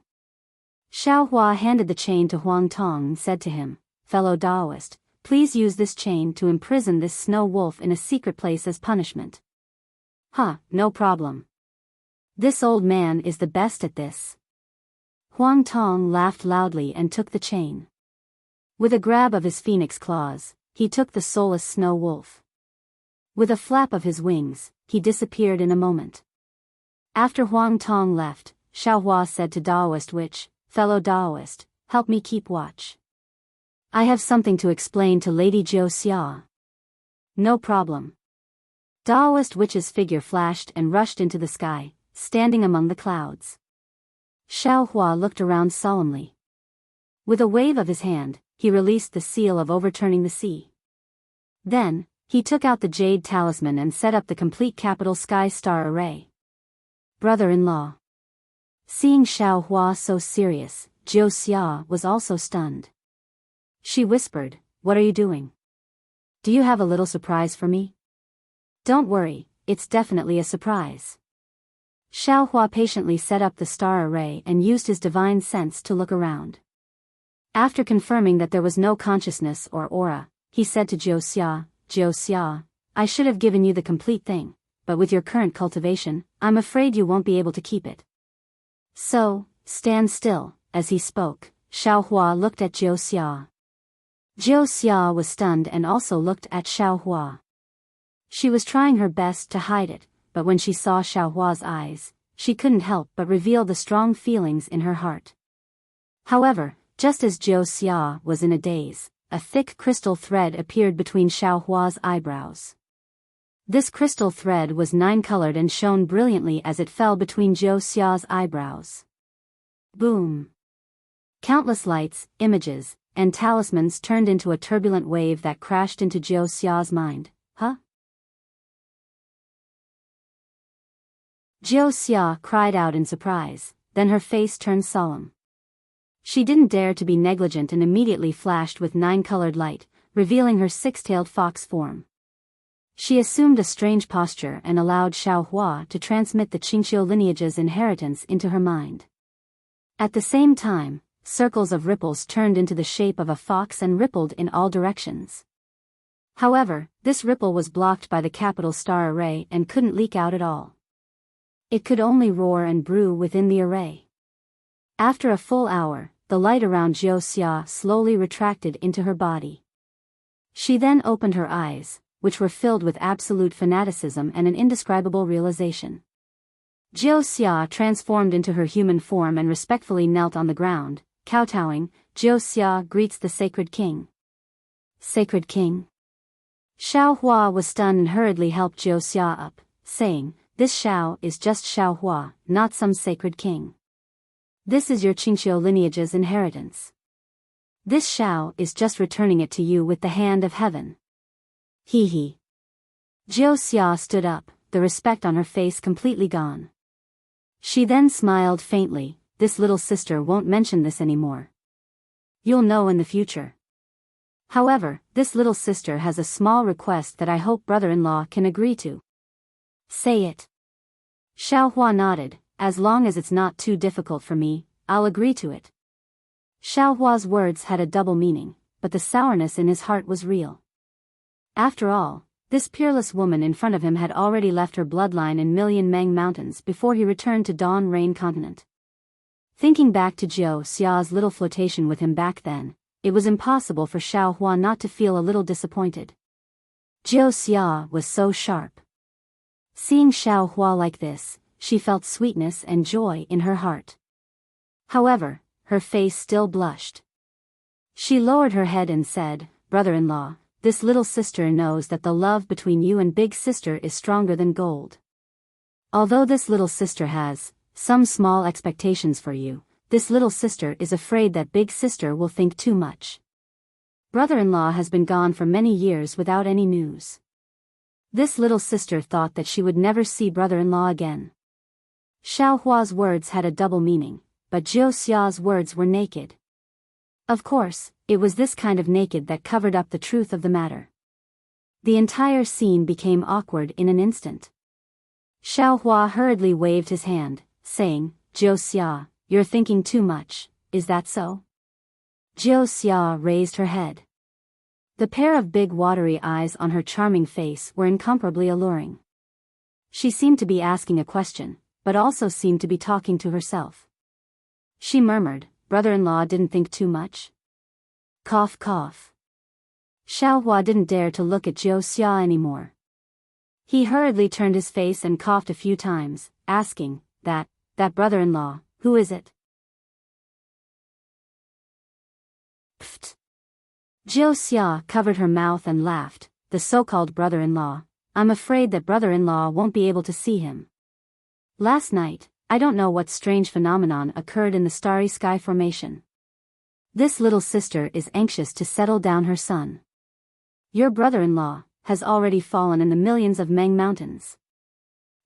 Speaker 1: Xiaohua handed the chain to Huang Tong and said to him, fellow Daoist, please use this chain to imprison this Snow Wolf in a secret place as punishment. No problem. This old man is the best at this. Huang Tong laughed loudly and took the chain. With a grab of his phoenix claws, he took the soulless Snow Wolf. With a flap of his wings, he disappeared in a moment. After Huang Tong left, Xiaohua said to Daoist Witch, fellow Daoist, help me keep watch. I have something to explain to Lady Jiuxia. No problem. Daoist Witch's figure flashed and rushed into the sky, standing among the clouds. Xiaohua looked around solemnly. With a wave of his hand, he released the seal of overturning the sea. Then, he took out the jade talisman and set up the complete capital sky star array. Brother-in-law. Seeing Xiaohua so serious, Jiuxia was also stunned. She whispered, what are you doing? Do you have a little surprise for me? Don't worry, it's definitely a surprise. Xiaohua patiently set up the star array and used his divine sense to look around. After confirming that there was no consciousness or aura, he said to Jiuxia, I should have given you the complete thing, but with your current cultivation, I'm afraid you won't be able to keep it. So, stand still. As he spoke, Xiaohua looked at Jiuxia. Jiuxia was stunned and also looked at Xiaohua. She was trying her best to hide it, but when she saw Xiaohua's eyes, she couldn't help but reveal the strong feelings in her heart. However, just as Jiuxia was in a daze, a thick crystal thread appeared between Xiaohua's eyebrows. This crystal thread was 9-colored and shone brilliantly as it fell between Jiuxia's eyebrows. Boom! Countless lights, images, and talismans turned into a turbulent wave that crashed into Jiuxia's mind. Jiuxia cried out in surprise, then her face turned solemn. She didn't dare to be negligent and immediately flashed with 9-colored light, revealing her 6-tailed fox form. She assumed a strange posture and allowed Xiaohua to transmit the Qingqiu lineage's inheritance into her mind. At the same time, circles of ripples turned into the shape of a fox and rippled in all directions. However, this ripple was blocked by the capital star array and couldn't leak out at all. It could only roar and brew within the array. After a full hour, the light around Jiuxia slowly retracted into her body. She then opened her eyes, which were filled with absolute fanaticism and an indescribable realization. Jiuxia transformed into her human form and respectfully knelt on the ground, kowtowing. Jiuxia greets the Sacred King. Sacred King? Xiaohua was stunned and hurriedly helped Jiuxia up, saying, this Xiao is just Xiaohua, not some sacred king. This is your Qingqiu lineage's inheritance. This Xiao is just returning it to you with the hand of heaven. He. Jiuxia stood up, the respect on her face completely gone. She then smiled faintly, this little sister won't mention this anymore. You'll know in the future. However, this little sister has a small request that I hope brother-in-law can agree to. Say it. Xiaohua nodded, as long as it's not too difficult for me, I'll agree to it. Xiao Hua's words had a double meaning, but the sourness in his heart was real. After all, this peerless woman in front of him had already left her bloodline in Million Meng Mountains before he returned to Dawn Rain Continent. Thinking back to Jiu Xia's little flirtation with him back then, it was impossible for Xiao Hua not to feel a little disappointed. Jiu Xia was so sharp. Seeing Xiao Hua like this, she felt sweetness and joy in her heart. However, her face still blushed. She lowered her head and said, "Brother-in-law, this little sister knows that the love between you and big sister is stronger than gold. Although this little sister has some small expectations for you, this little sister is afraid that big sister will think too much. Brother-in-law has been gone for many years without any news. This little sister thought that she would never see brother-in-law again." Xiao Hua's words had a double meaning, but Jiu Xia's words were naked. Of course, it was this kind of naked that covered up the truth of the matter. The entire scene became awkward in an instant. Xiao Hua hurriedly waved his hand, saying, "Jiu Xia, you're thinking too much, is that so?" Jiu Xia raised her head. The pair of big watery eyes on her charming face were incomparably alluring. She seemed to be asking a question, but also seemed to be talking to herself. She murmured, "Brother-in-law didn't think too much?" Cough cough. Xiao Hua didn't dare to look at Jiu Xia anymore. He hurriedly turned his face and coughed a few times, asking, that brother-in-law, who is it?" Pfft. Jiu Xia covered her mouth and laughed, "The so-called brother-in-law. I'm afraid that brother-in-law won't be able to see him. Last night, I don't know what strange phenomenon occurred in the starry sky formation. This little sister is anxious to settle down her son. Your brother-in-law has already fallen in the millions of Meng Mountains."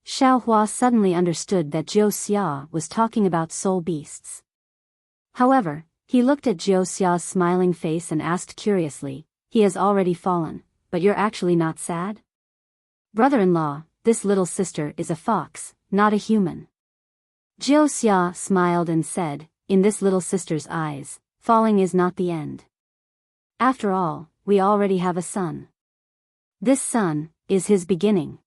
Speaker 1: Xiao Hua suddenly understood that Jiu Xia was talking about soul beasts. However, he looked at Jiu Xia's smiling face and asked curiously, "He has already fallen, but you're actually not sad?" "Brother-in-law, this little sister is a fox, not a human." Jiu Xia smiled and said, "In this little sister's eyes, falling is not the end. After all, we already have a son. This son is his beginning.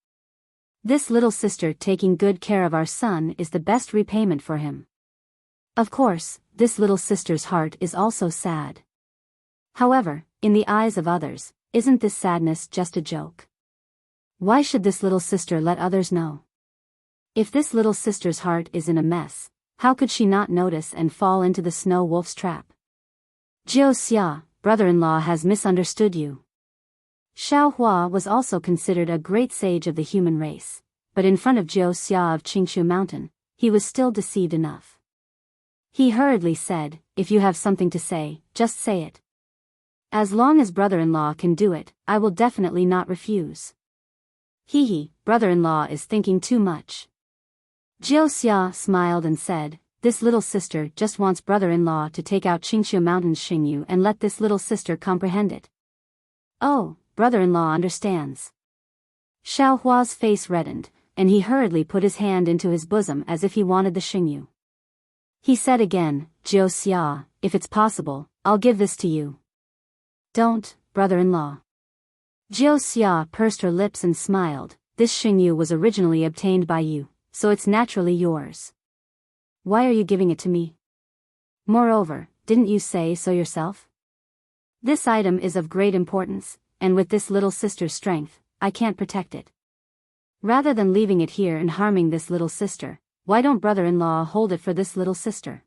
Speaker 1: This little sister taking good care of our son is the best repayment for him. Of course, this little sister's heart is also sad. However, in the eyes of others, isn't this sadness just a joke? Why should this little sister let others know? If this little sister's heart is in a mess, how could she not notice and fall into the snow wolf's trap?" "Jiu Xia, brother-in-law has misunderstood you." Xiao Hua was also considered a great sage of the human race, but in front of Jiu Xia of Qingshu Mountain, he was still deceived enough. He hurriedly said, "If you have something to say, just say it. As long as brother-in-law can do it, I will definitely not refuse." "Hee, brother-in-law is thinking too much." Jiu Xia smiled and said, "This little sister just wants brother-in-law to take out Qingshu Mountain's Xingyu and let this little sister comprehend it." "Oh, brother-in-law understands." Xiao Hua's face reddened, and he hurriedly put his hand into his bosom as if he wanted the Xingyu. He said again, "Jiu Xia, if it's possible, I'll give this to you." "Don't, brother-in-law." Jiu Xia pursed her lips and smiled, "This Xingyu was originally obtained by you, so it's naturally yours. Why are you giving it to me? Moreover, didn't you say so yourself? This item is of great importance, and with this little sister's strength, I can't protect it. Rather than leaving it here and harming this little sister, why don't brother-in-law hold it for this little sister?"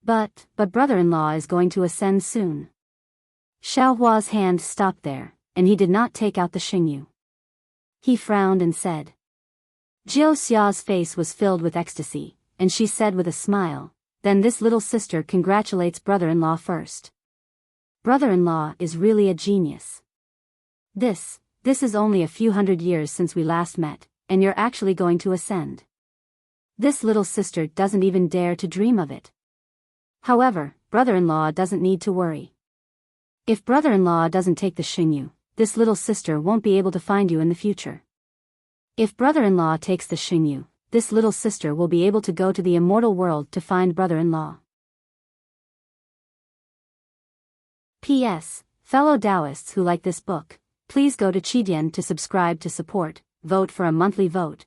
Speaker 1: But brother-in-law is going to ascend soon." Xiao Hua's hand stopped there, and he did not take out the Xingyu. He frowned and said. Jiu Xia's face was filled with ecstasy, and she said with a smile, "Then this little sister congratulates brother-in-law first. Brother-in-law is really a genius. This is only a few hundred years since we last met, and you're actually going to ascend. This little sister doesn't even dare to dream of it. However, brother-in-law doesn't need to worry. If brother-in-law doesn't take the Xingyu, this little sister won't be able to find you in the future. If brother-in-law takes the Xingyu, this little sister will be able to go to the immortal world to find brother-in-law." P.S. Fellow Taoists who like this book, please go to Qidian to subscribe to support, vote for a monthly vote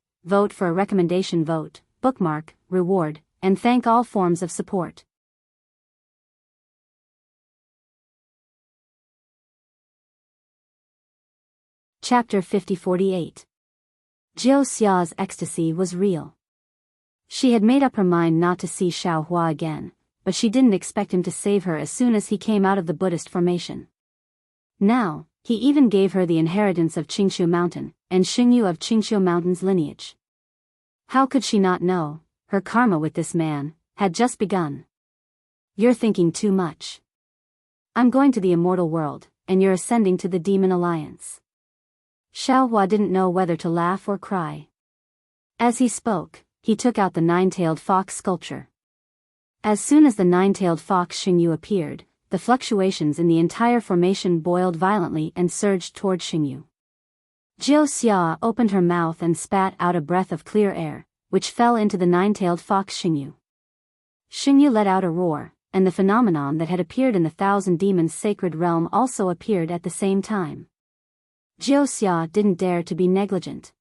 Speaker 1: for a recommendation vote, bookmark, reward, and thank all forms of support. Chapter 50-48. Jiu Xia's ecstasy was real. She had made up her mind not to see Xiao Hua again, but she didn't expect him to save her as soon as he came out of the Buddhist formation. Now, he even gave her the inheritance of Qingshu Mountain, and Xingyu of Qingshu Mountain's lineage. How could she not know? Her karma with this man had just begun. You're thinking too much. I'm going to the immortal world, and you're ascending to the Demon Alliance. Xiao Hua didn't know whether to laugh or cry. As he spoke, he took out the nine-tailed fox sculpture. As soon as the nine-tailed fox Xingyu appeared, the fluctuations in the entire formation boiled violently and surged toward Xingyu. Jiu Xia opened her mouth and spat out a breath of clear air, which fell into the nine-tailed fox Xingyu. Xingyu let out a roar, and the phenomenon that had appeared in the Thousand Demons' sacred realm also appeared at the same time. Jiu Xia didn't dare to be negligent.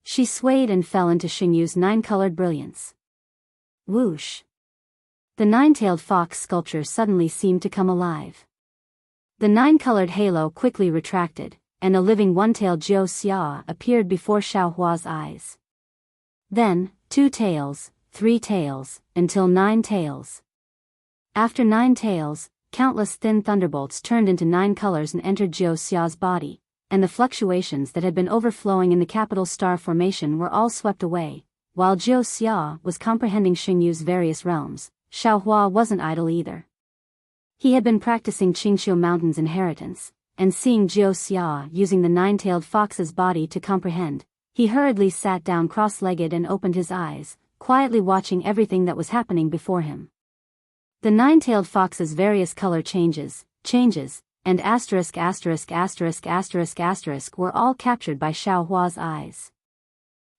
Speaker 1: She swayed and fell into Xingyu's nine-colored brilliance. Whoosh! The nine-tailed fox sculpture suddenly seemed to come alive. The nine-colored halo quickly retracted, and a living one-tailed Jiu Xia appeared before Xiao Hua's eyes. Then, 2 tails, 3 tails, until 9 tails. After 9 tails, countless thin thunderbolts turned into 9 colors and entered Jiu Xia's body, and the fluctuations that had been overflowing in the capital star formation were all swept away. While Jiu Xia was comprehending Xingyu's various realms, Xiao Hua wasn't idle either. He had been practicing Qingshu Mountain's inheritance, and seeing Jiu Xia using the nine-tailed fox's body to comprehend, he hurriedly sat down cross-legged and opened his eyes, quietly watching everything that was happening before him. The nine-tailed fox's various color changes, and **** were all captured by Xiao Hua's eyes.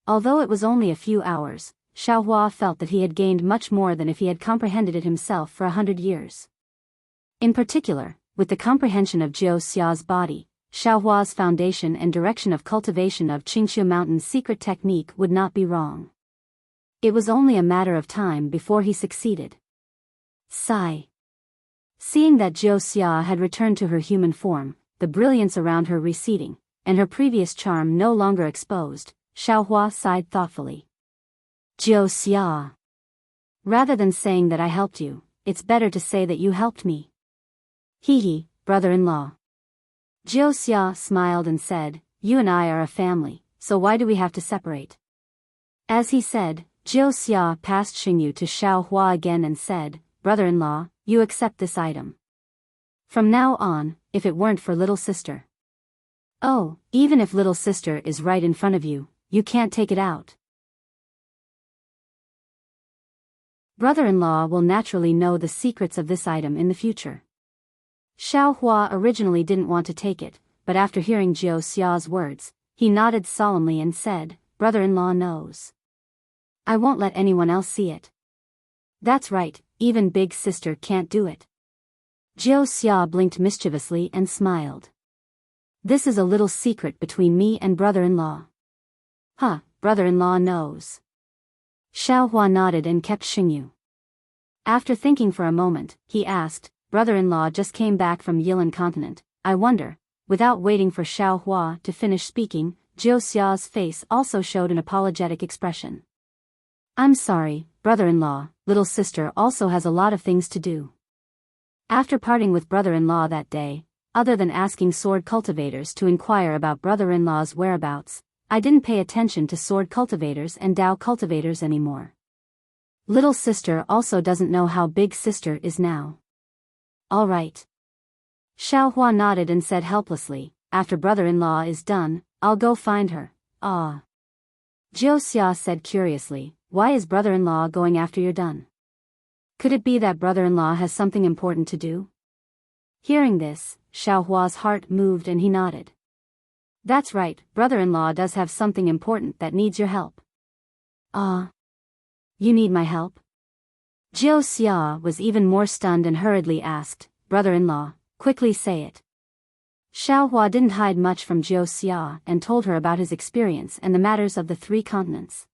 Speaker 1: Although it was only a few hours, Xiao Hua felt that he had gained much more than if he had comprehended it himself for 100 years. In particular, with the comprehension of Jiu Xia's body, Xiao Hua's foundation and direction of cultivation of Qingshu Mountain's secret technique would not be wrong. It was only a matter of time before he succeeded. Sigh. Seeing that Jiu Xia had returned to her human form, the brilliance around her receding, and her previous charm no longer exposed, Xiao Hua sighed thoughtfully. Jiu Xia. Rather than saying that I helped you, it's better to say that you helped me. Hee, brother-in-law. Jiu Xia smiled and said, you and I are a family, so why do we have to separate? As he said, Jiu Xia passed Xingyu to Xiao Hua again and said, brother-in-law, you accept this item. From now on, if it weren't for little sister. Oh, even if little sister is right in front of you, you can't take it out. Brother-in-law will naturally know the secrets of this item in the future. Xiao Hua originally didn't want to take it, but after hearing Jiu Xia's words, he nodded solemnly and said, brother-in-law knows. I won't let anyone else see it. That's right, even big sister can't do it. Jiu Xia blinked mischievously and smiled. This is a little secret between me and brother-in-law. Huh, brother-in-law knows. Xiao Hua nodded and kept Xingyu. After thinking for a moment, he asked, brother-in-law just came back from Yilan continent, I wonder. Without waiting for Xiao Hua to finish speaking, Jiu Xia's face also showed an apologetic expression. I'm sorry, brother-in-law, little sister also has a lot of things to do. After parting with brother-in-law that day, other than asking sword cultivators to inquire about brother-in-law's whereabouts, I didn't pay attention to sword cultivators and Dao cultivators anymore. Little sister also doesn't know how big sister is now. All right. Xiao Hua nodded and said helplessly, after brother-in-law is done, I'll go find her. Ah. Jiu Xia said curiously, why is brother-in-law going after you're done? Could it be that brother-in-law has something important to do? Hearing this, Xiao Hua's heart moved and he nodded. That's right, brother-in-law does have something important that needs your help. Ah. You need my help? Jiu Xia was even more stunned and hurriedly asked, brother-in-law, Quickly say it. Xiaohua didn't hide much from Jiu Xia and told her about his experience and the matters of the 3 continents.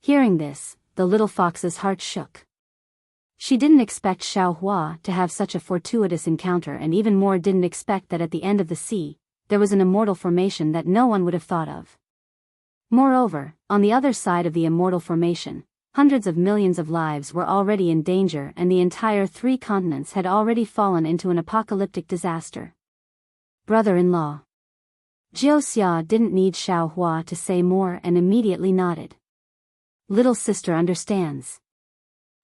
Speaker 1: Hearing this, the little fox's heart shook. She didn't expect Xiaohua to have such a fortuitous encounter, and even more didn't expect that at the end of the sea, there was an immortal formation that no one would have thought of. Moreover, on the other side of the immortal formation, hundreds of millions of lives were already in danger and the entire 3 continents had already fallen into an apocalyptic disaster. Brother-in-law. Jiu Xia didn't need Xiaohua to say more and immediately nodded. Little sister understands.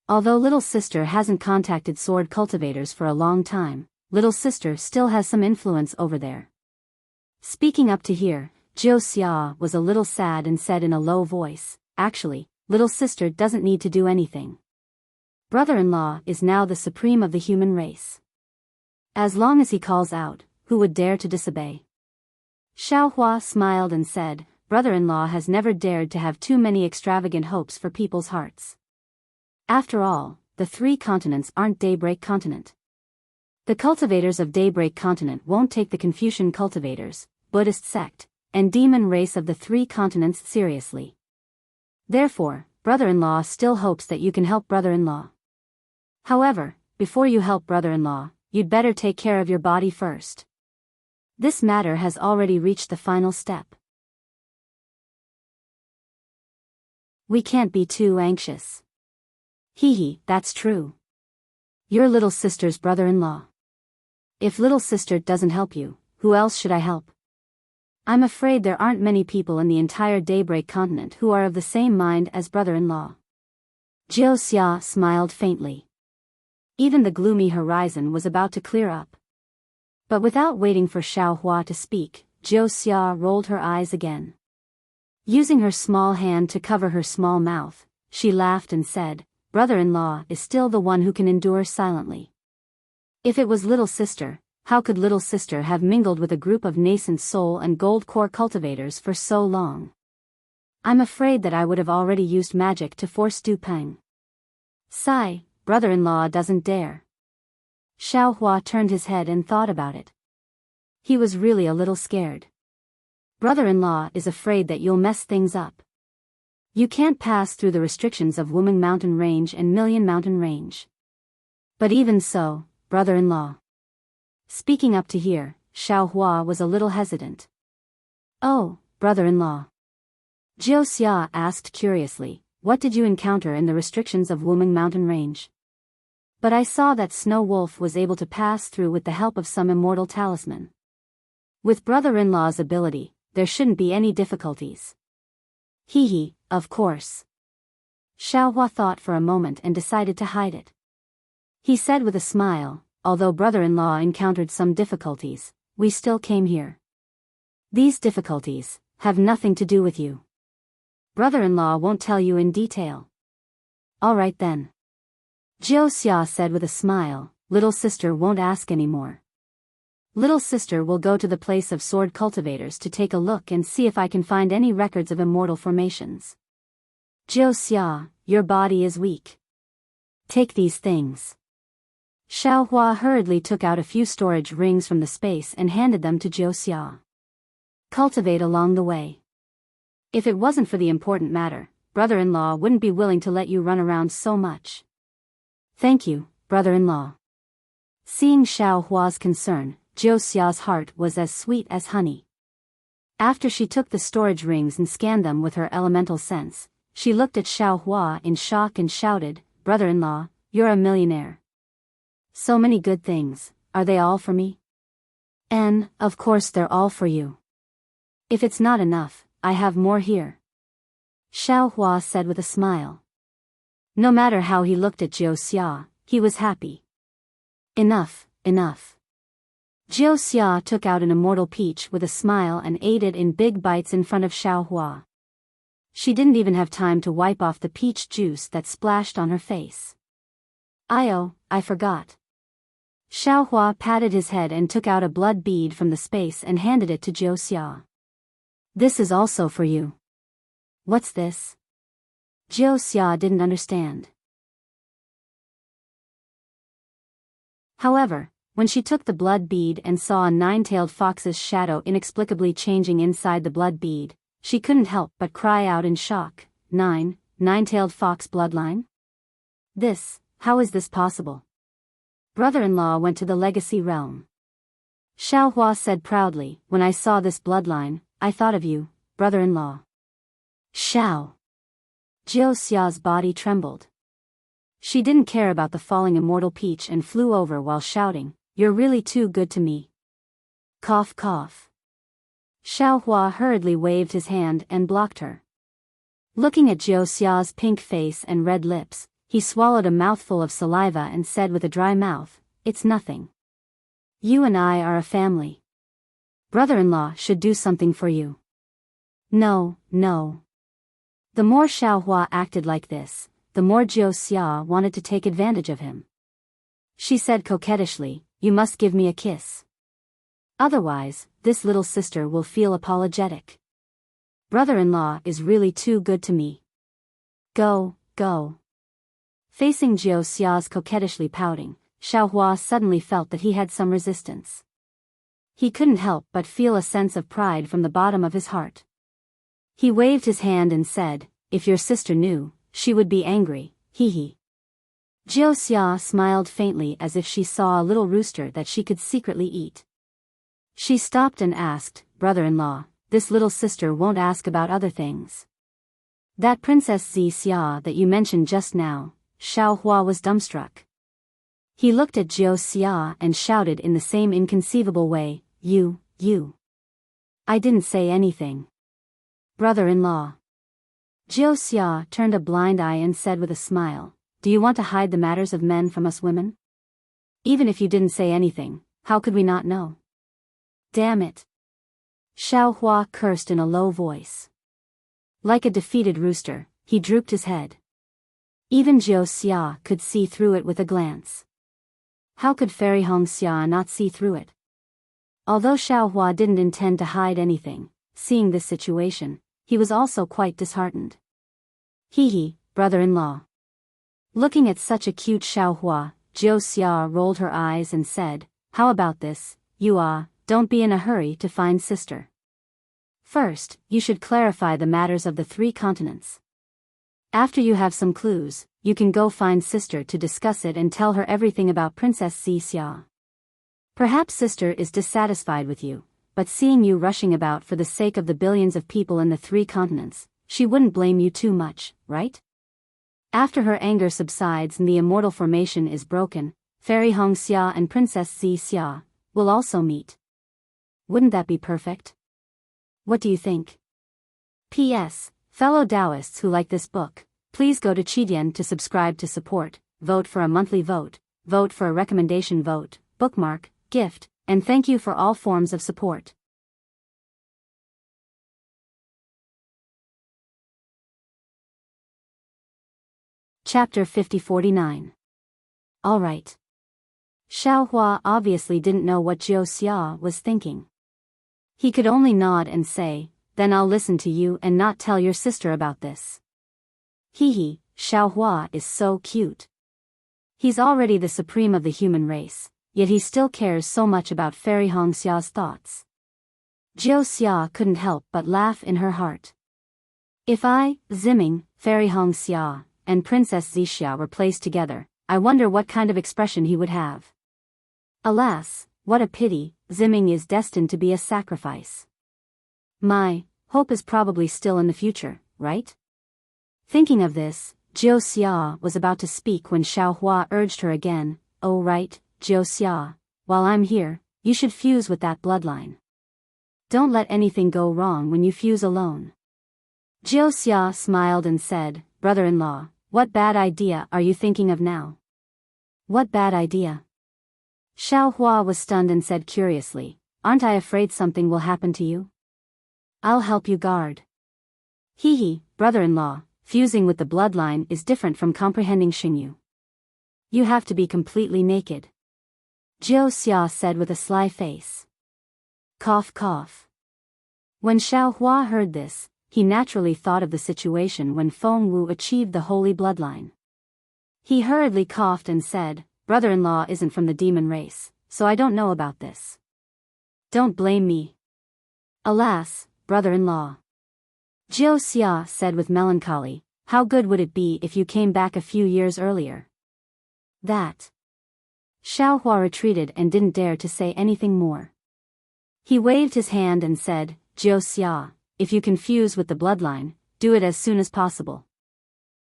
Speaker 1: Although little sister hasn't contacted sword cultivators for a long time, little sister still has some influence over there. Speaking up to here, Jiu Xia was a little sad and said in a low voice, actually, little sister doesn't need to do anything. Brother-in-law is now the supreme of the human race. As long as he calls out, who would dare to disobey? Xiaohua smiled and said, brother-in-law has never dared to have too many extravagant hopes for people's hearts. After all, the 3 continents aren't Daybreak Continent. The cultivators of Daybreak Continent won't take the Confucian cultivators, Buddhist sect, and demon race of the 3 continents seriously. Therefore, brother-in-law still hopes that you can help brother-in-law. However, before you help brother-in-law, you'd better take care of your body first. This matter has already reached the final step. We can't be too anxious. Hee, that's true. You're little sister's brother-in-law. If little sister doesn't help you, who else should I help? I'm afraid there aren't many people in the entire Daybreak Continent who are of the same mind as brother-in-law. Jiu Xia smiled faintly. Even the gloomy horizon was about to clear up. But without waiting for Xiaohua to speak, Jiu Xia rolled her eyes again. Using her small hand to cover her small mouth, she laughed and said, brother-in-law is still the one who can endure silently. If it was little sister, how could little sister have mingled with a group of nascent soul and gold core cultivators for so long? I'm afraid that I would have already used magic to force Du Peng. Sigh, brother-in-law doesn't dare. Xiaohua turned his head and thought about it. He was really a little scared. Brother-in-law is afraid that you'll mess things up. You can't pass through the restrictions of Wuming Mountain Range and Million Mountain Range. But even so, brother-in-law. Speaking up to here, Xiaohua was a little hesitant. Oh, brother-in-law. Jiu Xia asked curiously, what did you encounter in the restrictions of Wuming Mountain Range? But I saw that Snow Wolf was able to pass through with the help of some immortal talisman. With brother-in-law's ability, there shouldn't be any difficulties. Hee, of course. Xiaohua thought for a moment and decided to hide it. He said with a smile, although brother-in-law encountered some difficulties, we still came here. These difficulties have nothing to do with you. Brother-in-law won't tell you in detail. All right then. Jiu Xia said with a smile, little sister won't ask anymore. Little sister will go to the place of sword cultivators to take a look and see if I can find any records of immortal formations. Jiu Xia, your body is weak. Take these things. Xiaohua hurriedly took out a few storage rings from the space and handed them to Jiu Xia. Cultivate along the way. If it wasn't for the important matter, brother-in-law wouldn't be willing to let you run around so much. Thank you, brother-in-law. Seeing Xiaohua's concern, Jiu Xia's heart was as sweet as honey. After she took the storage rings and scanned them with her elemental sense, she looked at Xiaohua in shock and shouted, brother-in-law, you're a millionaire. So many good things, are they all for me? And, of course they're all for you. If it's not enough, I have more here. Xiaohua said with a smile. No matter how he looked at Jiu Xia, he was happy. Enough, enough. Jiu Xia took out an immortal peach with a smile and ate it in big bites in front of Xiaohua. She didn't even have time to wipe off the peach juice that splashed on her face. I forgot. Xiaohua patted his head and took out a blood bead from the space and handed it to Jiu Xia. This is also for you. What's this? Jiu Xia didn't understand. However, When she took the blood bead and saw a nine-tailed fox's shadow inexplicably changing inside the blood bead, she couldn't help but cry out in shock. Nine-tailed fox bloodline? How is this possible? Brother-in-law went to the legacy realm. Xiaohua said proudly, when I saw this bloodline, I thought of you, brother-in-law. Xiao. Jiu Xia's body trembled. She didn't care about the falling immortal peach and flew over while shouting, You're really too good to me. Cough cough. Xiaohua hurriedly waved his hand and blocked her. Looking at Jiu Xia's pink face and red lips, he swallowed a mouthful of saliva and said with a dry mouth, It's nothing. You and I are a family. Brother-in-law should do something for you. No. The more Xiaohua acted like this, the more Jiu Xia wanted to take advantage of him. She said coquettishly, You must give me a kiss. Otherwise, this little sister will feel apologetic. Brother-in-law is really too good to me. Go. Facing Jiu Xia's coquettishly pouting, Xiaohua suddenly felt that he had some resistance. He couldn't help but feel a sense of pride from the bottom of his heart. He waved his hand and said, If your sister knew, she would be angry, hee. Jiu Xia smiled faintly as if she saw a little rooster that she could secretly eat. She stopped and asked, Brother-in-law, this little sister won't ask about other things. That Princess Xia that you mentioned just now. Xiaohua was dumbstruck. He looked at Jiu Xia and shouted in the same inconceivable way, You. I didn't say anything. Brother-in-law. Jiu Xia turned a blind eye and said with a smile, Do you want to hide the matters of men from us women? Even if you didn't say anything, how could we not know? Damn it. Xiaohua cursed in a low voice. Like a defeated rooster, he drooped his head. Even Jiu Xia could see through it with a glance. How could Fairy Hong Xia not see through it? Although Xiaohua didn't intend to hide anything, seeing this situation, he was also quite disheartened. Hee, brother-in-law. Looking at such a cute Xiaohua, Jiu Xia rolled her eyes and said, How about this, don't be in a hurry to find sister. First, you should clarify the matters of the 3 continents. After you have some clues, you can go find sister to discuss it and tell her everything about Princess Xia. Perhaps sister is dissatisfied with you, but seeing you rushing about for the sake of the billions of people in the 3 continents, she wouldn't blame you too much, right? After her anger subsides and the immortal formation is broken, Fairy Hong Xia and Princess Xia will also meet. Wouldn't that be perfect? What do you think? P.S. Fellow Taoists who like this book, please go to Qidian to subscribe to support, vote for a monthly vote for a recommendation vote, bookmark, gift, and thank you for all forms of support. Chapter 5049. Alright. Xiaohua obviously didn't know what Jiu Xia was thinking. He could only nod and say, Then I'll listen to you and not tell your sister about this. Hee, Xiaohua is so cute. He's already the supreme of the human race, yet he still cares so much about Fairy Hong Xia's thoughts. Jiu Xia couldn't help but laugh in her heart. If I, Ziming, Fairy Hong Xia, and Princess Xia were placed together, I wonder what kind of expression he would have. Alas, what a pity, Ziming is destined to be a sacrifice. My hope is probably still in the future, right? Thinking of this, Jiu Xia was about to speak when Xiaohua urged her again, Oh right, Jiu Xia, while I'm here, you should fuse with that bloodline. Don't let anything go wrong when you fuse alone. Jiu Xia smiled and said, Brother-in-law, what bad idea are you thinking of now? What bad idea? Xiaohua was stunned and said curiously, Aren't I afraid something will happen to you? I'll help you guard. Hee, brother-in-law, fusing with the bloodline is different from comprehending Xingyu. You have to be completely naked. Jiu Xia said with a sly face. Cough cough. When Xiaohua heard this, he naturally thought of the situation when Feng Wu achieved the holy bloodline. He hurriedly coughed and said, Brother-in-law isn't from the demon race, so I don't know about this. Don't blame me. Alas, brother-in-law. Jiu Xia said with melancholy, how good would it be if you came back a few years earlier? That. Xiao Hua retreated and didn't dare to say anything more. He waved his hand and said, Jiu Xia, if you confuse with the bloodline, do it as soon as possible.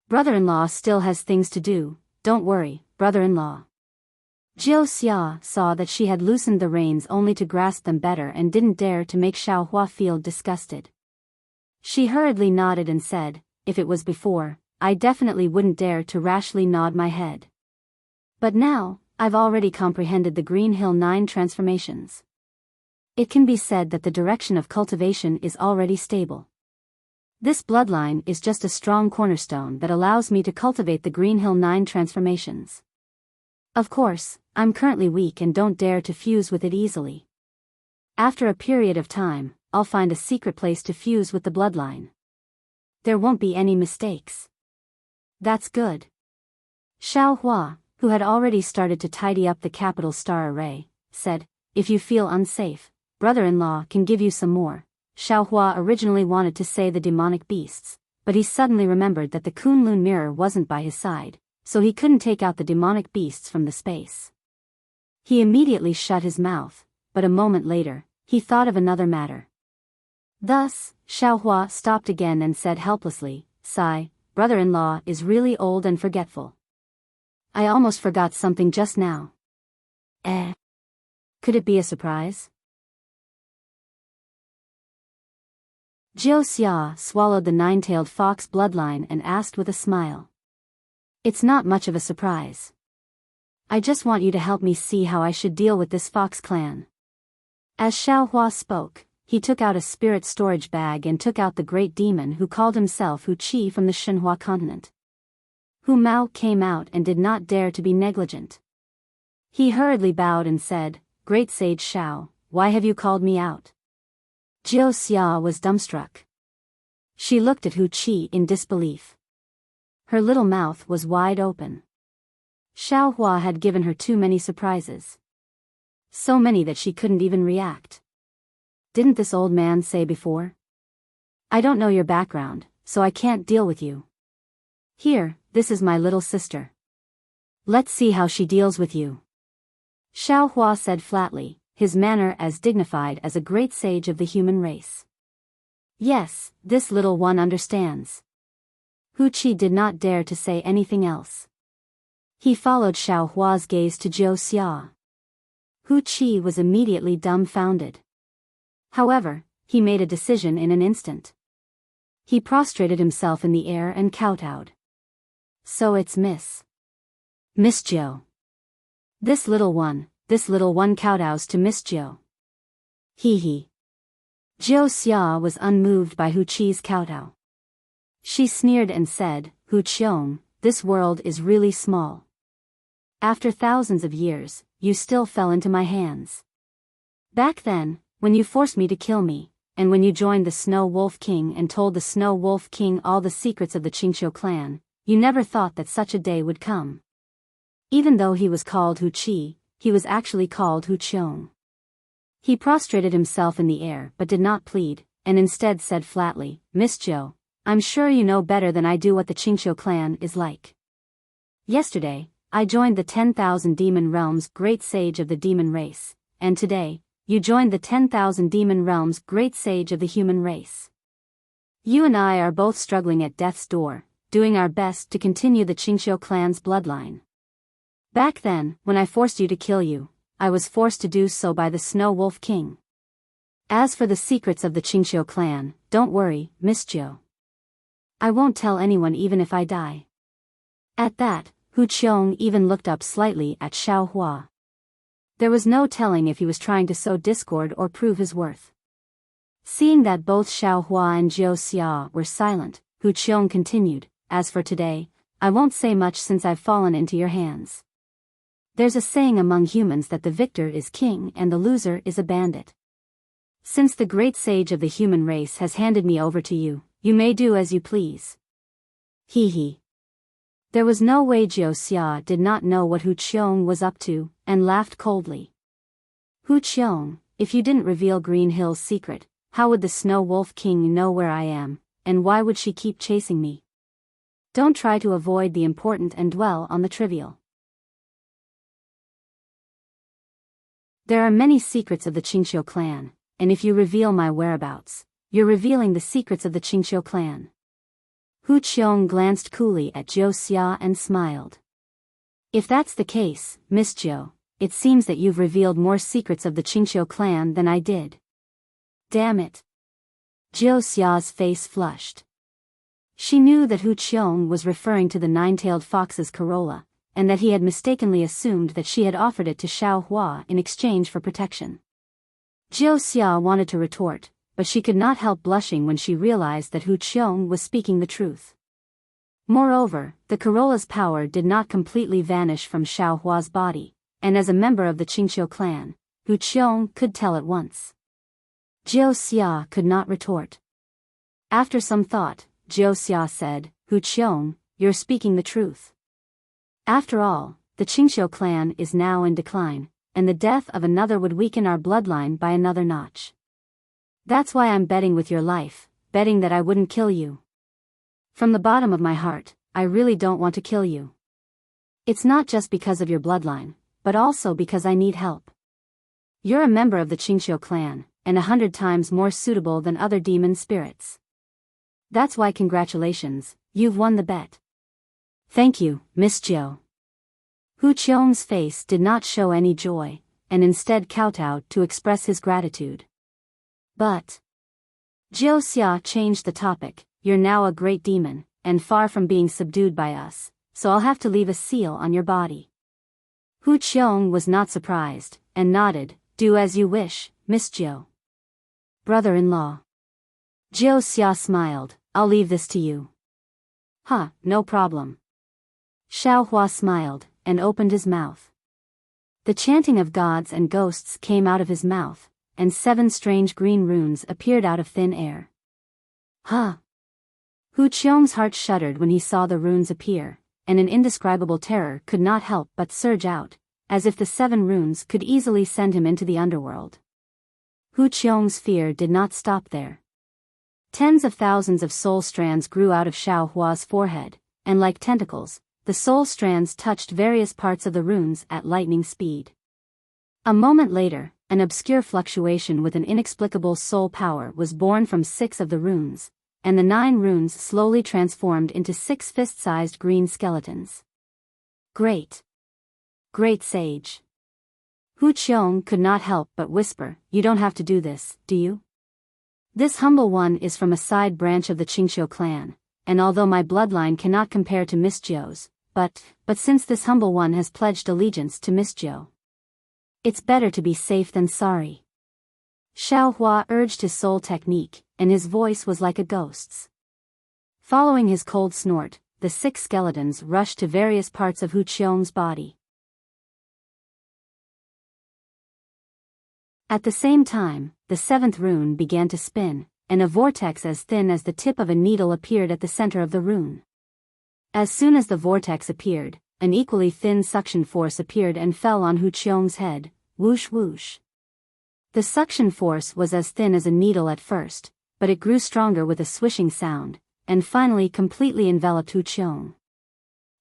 Speaker 1: Brother-in-law still has things to do, don't worry, brother-in-law. Jiu Xia saw that she had loosened the reins only to grasp them better and didn't dare to make Xiao Hua feel disgusted. She hurriedly nodded and said, if it was before, I definitely wouldn't dare to rashly nod my head. But now, I've already comprehended the Green Hill 9 transformations. It can be said that the direction of cultivation is already stable. This bloodline is just a strong cornerstone that allows me to cultivate the Green Hill 9 transformations. Of course, I'm currently weak and don't dare to fuse with it easily. After a period of time, I'll find a secret place to fuse with the bloodline. There won't be any mistakes. That's good. Xiao Hua, who had already started to tidy up the capital star array, said, if you feel unsafe, brother-in-law can give you some more. Xiao Hua originally wanted to say the demonic beasts, but he suddenly remembered that the Kunlun mirror wasn't by his side, so he couldn't take out the demonic beasts from the space. He immediately shut his mouth, but a moment later, he thought of another matter. Thus, Xiao Hua stopped again and said helplessly, sigh, brother-in-law is really old and forgetful. I almost forgot something just now. Could it be a surprise? Jiu Xia swallowed the nine-tailed fox bloodline and asked with a smile. It's not much of a surprise. I just want you to help me see how I should deal with this fox clan. As Xiao Hua spoke, he took out a spirit storage bag and took out the great demon who called himself Hu Qi from the Shenhua continent. Hu Mao came out and did not dare to be negligent. He hurriedly bowed and said, Great Sage Xiao, why have you called me out? Jiu Xia was dumbstruck. She looked at Hu Qi in disbelief. Her little mouth was wide open. Xiao Hua had given her too many surprises. So many that she couldn't even react. Didn't this old man say before? I don't know your background, so I can't deal with you. Here, this is my little sister. Let's see how she deals with you. Xiao Hua said flatly, his manner as dignified as a great sage of the human race. Yes, this little one understands. Hu Qi did not dare to say anything else. He followed Xiao Hua's gaze to Jiu Xia. Hu Qi was immediately dumbfounded. However, he made a decision in an instant. He prostrated himself in the air and kowtowed. So it's Miss Jiu. This little one kowtows to Miss Jiu. He. Jiu Xia was unmoved by Hu Qi's kowtow. She sneered and said, Hu Qiong, this world is really small. After thousands of years, you still fell into my hands. Back then, when you forced me to kill me, and when you joined the Snow Wolf King and told the Snow Wolf King all the secrets of the Qingqiu clan, you never thought that such a day would come. Even though he was called Hu Qi, he was actually called Hu Qiong. He prostrated himself in the air but did not plead, and instead said flatly, Miss Jiu, I'm sure you know better than I do what the Qingqiu clan is like. Yesterday, I joined the 10,000 Demon Realms Great Sage of the Demon Race, and today, you joined the 10,000 Demon Realms Great Sage of the Human Race. You and I are both struggling at death's door, doing our best to continue the Qingqiu clan's bloodline. Back then, when I forced you to kill you, I was forced to do so by the Snow Wolf King. As for the secrets of the Qingqiu clan, don't worry, Miss Jiu. I won't tell anyone even if I die. At that, Hu Qiong even looked up slightly at Xiao Hua. There was no telling if he was trying to sow discord or prove his worth. Seeing that both Xiao Hua and Jiu Xia were silent, Hu Qiong continued, as for today, I won't say much since I've fallen into your hands. There's a saying among humans that the victor is king and the loser is a bandit. Since the great sage of the human race has handed me over to you, you may do as you please. He. There was no way Jiu Xia did not know what Hu Qiong was up to, and laughed coldly. Hu Qiong, if you didn't reveal Green Hill's secret, how would the Snow Wolf King know where I am, and why would she keep chasing me? Don't try to avoid the important and dwell on the trivial. There are many secrets of the Qingqiu clan, and if you reveal my whereabouts, you're revealing the secrets of the Qingqiu clan. Hu Qiong glanced coolly at Zhou Xia and smiled. If that's the case, Miss Zhou, it seems that you've revealed more secrets of the Qingqiu clan than I did. Damn it. Zhou Xia's face flushed. She knew that Hu Qiong was referring to the nine-tailed fox's corolla, and that he had mistakenly assumed that she had offered it to Xiao Hua in exchange for protection. Zhou Xia wanted to retort, but she could not help blushing when she realized that Hu Qiong was speaking the truth. Moreover, the corolla's power did not completely vanish from Xiao Hua's body, and as a member of the Qingqiu clan, Hu Qiong could tell at once. Zhou Xia could not retort. After some thought, Zhou Xia said, Hu Qiong, you're speaking the truth. After all, the Qingqiu clan is now in decline, and the death of another would weaken our bloodline by another notch. That's why I'm betting with your life, betting that I wouldn't kill you. From the bottom of my heart, I really don't want to kill you. It's not just because of your bloodline, but also because I need help. You're a member of the Qingqiu clan, and 100 times more suitable than other demon spirits. That's why congratulations, you've won the bet. Thank you, Miss Zhou. Hu Qiong's face did not show any joy, and instead kowtowed to express his gratitude. But Zhou Xia changed the topic. You're now a great demon, and far from being subdued by us, so I'll have to leave a seal on your body. Hu Qiong was not surprised, and nodded, do as you wish, Miss Zhou. Brother-in-law. Zhou Xia smiled, I'll leave this to you. Huh, no problem. Xiao Hua smiled, and opened his mouth. The chanting of gods and ghosts came out of his mouth, and 7 strange green runes appeared out of thin air. Huh! Hu Qiong's heart shuddered when he saw the runes appear, and an indescribable terror could not help but surge out, as if the 7 runes could easily send him into the underworld. Hu Qiong's fear did not stop there. Tens of thousands of soul strands grew out of Xiao Hua's forehead, and like tentacles, the soul strands touched various parts of the runes at lightning speed. A moment later, an obscure fluctuation with an inexplicable soul power was born from 6 of the runes, and the 9 runes slowly transformed into 6 fist-sized green skeletons. Great! Great sage! Hu Qiong could not help but whisper, you don't have to do this, do you? This humble one is from a side branch of the Qingqiu clan, and although my bloodline cannot compare to Miss Zhou's, but since this humble one has pledged allegiance to Miss Zhou, it's better to be safe than sorry. Xiao Hua urged his soul technique, and his voice was like a ghost's. Following his cold snort, the 6 skeletons rushed to various parts of Hu Qiong's body. At the same time, the 7th rune began to spin, and a vortex as thin as the tip of a needle appeared at the center of the rune. As soon as the vortex appeared, an equally thin suction force appeared and fell on Hu Qiong's head, whoosh whoosh. The suction force was as thin as a needle at first, but it grew stronger with a swishing sound, and finally completely enveloped Hu Qiong.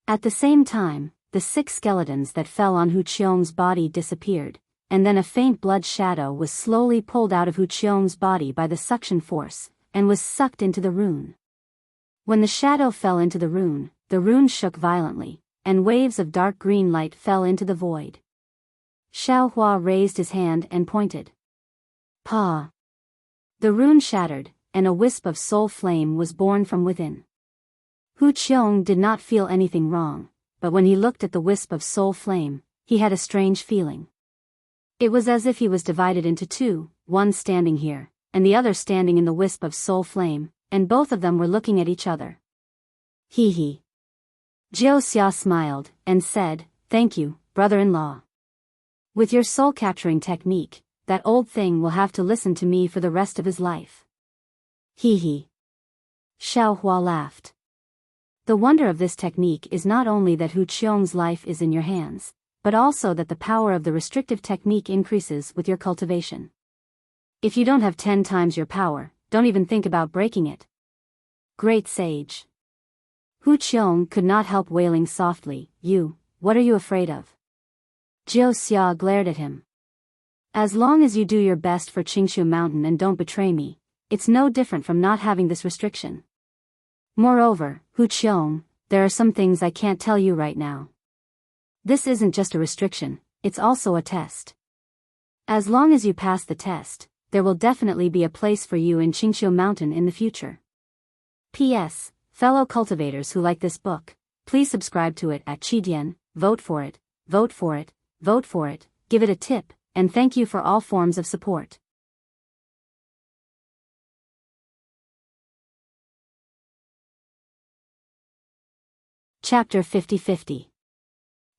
Speaker 1: At the same time, the 6 skeletons that fell on Hu Qiong's body disappeared, and then a faint blood shadow was slowly pulled out of Hu Qiong's body by the suction force, and was sucked into the rune. When the shadow fell into the rune shook violently, and waves of dark green light fell into the void. Xiao Hua raised his hand and pointed. Pa! The rune shattered, and a wisp of soul flame was born from within. Hu Qiong did not feel anything wrong, but when he looked at the wisp of soul flame, he had a strange feeling. It was as if he was divided into 2, one standing here, and the other standing in the wisp of soul flame, and both of them were looking at each other. Hee hee. Zhou Xia smiled, and said, thank you, brother-in-law. With your soul-capturing technique, that old thing will have to listen to me for the rest of his life. Hee hee. Xiao Hua laughed. The wonder of this technique is not only that Hu Qiong's life is in your hands, but also that the power of the restrictive technique increases with your cultivation. If you don't have 10 times your power, don't even think about breaking it. Great sage. Hu Qiong could not help wailing softly, what are you afraid of? Jiu Xia glared at him. As long as you do your best for Qingshu Mountain and don't betray me, it's no different from not having this restriction. Moreover, Hu Qiong, there are some things I can't tell you right now. This isn't just a restriction, it's also a test. As long as you pass the test, there will definitely be a place for you in Qingshu Mountain in the future. P.S. Fellow cultivators who like this book, please subscribe to it at Qidian, vote for it, vote for it, vote for it, give it a tip, and thank you for all forms of support. Chapter 50-50.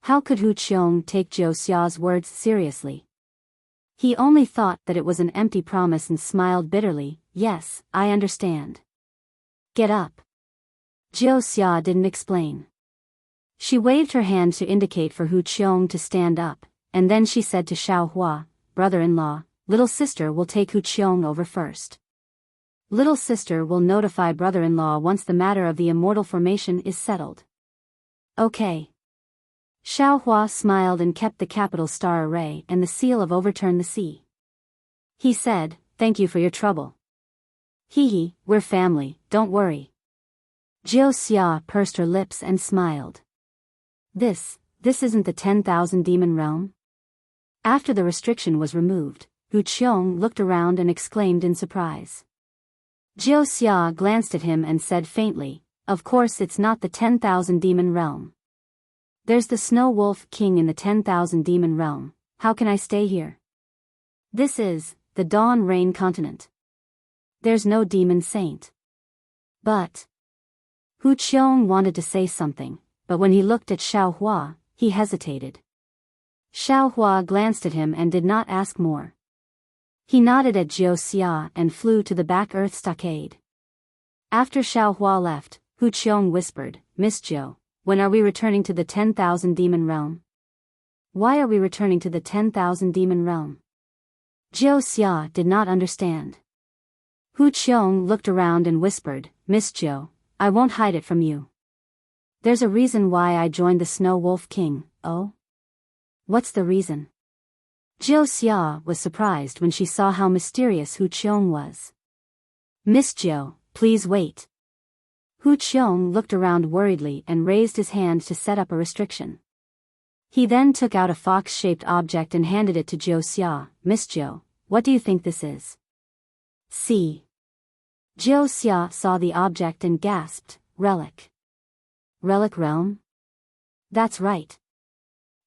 Speaker 1: How could Hu Qiong take Jiu Xia's words seriously? He only thought that it was an empty promise and smiled bitterly. Yes, I understand. Get up. Jiu Xia didn't explain. She waved her hand to indicate for Hu Qiong to stand up, and then she said to Xiao Hua, brother-in-law, little sister will take Hu Qiong over first. Little sister will notify brother-in-law once the matter of the immortal formation is settled. Okay. Xiao Hua smiled and kept the capital star array and the seal of overturn the sea. He said, thank you for your trouble. Hee, we're family, don't worry. Jiu Xia pursed her lips and smiled. This isn't the 10,000 demon realm? After the restriction was removed, Hu Qiong looked around and exclaimed in surprise. Jiu Xia glanced at him and said faintly, of course it's not the 10,000 demon realm. There's the Snow Wolf King in the 10,000 demon realm, how can I stay here? This is, the Dawn Rain continent. There's no demon saint. But... Hu Qiong wanted to say something, but when he looked at Xiao Hua, he hesitated. Xiao Hua glanced at him and did not ask more. He nodded at Jiu Xia and flew to the back earth stockade. After Xiao Hua left, Hu Qiong whispered, Miss Jiu, when are we returning to the 10,000 demon realm? Why are we returning to the 10,000 demon realm? Jiu Xia did not understand. Hu Qiong looked around and whispered, Miss Jiu, I won't hide it from you. There's a reason why I joined the Snow Wolf King. Oh? What's the reason? Jiu Xia was surprised when she saw how mysterious Hu Qiong was. Miss Jiu, please wait. Hu Qiong looked around worriedly and raised his hand to set up a restriction. He then took out a fox-shaped object and handed it to Jiu Xia. Miss Jiu, what do you think this is? See. Jiu Xia saw the object and gasped, relic. Relic realm? That's right.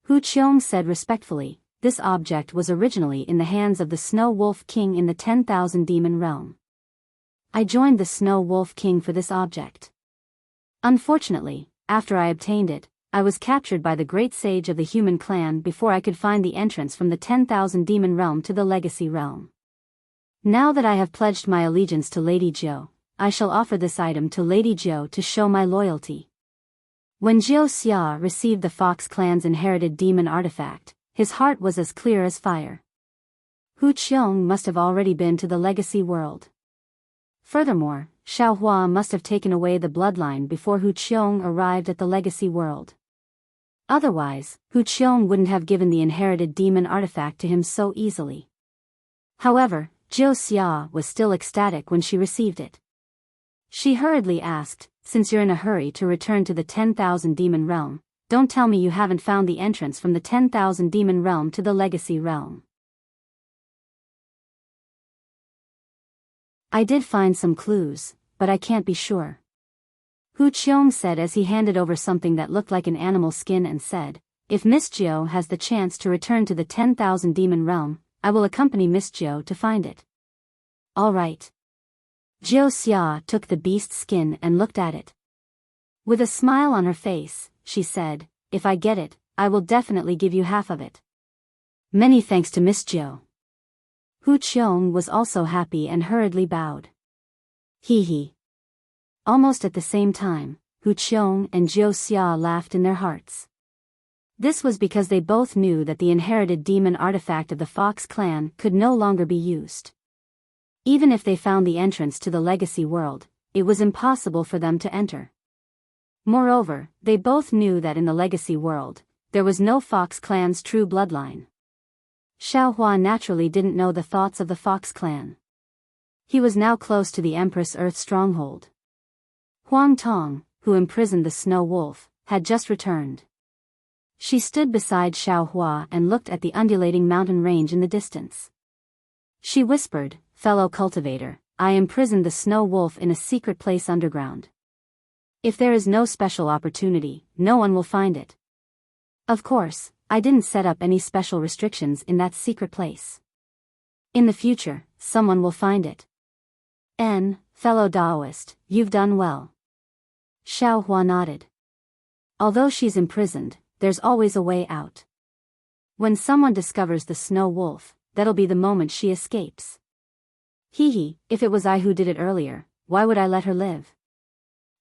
Speaker 1: Hu Qiong said respectfully, this object was originally in the hands of the Snow Wolf King in the 10,000 demon realm. I joined the Snow Wolf King for this object. Unfortunately, after I obtained it, I was captured by the great sage of the human clan before I could find the entrance from the 10,000 demon realm to the legacy realm. Now that I have pledged my allegiance to Lady Jiu, I shall offer this item to Lady Jiu to show my loyalty. When Jiu Xia received the Fox clan's inherited demon artifact, his heart was as clear as fire. Hu Qiong must have already been to the legacy world. Furthermore, Xiao Hua must have taken away the bloodline before Hu Qiong arrived at the legacy world. Otherwise, Hu Qiong wouldn't have given the inherited demon artifact to him so easily. However, Jiu Xia was still ecstatic when she received it. She hurriedly asked, since you're in a hurry to return to the 10,000 demon realm, don't tell me you haven't found the entrance from the 10,000 demon realm to the legacy realm. I did find some clues, but I can't be sure. Hu Qiong said as he handed over something that looked like an animal skin and said, if Miss Jiu has the chance to return to the 10,000 demon realm, I will accompany Miss Jiu to find it. All right. Jiu Xia took the beast's skin and looked at it. With a smile on her face, she said, if I get it, I will definitely give you half of it. Many thanks to Miss Jiu. Hu Qiong was also happy and hurriedly bowed. Hee. Almost at the same time, Hu Qiong and Jiu Xia laughed in their hearts. This was because they both knew that the inherited demon artifact of the Fox clan could no longer be used. Even if they found the entrance to the legacy world, it was impossible for them to enter. Moreover, they both knew that in the legacy world, there was no Fox clan's true bloodline. Xiaohua naturally didn't know the thoughts of the Fox clan. He was now close to the Empress Earth stronghold. Huang Tong, who imprisoned the snow wolf, had just returned. She stood beside Xiaohua and looked at the undulating mountain range in the distance. She whispered, "Fellow cultivator, I imprisoned the snow wolf in a secret place underground. If there is no special opportunity, no one will find it. Of course, I didn't set up any special restrictions in that secret place. In the future, someone will find it. Fellow Daoist, you've done well." Xiaohua nodded. Although she's imprisoned, there's always a way out. When someone discovers the snow wolf, that'll be the moment she escapes. If it was I who did it earlier, why would I let her live?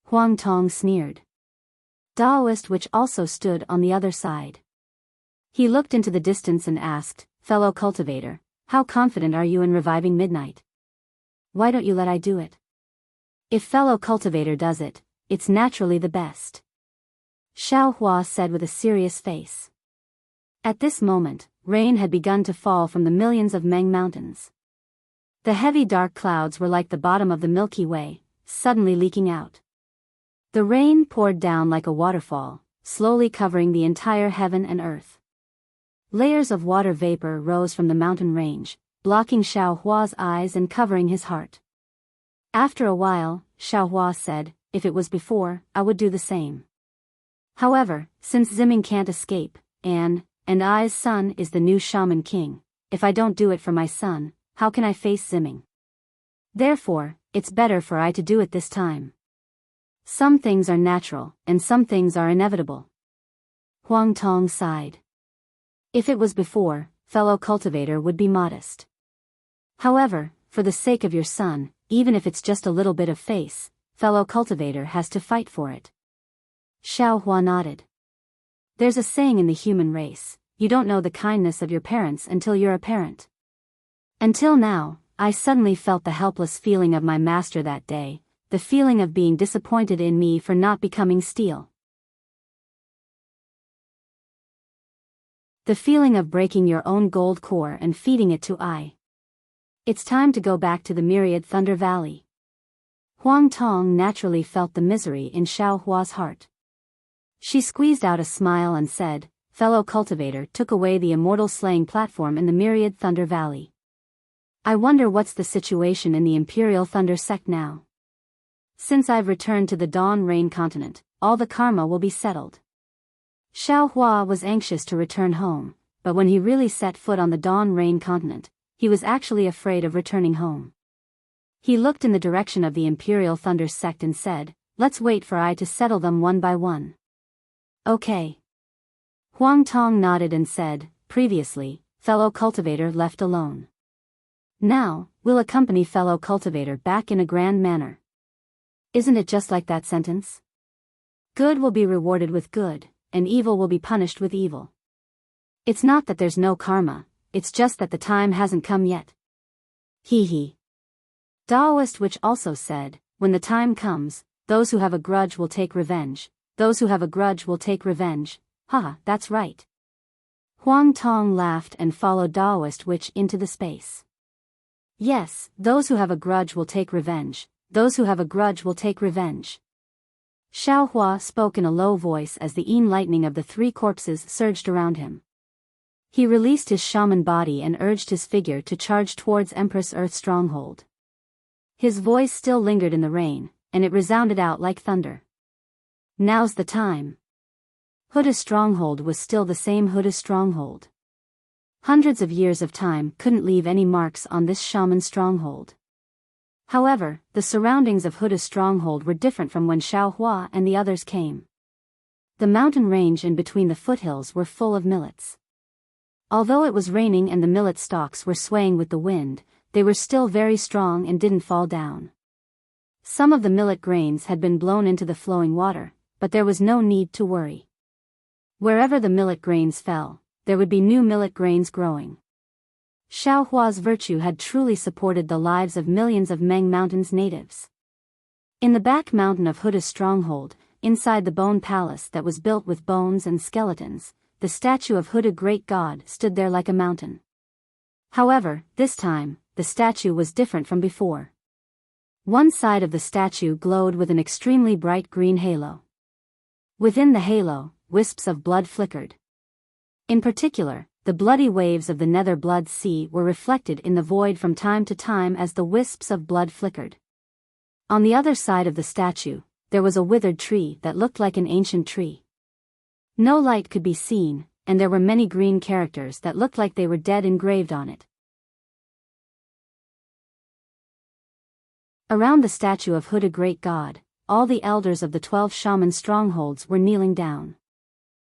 Speaker 1: Huang Tong sneered. Daoist which also stood on the other side. He looked into the distance and asked, "Fellow cultivator, how confident are you in reviving Midnight? Why don't you let I do it? If fellow cultivator does it, it's naturally the best." Xiaohua said with a serious face. At this moment, rain had begun to fall from the millions of Meng mountains. The heavy dark clouds were like the bottom of the Milky Way, suddenly leaking out. The rain poured down like a waterfall, slowly covering the entire heaven and earth. Layers of water vapor rose from the mountain range, blocking Xiaohua's eyes and covering his heart. After a while, Xiaohua said, "If it was before, I would do the same. However, since Ziming can't escape, and I's son is the new shaman king, if I don't do it for my son, how can I face Ziming? Therefore, it's better for I to do it this time. Some things are natural, and some things are inevitable." Huang Tong sighed. If it was before, fellow cultivator would be modest. However, for the sake of your son, even if it's just a little bit of face, fellow cultivator has to fight for it. Xiaohua nodded. There's a saying in the human race, you don't know the kindness of your parents until you're a parent. Until now, I suddenly felt the helpless feeling of my master that day, the feeling of being disappointed in me for not becoming steel. The feeling of breaking your own gold core and feeding it to I. It's time to go back to the myriad Thunder Valley. Huang Tong naturally felt the misery in Xiaohua's heart. She squeezed out a smile and said, "Fellow cultivator took away the immortal slaying platform in the myriad Thunder Valley. I wonder what's the situation in the Imperial Thunder sect now. Since I've returned to the Dawn Rain continent, all the karma will be settled." Xiaohua was anxious to return home, but when he really set foot on the Dawn Rain continent, he was actually afraid of returning home. He looked in the direction of the Imperial Thunder sect and said, "Let's wait for I to settle them one by one." "Okay." Huang Tong nodded and said, "Previously, fellow cultivator left alone. Now, we'll accompany fellow cultivator back in a grand manner. Isn't it just like that sentence? Good will be rewarded with good, and evil will be punished with evil. It's not that there's no karma, it's just that the time hasn't come yet." Daoist which also said, "When the time comes, those who have a grudge will take revenge, those who have a grudge will take revenge, that's right." Huang Tong laughed and followed Daoist which into the space. Yes, those who have a grudge will take revenge, those who have a grudge will take revenge. Xiaohua spoke in a low voice as the lightning of the three corpses surged around him. He released his shaman body and urged his figure to charge towards Empress Earth stronghold. His voice still lingered in the rain, and it resounded out like thunder. Now's the time. Huda's stronghold was still the same Huda's stronghold. Hundreds of years of time couldn't leave any marks on this shaman stronghold. However, the surroundings of Huda's stronghold were different from when Xiaohua and the others came. The mountain range in between the foothills were full of millets. Although it was raining and the millet stalks were swaying with the wind, they were still very strong and didn't fall down. Some of the millet grains had been blown into the flowing water, but there was no need to worry. Wherever the millet grains fell, there would be new millet grains growing. Xiaohua's virtue had truly supported the lives of millions of Meng Mountain's natives. In the back mountain of Huda's stronghold, inside the bone palace that was built with bones and skeletons, the statue of Huda Great God stood there like a mountain. However, this time, the statue was different from before. One side of the statue glowed with an extremely bright green halo. Within the halo, wisps of blood flickered. In particular, the bloody waves of the nether blood sea were reflected in the void from time to time as the wisps of blood flickered. On the other side of the statue, there was a withered tree that looked like an ancient tree. No light could be seen, and there were many green characters that looked like they were dead engraved on it. Around the statue of Huda Great God, all the elders of the 12 shaman strongholds were kneeling down.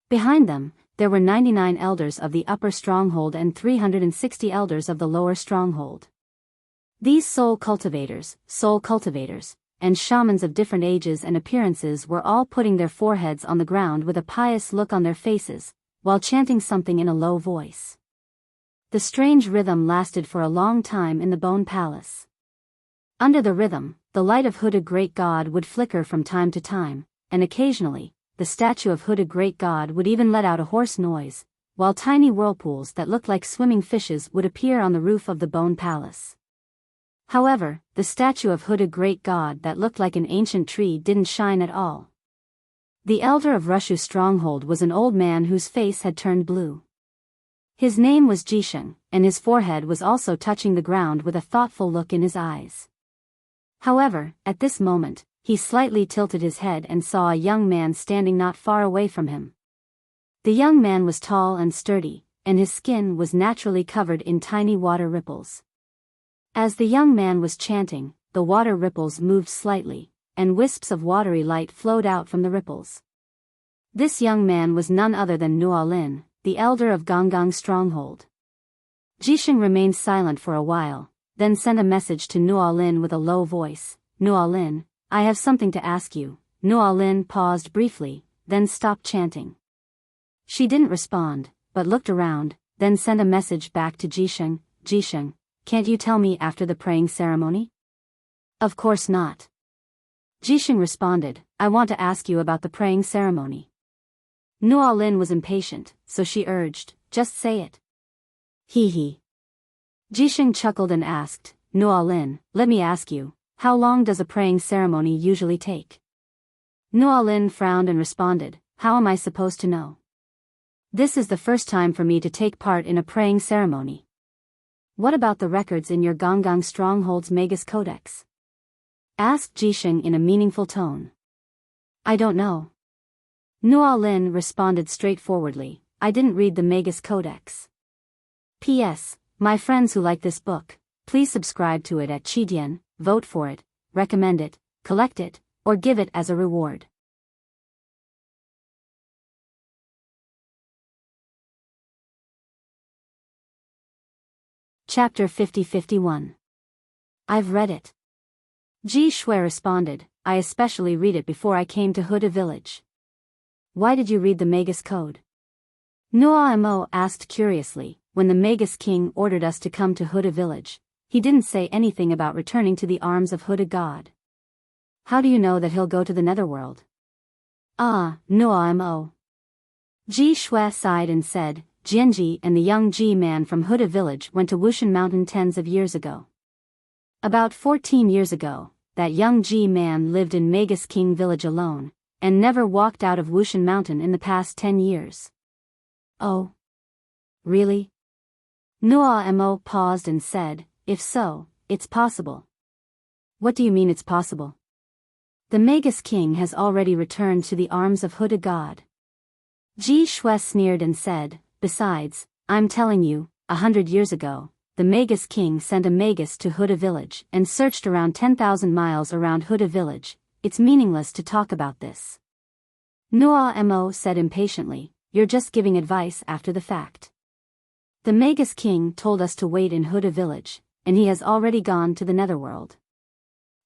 Speaker 1: Behind them, there were 99 elders of the upper stronghold and 360 elders of the lower stronghold. These soul cultivators, and shamans of different ages and appearances were all putting their foreheads on the ground with a pious look on their faces, while chanting something in a low voice. The strange rhythm lasted for a long time in the bone palace. Under the rhythm, the light of Huda Great God would flicker from time to time, and occasionally, the statue of Huda Great God would even let out a hoarse noise, while tiny whirlpools that looked like swimming fishes would appear on the roof of the bone palace. However, the statue of Huda Great God that looked like an ancient tree didn't shine at all. The elder of Rushu's stronghold was an old man whose face had turned blue. His name was Jisheng, and his forehead was also touching the ground with a thoughtful look in his eyes. However, at this moment, he slightly tilted his head and saw a young man standing not far away from him. The young man was tall and sturdy, and his skin was naturally covered in tiny water ripples. As the young man was chanting, the water ripples moved slightly, and wisps of watery light flowed out from the ripples. This young man was none other than Nualin, the elder of Gongong's stronghold. Jisheng remained silent for a while, then sent a message to Nualin with a low voice. "Nualin, I have something to ask you." Nualin paused briefly, then stopped chanting. She didn't respond, but looked around, then sent a message back to Jisheng. "Jisheng, can't you tell me after the praying ceremony?" "Of course not." Jisheng responded, "I want to ask you about the praying ceremony." Nualin was impatient, so she urged, "Just say it." Hee. Jisheng chuckled and asked, "Nualin, let me ask you, how long does a praying ceremony usually take?" Nualin frowned and responded, "How am I supposed to know? This is the first time for me to take part in a praying ceremony." "What about the records in your Gongong Stronghold's Magus Codex?" asked Jisheng in a meaningful tone. "I don't know." Nualin responded straightforwardly, "I didn't read the Magus Codex. P.S. My friends who like this book, please subscribe to it at Chidian, vote for it, recommend it, collect it, or give it as a reward. Chapter 50-51. I've read it. Ji Shui responded, "I especially read it before I came to Huda village." "Why did you read the Magus Code?" Nuamo asked curiously. "When the Magus King ordered us to come to Huda village, he didn't say anything about returning to the arms of Huda God. How do you know that he'll go to the netherworld?" Nuamo. Ji Shui sighed and said, "Jianji and the young Ji man from Huda village went to Wushan Mountain tens of years ago. About 14 years ago, that young Ji man lived in Magus King village alone, and never walked out of Wushan Mountain in the past 10 years. "Oh? Really?" Nuamo paused and said, "If so, it's possible." "What do you mean it's possible?" "The Magus King has already returned to the arms of Huda God." Ji Shui sneered and said, "Besides, I'm telling you, 100 years ago, the Magus King sent a Magus to Huda village and searched around 10,000 miles around Huda village. It's meaningless to talk about this." Nuamo said impatiently, "You're just giving advice after the fact. The Magus King told us to wait in Huda village, and he has already gone to the netherworld."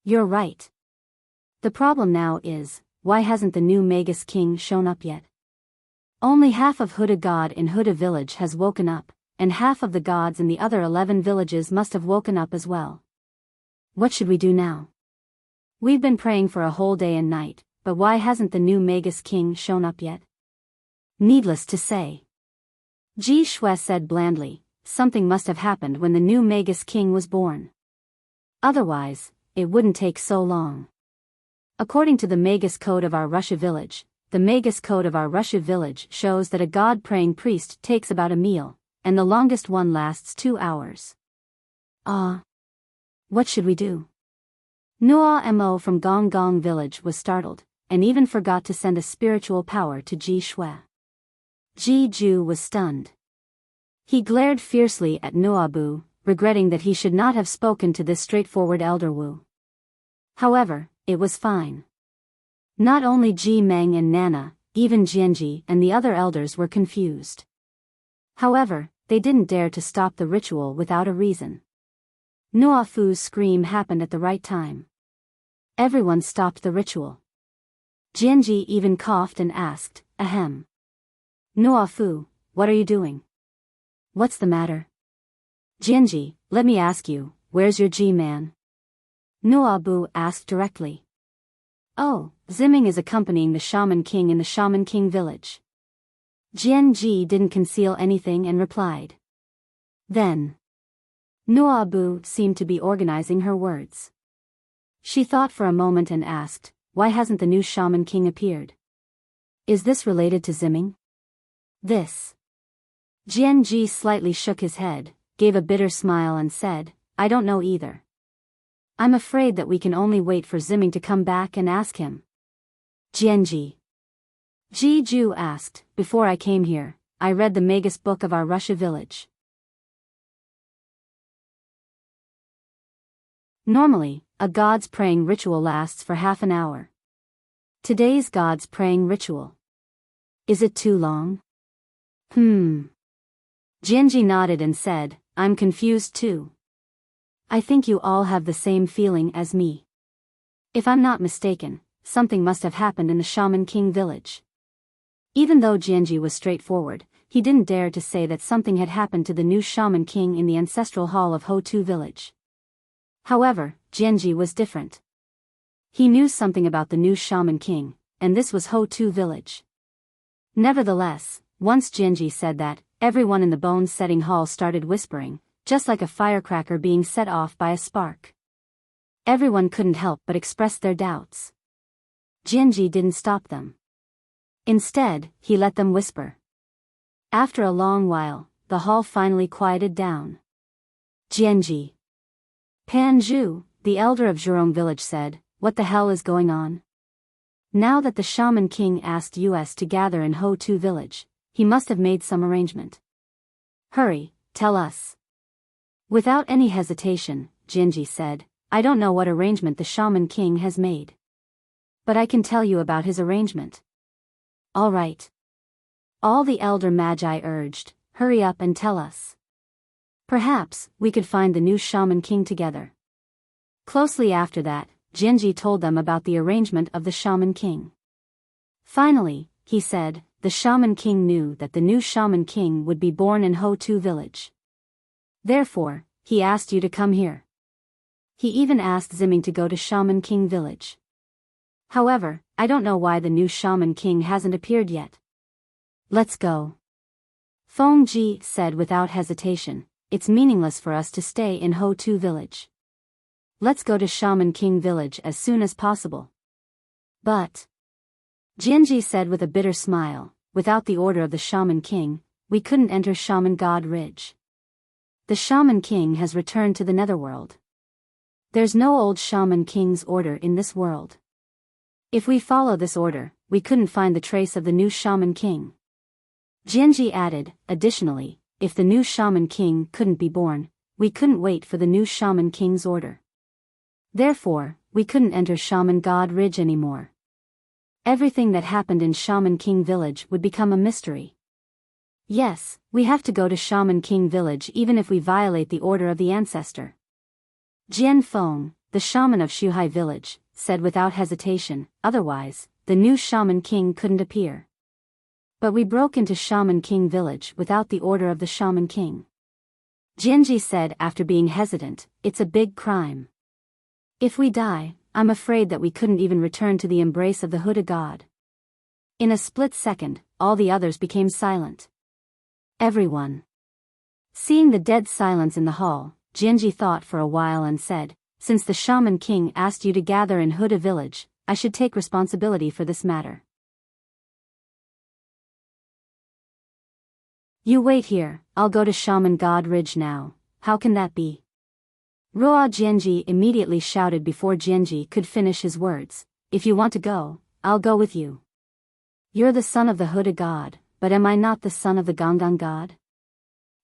Speaker 1: "You're right. The problem now is, why hasn't the new Magus King shown up yet?" Only half of Huda God in Huda village has woken up, and half of the gods in the other 11 villages must have woken up as well. What should we do now? We've been praying for a whole day and night, but why hasn't the new Magus King shown up yet? Needless to say, Ji Shui said blandly, something must have happened when the new Magus King was born. Otherwise, it wouldn't take so long. According to the Magus Code of our Russia village, the Magus Code of our Russia village shows that a god-praying priest takes about a meal, and the longest one lasts 2 hours. What should we do? Nuo Mo from Gong Gong village was startled, and even forgot to send a spiritual power to Ji Shui. Ji Ju was stunned. He glared fiercely at Nuobu, regretting that he should not have spoken to this straightforward elder Wu. However, it was fine. Not only Ji Meng and Nana, even Jianji and the other elders were confused. However, they didn't dare to stop the ritual without a reason. Nuofu's scream happened at the right time. Everyone stopped the ritual. Jianji even coughed and asked, "Ahem. Nuofu, what are you doing? What's the matter?" "Jianji, let me ask you, where's your Ji-man?" Nuobu asked directly. "Oh, Ziming is accompanying the Shaman King in the Shaman King village." Jianji didn't conceal anything and replied. Then, Nuobu seemed to be organizing her words. She thought for a moment and asked, "Why hasn't the new Shaman King appeared? Is this related to Ziming?" "This." Jianji slightly shook his head, gave a bitter smile and said, "I don't know either. I'm afraid that we can only wait for Ziming to come back and ask him." Jianji. Ji Ju asked, "Before I came here, I read the Magus book of our Russia village. Normally, a god's praying ritual lasts for half an hour. Today's god's praying ritual. Is it too long?" Jianji nodded and said, "I'm confused too. I think you all have the same feeling as me. If I'm not mistaken, something must have happened in the Shaman King village." Even though Jianji was straightforward, he didn't dare to say that something had happened to the new Shaman King in the ancestral hall of Ho-Tu village. However, Jianji was different. He knew something about the new Shaman King, and this was Ho-Tu village. Nevertheless, once Jianji said that, everyone in the bone-setting hall started whispering, just like a firecracker being set off by a spark. Everyone couldn't help but express their doubts. Jianji didn't stop them. Instead, he let them whisper. After a long while, the hall finally quieted down. Jianji. Pan Zhu, the elder of Zhurong village said, "What the hell is going on?" Now that the Shaman King asked us to gather in Ho-Tu village, he must have made some arrangement. "Hurry, tell us." Without any hesitation, Jianji said, "I don't know what arrangement the Shaman King has made. But I can tell you about his arrangement." "All right." All the elder magi urged, "Hurry up and tell us. Perhaps we could find the new Shaman King together." Closely after that, Jianji told them about the arrangement of the Shaman King. Finally, he said, the Shaman King knew that the new Shaman King would be born in Ho-Tu village. Therefore, he asked you to come here. He even asked Ziming to go to Shaman King village. However, I don't know why the new Shaman King hasn't appeared yet. Let's go. Feng Ji said without hesitation, "It's meaningless for us to stay in Ho-Tu village. Let's go to Shaman King village as soon as possible." "But," Jianji said with a bitter smile, "without the order of the Shaman King, we couldn't enter Shaman God Ridge. The Shaman King has returned to the Netherworld. There's no old Shaman King's order in this world. If we follow this order, we couldn't find the trace of the new Shaman King." Jianji added, "Additionally, if the new Shaman King couldn't be born, we couldn't wait for the new Shaman King's order. Therefore, we couldn't enter Shaman God Ridge anymore. Everything that happened in Shaman King village would become a mystery. Yes, we have to go to Shaman King village even if we violate the order of the ancestor." Jian Feng, the shaman of Shuhai village, said without hesitation, "Otherwise, the new Shaman King couldn't appear." But we broke into Shaman King village without the order of the Shaman King. Jianji said after being hesitant, it's a big crime. If we die, I'm afraid that we couldn't even return to the embrace of the Huda god. In a split second, all the others became silent. Everyone. Seeing the dead silence in the hall, Jianji thought for a while and said, since the Shaman King asked you to gather in Huda village, I should take responsibility for this matter. You wait here, I'll go to Shaman God Ridge now. How can that be? Roa Jianji immediately shouted before Jianji could finish his words. If you want to go, I'll go with you. You're the son of the Huda god, but am I not the son of the Gongang god?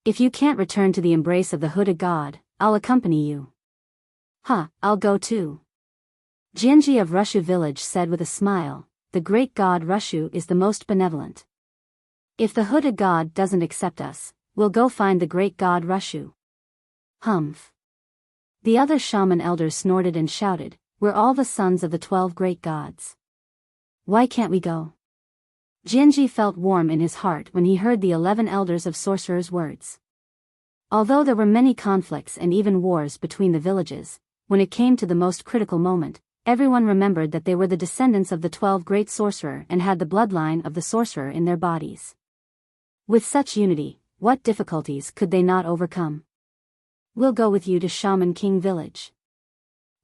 Speaker 1: If you can't return to the embrace of the Huda god, I'll accompany you. I'll go too. Jianji of Rushu village said with a smile, the great god Rushu is the most benevolent. If the Huda god doesn't accept us, we'll go find the great god Rushu. Humph. The other shaman elders snorted and shouted, we're all the sons of the 12 great gods. Why can't we go? Jianji felt warm in his heart when he heard the 11 elders of sorcerers' words. Although there were many conflicts and even wars between the villages, when it came to the most critical moment, everyone remembered that they were the descendants of the 12 great sorcerer and had the bloodline of the sorcerer in their bodies. With such unity, what difficulties could they not overcome? We'll go with you to Shaman King village.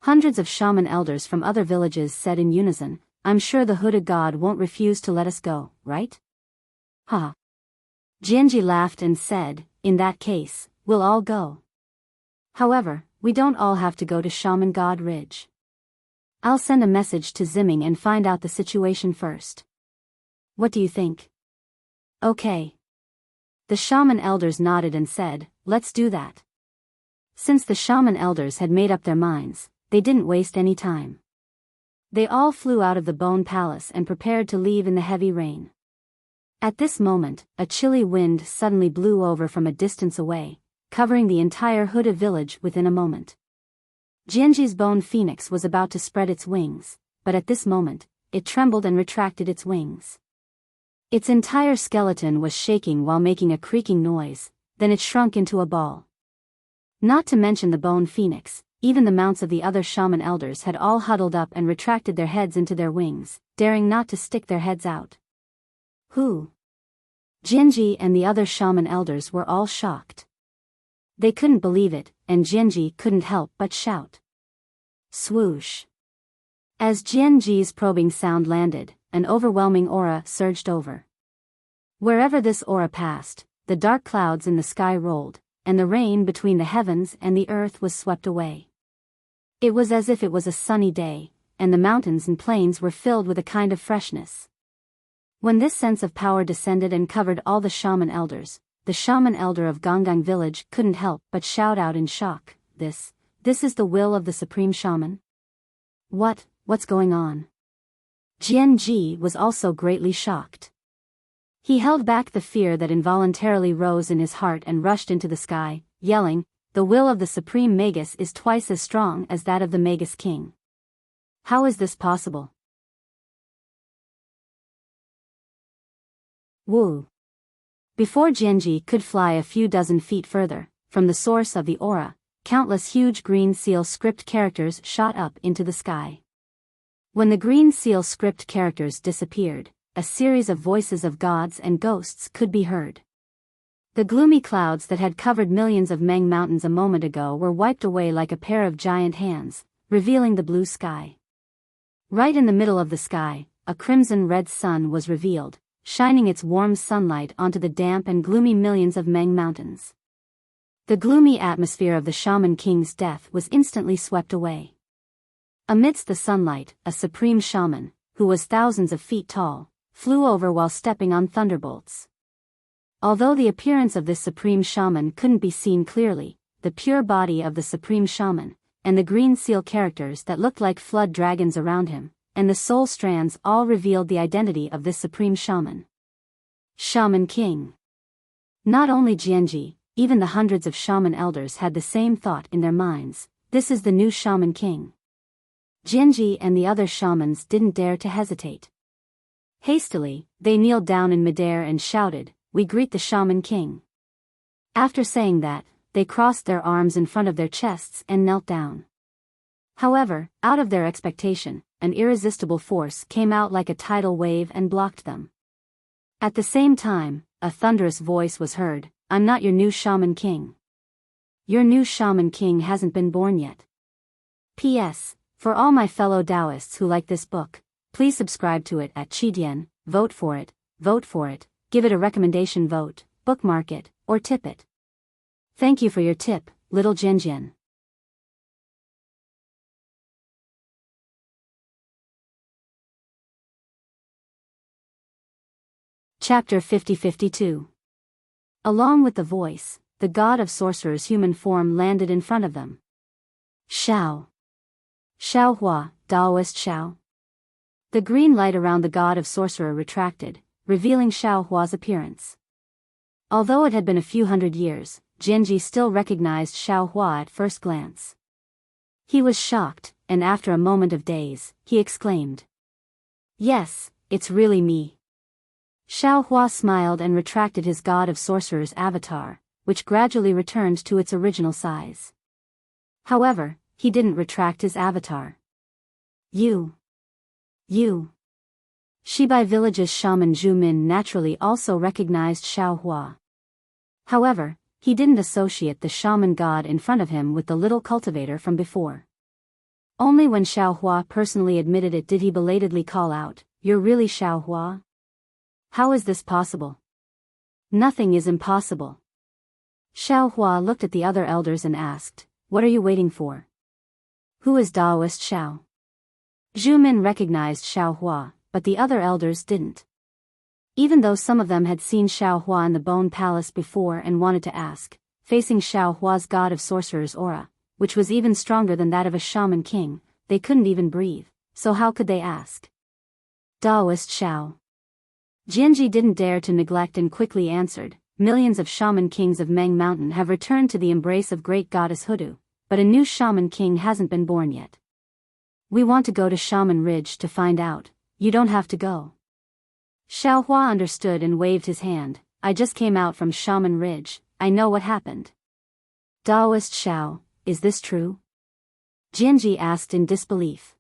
Speaker 1: Hundreds of shaman elders from other villages said in unison, I'm sure the Huda god won't refuse to let us go, right? Jianji laughed and said, in that case, we'll all go. However, we don't all have to go to Shaman God Ridge. I'll send a message to Ziming and find out the situation first. What do you think? Okay. The shaman elders nodded and said, let's do that. Since the shaman elders had made up their minds, they didn't waste any time. They all flew out of the bone palace and prepared to leave in the heavy rain. At this moment, a chilly wind suddenly blew over from a distance away, covering the entire Huda village within a moment. Jianji's bone phoenix was about to spread its wings, but at this moment, it trembled and retracted its wings. Its entire skeleton was shaking while making a creaking noise, then it shrunk into a ball. Not to mention the bone phoenix, even the mounts of the other shaman elders had all huddled up and retracted their heads into their wings, daring not to stick their heads out. Who? Jianji and the other shaman elders were all shocked. They couldn't believe it, and Jianji couldn't help but shout. Swoosh. As Jianji's probing sound landed, an overwhelming aura surged over. Wherever this aura passed, the dark clouds in the sky rolled, and the rain between the heavens and the earth was swept away. It was as if it was a sunny day, and the mountains and plains were filled with a kind of freshness. When this sense of power descended and covered all the shaman elders, the shaman elder of Gongang village couldn't help but shout out in shock, This is the will of the supreme shaman? What's going on? Jianji was also greatly shocked. He held back the fear that involuntarily rose in his heart and rushed into the sky, yelling, the will of the supreme Magus is twice as strong as that of the Magus king. How is this possible? Woo! Before Jianji could fly a few dozen feet further, from the source of the aura, countless huge green seal script characters shot up into the sky. When the green seal script characters disappeared, a series of voices of gods and ghosts could be heard. The gloomy clouds that had covered millions of Meng mountains a moment ago were wiped away like a pair of giant hands, revealing the blue sky. Right in the middle of the sky, a crimson-red sun was revealed, shining its warm sunlight onto the damp and gloomy millions of Meng mountains. The gloomy atmosphere of the Shaman King's death was instantly swept away. Amidst the sunlight, a supreme shaman, who was thousands of feet tall, flew over while stepping on thunderbolts. Although the appearance of this supreme shaman couldn't be seen clearly, the pure body of the supreme shaman, and the green seal characters that looked like flood dragons around him, and the soul strands all revealed the identity of this supreme shaman. Shaman King. Not only Jianji, even the hundreds of shaman elders had the same thought in their minds, this is the new Shaman King. Jianji and the other shamans didn't dare to hesitate. Hastily, they kneeled down in midair and shouted, "We greet the Shaman King." After saying that, they crossed their arms in front of their chests and knelt down. However, out of their expectation, an irresistible force came out like a tidal wave and blocked them. At the same time, a thunderous voice was heard, "I'm not your new Shaman King. Your new Shaman King hasn't been born yet." P.S. For all my fellow Taoists who like this book, please subscribe to it at Qidian, vote for it, give it a recommendation vote, bookmark it, or tip it. Thank you for your tip, little Jianjian. Chapter 50-52. Along with the voice, the god of sorcerers' human form landed in front of them. Shao. Shao Hua, Daoist Shao. The green light around the god of sorcerer retracted, revealing Shao Hua's appearance. Although it had been a few hundred years, Jianji still recognized Shao Hua at first glance. He was shocked, and after a moment of daze, he exclaimed, "Yes, it's really me." Shao Hua smiled and retracted his god of sorcerers avatar, which gradually returned to its original size. However, he didn't retract his avatar. You. Shibai village's shaman Zhu Min naturally also recognized Shao Hua. However, he didn't associate the shaman god in front of him with the little cultivator from before. Only when Shao Hua personally admitted it did he belatedly call out, "You're really Shao Hua? How is this possible?" "Nothing is impossible." Shao Hua looked at the other elders and asked, "What are you waiting for? Who is Daoist Shao?" Zhu Min recognized Shao Hua, but the other elders didn't. Even though some of them had seen Shao Hua in the Bone Palace before and wanted to ask, facing Shao Hua's god of sorcerer's aura, which was even stronger than that of a shaman king, they couldn't even breathe, so how could they ask? Daoist Shao. Jianji didn't dare to neglect and quickly answered, "Millions of shaman kings of Meng Mountain have returned to the embrace of great goddess Hudu, but a new shaman king hasn't been born yet. We want to go to Shaman Ridge to find out." "You don't have to go." Shao Hua understood and waved his hand, "I just came out from Shaman Ridge, I know what happened." "Daoist Shao, is this true?" Jianji asked in disbelief.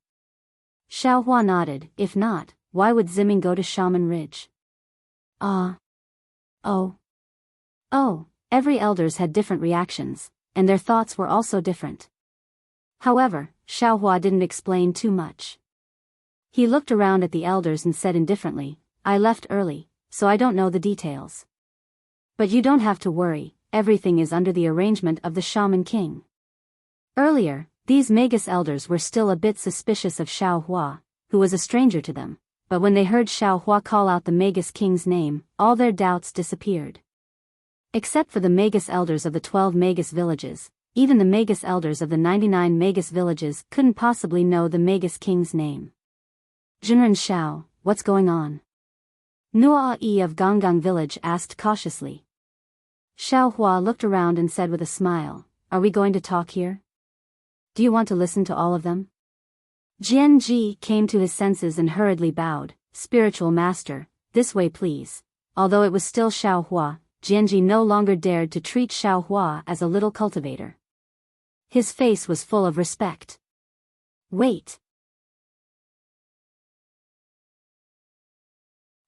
Speaker 1: Shao Hua nodded, "If not, why would Ziming go to Shaman Ridge?" Every elders had different reactions, and their thoughts were also different. However, Shao Hua didn't explain too much. He looked around at the elders and said indifferently, "I left early, so I don't know the details. But you don't have to worry, everything is under the arrangement of the Shaman King." Earlier, these Magus elders were still a bit suspicious of Shao Hua, who was a stranger to them, but when they heard Shao Hua call out the Magus King's name, all their doubts disappeared. Except for the Magus elders of the 12 Magus villages, even the Magus elders of the 99 Magus villages couldn't possibly know the Magus King's name. "Jinren Shao, what's going on?" Nua'i of Gonggang village asked cautiously. Shao Hua looked around and said with a smile, "Are we going to talk here? Do you want to listen to all of them?" Jian Ji came to his senses and hurriedly bowed, "Spiritual master, this way please." Although it was still Shao Hua, Jianji no longer dared to treat Shao Hua as a little cultivator. His face was full of respect. "Wait."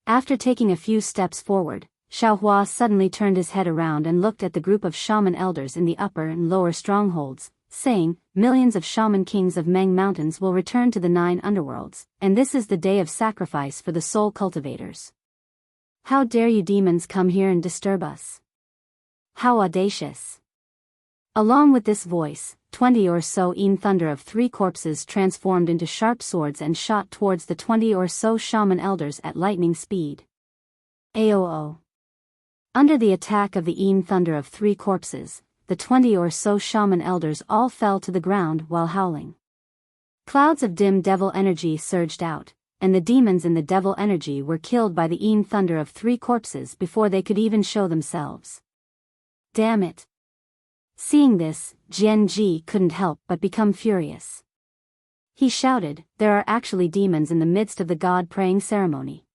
Speaker 1: After taking a few steps forward, Shao Hua suddenly turned his head around and looked at the group of shaman elders in the upper and lower strongholds, saying, "Millions of shaman kings of Meng Mountains will return to the 9 underworlds, and this is the day of sacrifice for the soul cultivators. How dare you demons come here and disturb us? How audacious." Along with this voice, 20 or so thunder of 3 corpses transformed into sharp swords and shot towards the 20 or so shaman elders at lightning speed. Aoo. Under the attack of the thunder of 3 corpses, the 20 or so shaman elders all fell to the ground while howling. Clouds of dim devil energy surged out, and the demons in the devil energy were killed by the thunder of 3 corpses before they could even show themselves. Damn it. Seeing this, Jian Ji couldn't help but become furious. He shouted, "There are actually demons in the midst of the god praying ceremony.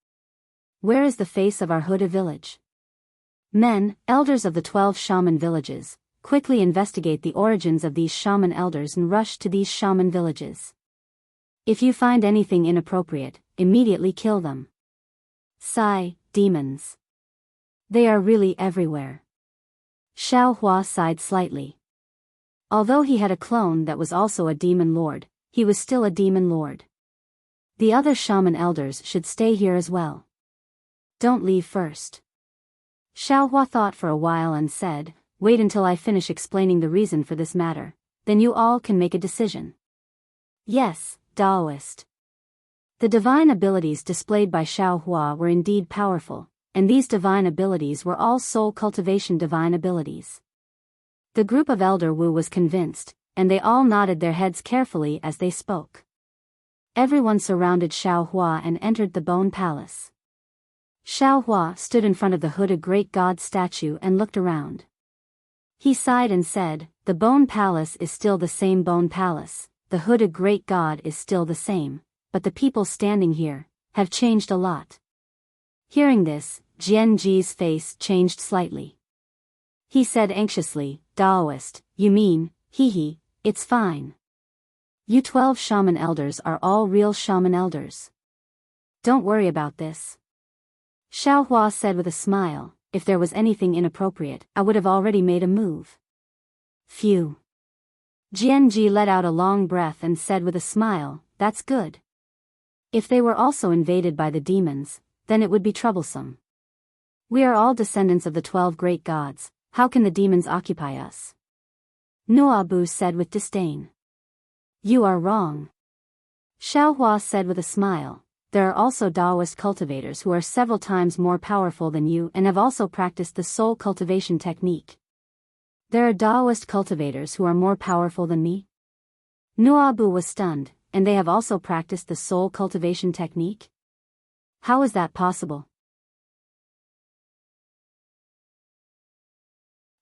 Speaker 1: Where is the face of our Huda village? Men, elders of the 12 shaman villages, quickly investigate the origins of these shaman elders and rush to these shaman villages. If you find anything inappropriate, immediately kill them. Sigh, demons. They are really everywhere. Xiao Hua sighed slightly. Although he had a clone that was also a demon lord, he was still a demon lord. The other shaman elders should stay here as well. Don't leave first. Xiao Hua thought for a while and said, wait until I finish explaining the reason for this matter, then you all can make a decision. Yes, Taoist. The divine abilities displayed by Xiao Hua were indeed powerful, and these divine abilities were all soul cultivation divine abilities. The group of Elder Wu was convinced, and they all nodded their heads carefully as they spoke. Everyone surrounded Xiao Hua and entered the Bone Palace. Xiao Hua stood in front of the Huda Great God statue and looked around. He sighed and said, the Bone Palace is still the same Bone Palace, the Huda Great God is still the same, but the people standing here have changed a lot. Hearing this, Jianji's face changed slightly. He said anxiously, Taoist, you mean, hee, it's fine. You 12 shaman elders are all real shaman elders. Don't worry about this. Xiao Hua said with a smile, if there was anything inappropriate, I would have already made a move. Phew. Jianji let out a long breath and said with a smile, that's good. If they were also invaded by the demons, then it would be troublesome. We are all descendants of the 12 great gods, how can the demons occupy us? Nuabu said with disdain. You are wrong. Xiao Hua said with a smile, there are also Taoist cultivators who are several times more powerful than you and have also practiced the soul cultivation technique. There are Taoist cultivators who are more powerful than me? Nuabu was stunned, and they have also practiced the soul cultivation technique? How is that possible?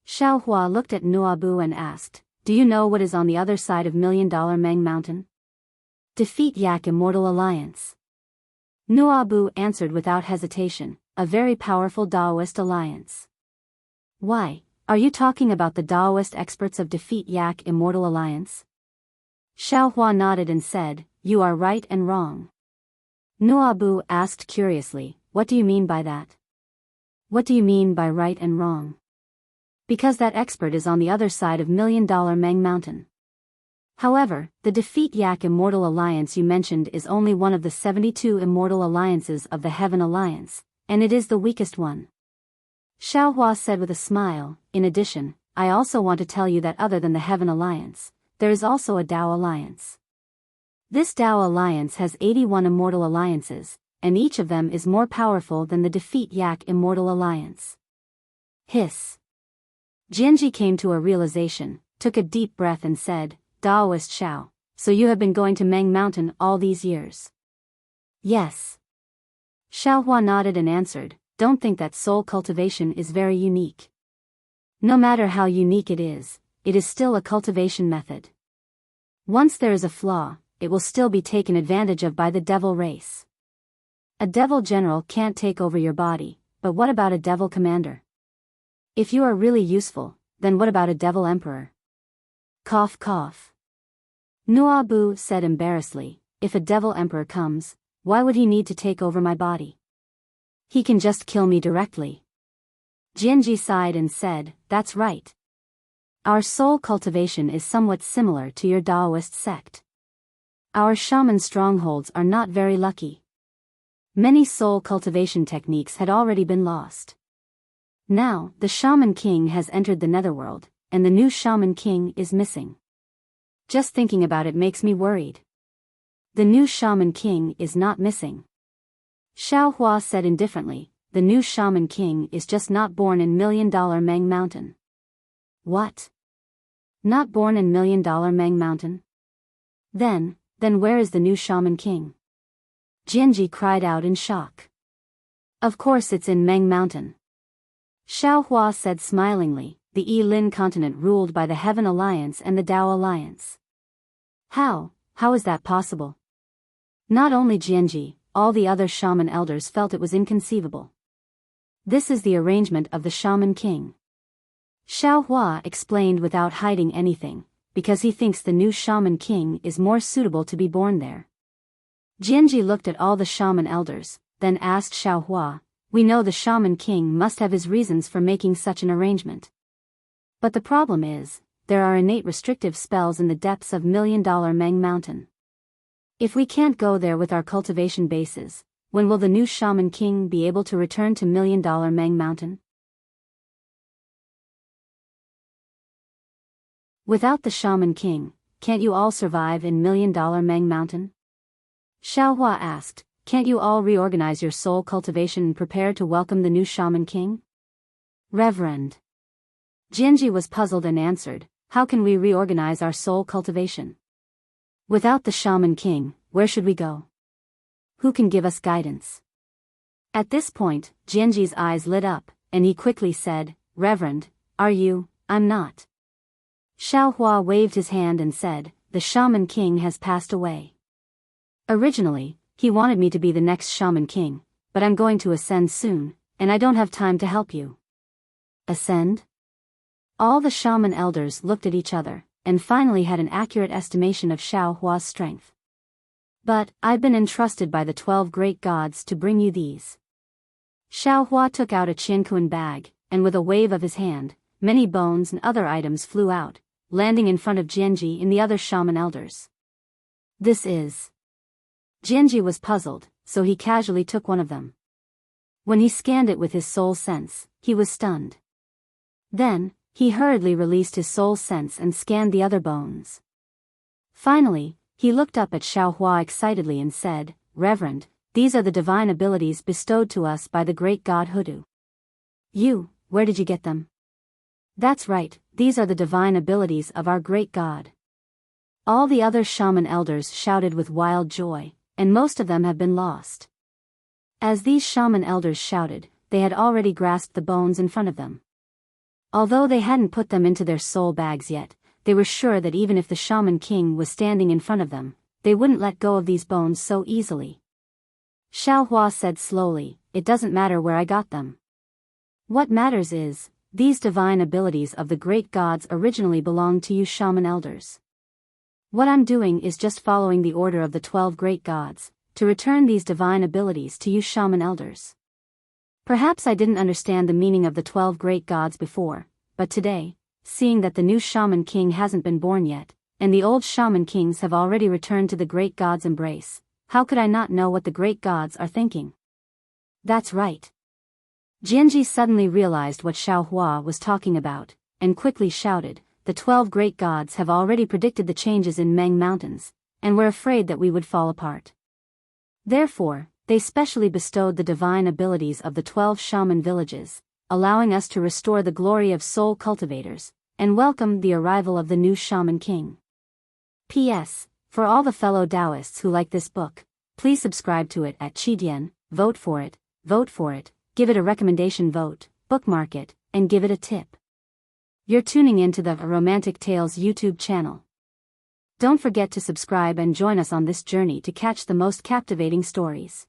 Speaker 1: Xiao Hua looked at Nuabu and asked, do you know what is on the other side of $1 Million Meng Mountain? Defeat Yak Immortal Alliance. Nuabu answered without hesitation, a very powerful Taoist alliance. Why, are you talking about the Taoist experts of Defeat Yak Immortal Alliance? Xiao Hua nodded and said, you are right and wrong. Nuabu asked curiously, what do you mean by that? What do you mean by right and wrong? Because that expert is on the other side of $1 Million Meng Mountain. However, the Defeat Yak Immortal Alliance you mentioned is only one of the 72 immortal alliances of the Heaven Alliance, and it is the weakest one. Xiao Hua said with a smile, in addition, I also want to tell you that other than the Heaven Alliance, there is also a Tao Alliance. This Tao Alliance has 81 immortal alliances, and each of them is more powerful than the Defeat Yak Immortal Alliance. Hiss. Jianji came to a realization, took a deep breath and said, Taoist Xiao, so you have been going to Meng Mountain all these years? Yes. Xiao Hua nodded and answered, don't think that soul cultivation is very unique. No matter how unique it is still a cultivation method. Once there is a flaw, it will still be taken advantage of by the devil race. A devil general can't take over your body, but what about a devil commander? If you are really useful, then what about a devil emperor? Cough cough. Nuabu said embarrassedly, if a devil emperor comes, why would he need to take over my body? He can just kill me directly. Jianji sighed and said, that's right. Our soul cultivation is somewhat similar to your Taoist sect. Our shaman strongholds are not very lucky. Many soul cultivation techniques had already been lost. Now, the Shaman King has entered the Netherworld, and the new Shaman King is missing. Just thinking about it makes me worried. The new Shaman King is not missing. Xiao Hua said indifferently, the new Shaman King is just not born in $1 Million Meng Mountain. What? Not born in $1 Million Meng Mountain? Then where is the new Shaman King? Jianji cried out in shock. Of course it's in Meng Mountain. Xiao Hua said smilingly, the Yi-Lin continent ruled by the Heaven Alliance and the Tao Alliance. How is that possible? Not only Jianji, all the other shaman elders felt it was inconceivable. This is the arrangement of the Shaman King. Xiao Hua explained without hiding anything, because he thinks the new Shaman King is more suitable to be born there. Jianji looked at all the shaman elders, then asked Xiao Hua, "We know the Shaman King must have his reasons for making such an arrangement. But the problem is, there are innate restrictive spells in the depths of $1 million Meng Mountain. If we can't go there with our cultivation bases, when will the new Shaman King be able to return to $1 million Meng Mountain? Without the Shaman King, can't you all survive in $1 million Meng Mountain?" Xiao Hua asked, "Can't you all reorganize your soul cultivation and prepare to welcome the new Shaman King?" Reverend Jianji was puzzled and answered, "How can we reorganize our soul cultivation? Without the Shaman King, where should we go? Who can give us guidance?" At this point, Jianji's eyes lit up, and he quickly said, "Reverend, are you?" "I'm not." Xiao Hua waved his hand and said, "The Shaman King has passed away. Originally, he wanted me to be the next Shaman King, but I'm going to ascend soon, and I don't have time to help you." Ascend? All the shaman elders looked at each other, and finally had an accurate estimation of Xiao Hua's strength. "But, I've been entrusted by the 12 great gods to bring you these." Xiao Hua took out a Qianquan bag, and with a wave of his hand, many bones and other items flew out, landing in front of Jianji and the other shaman elders. "This is..." Jianji was puzzled, so he casually took one of them. When he scanned it with his soul sense, he was stunned. Then, he hurriedly released his soul sense and scanned the other bones. Finally, he looked up at Xiao Hua excitedly and said, "Reverend, these are the divine abilities bestowed to us by the great god Hoodoo." "You, where did you get them?" "That's right, these are the divine abilities of our great god." All the other shaman elders shouted with wild joy, and most of them have been lost. As these shaman elders shouted, they had already grasped the bones in front of them. Although they hadn't put them into their soul bags yet, they were sure that even if the Shaman King was standing in front of them, they wouldn't let go of these bones so easily. Xiao Hua said slowly, "It doesn't matter where I got them. What matters is, these divine abilities of the great gods originally belonged to you shaman elders. What I'm doing is just following the order of the 12 great gods, to return these divine abilities to you shaman elders. Perhaps I didn't understand the meaning of the 12 great gods before, but today, seeing that the new Shaman King hasn't been born yet, and the old Shaman Kings have already returned to the great gods' embrace, how could I not know what the great gods are thinking?" "That's right." Jianji suddenly realized what Xiao Hua was talking about, and quickly shouted, "The 12 great gods have already predicted the changes in Meng Mountains, and were afraid that we would fall apart. Therefore, they specially bestowed the divine abilities of the 12 shaman villages, allowing us to restore the glory of soul cultivators, and welcome the arrival of the new Shaman King. P.S. For all the fellow Taoists who like this book, please subscribe to it at Qidian, vote for it, give it a recommendation vote, bookmark it, and give it a tip. You're tuning in to the Romantic Tales YouTube channel. Don't forget to subscribe and join us on this journey to catch the most captivating stories.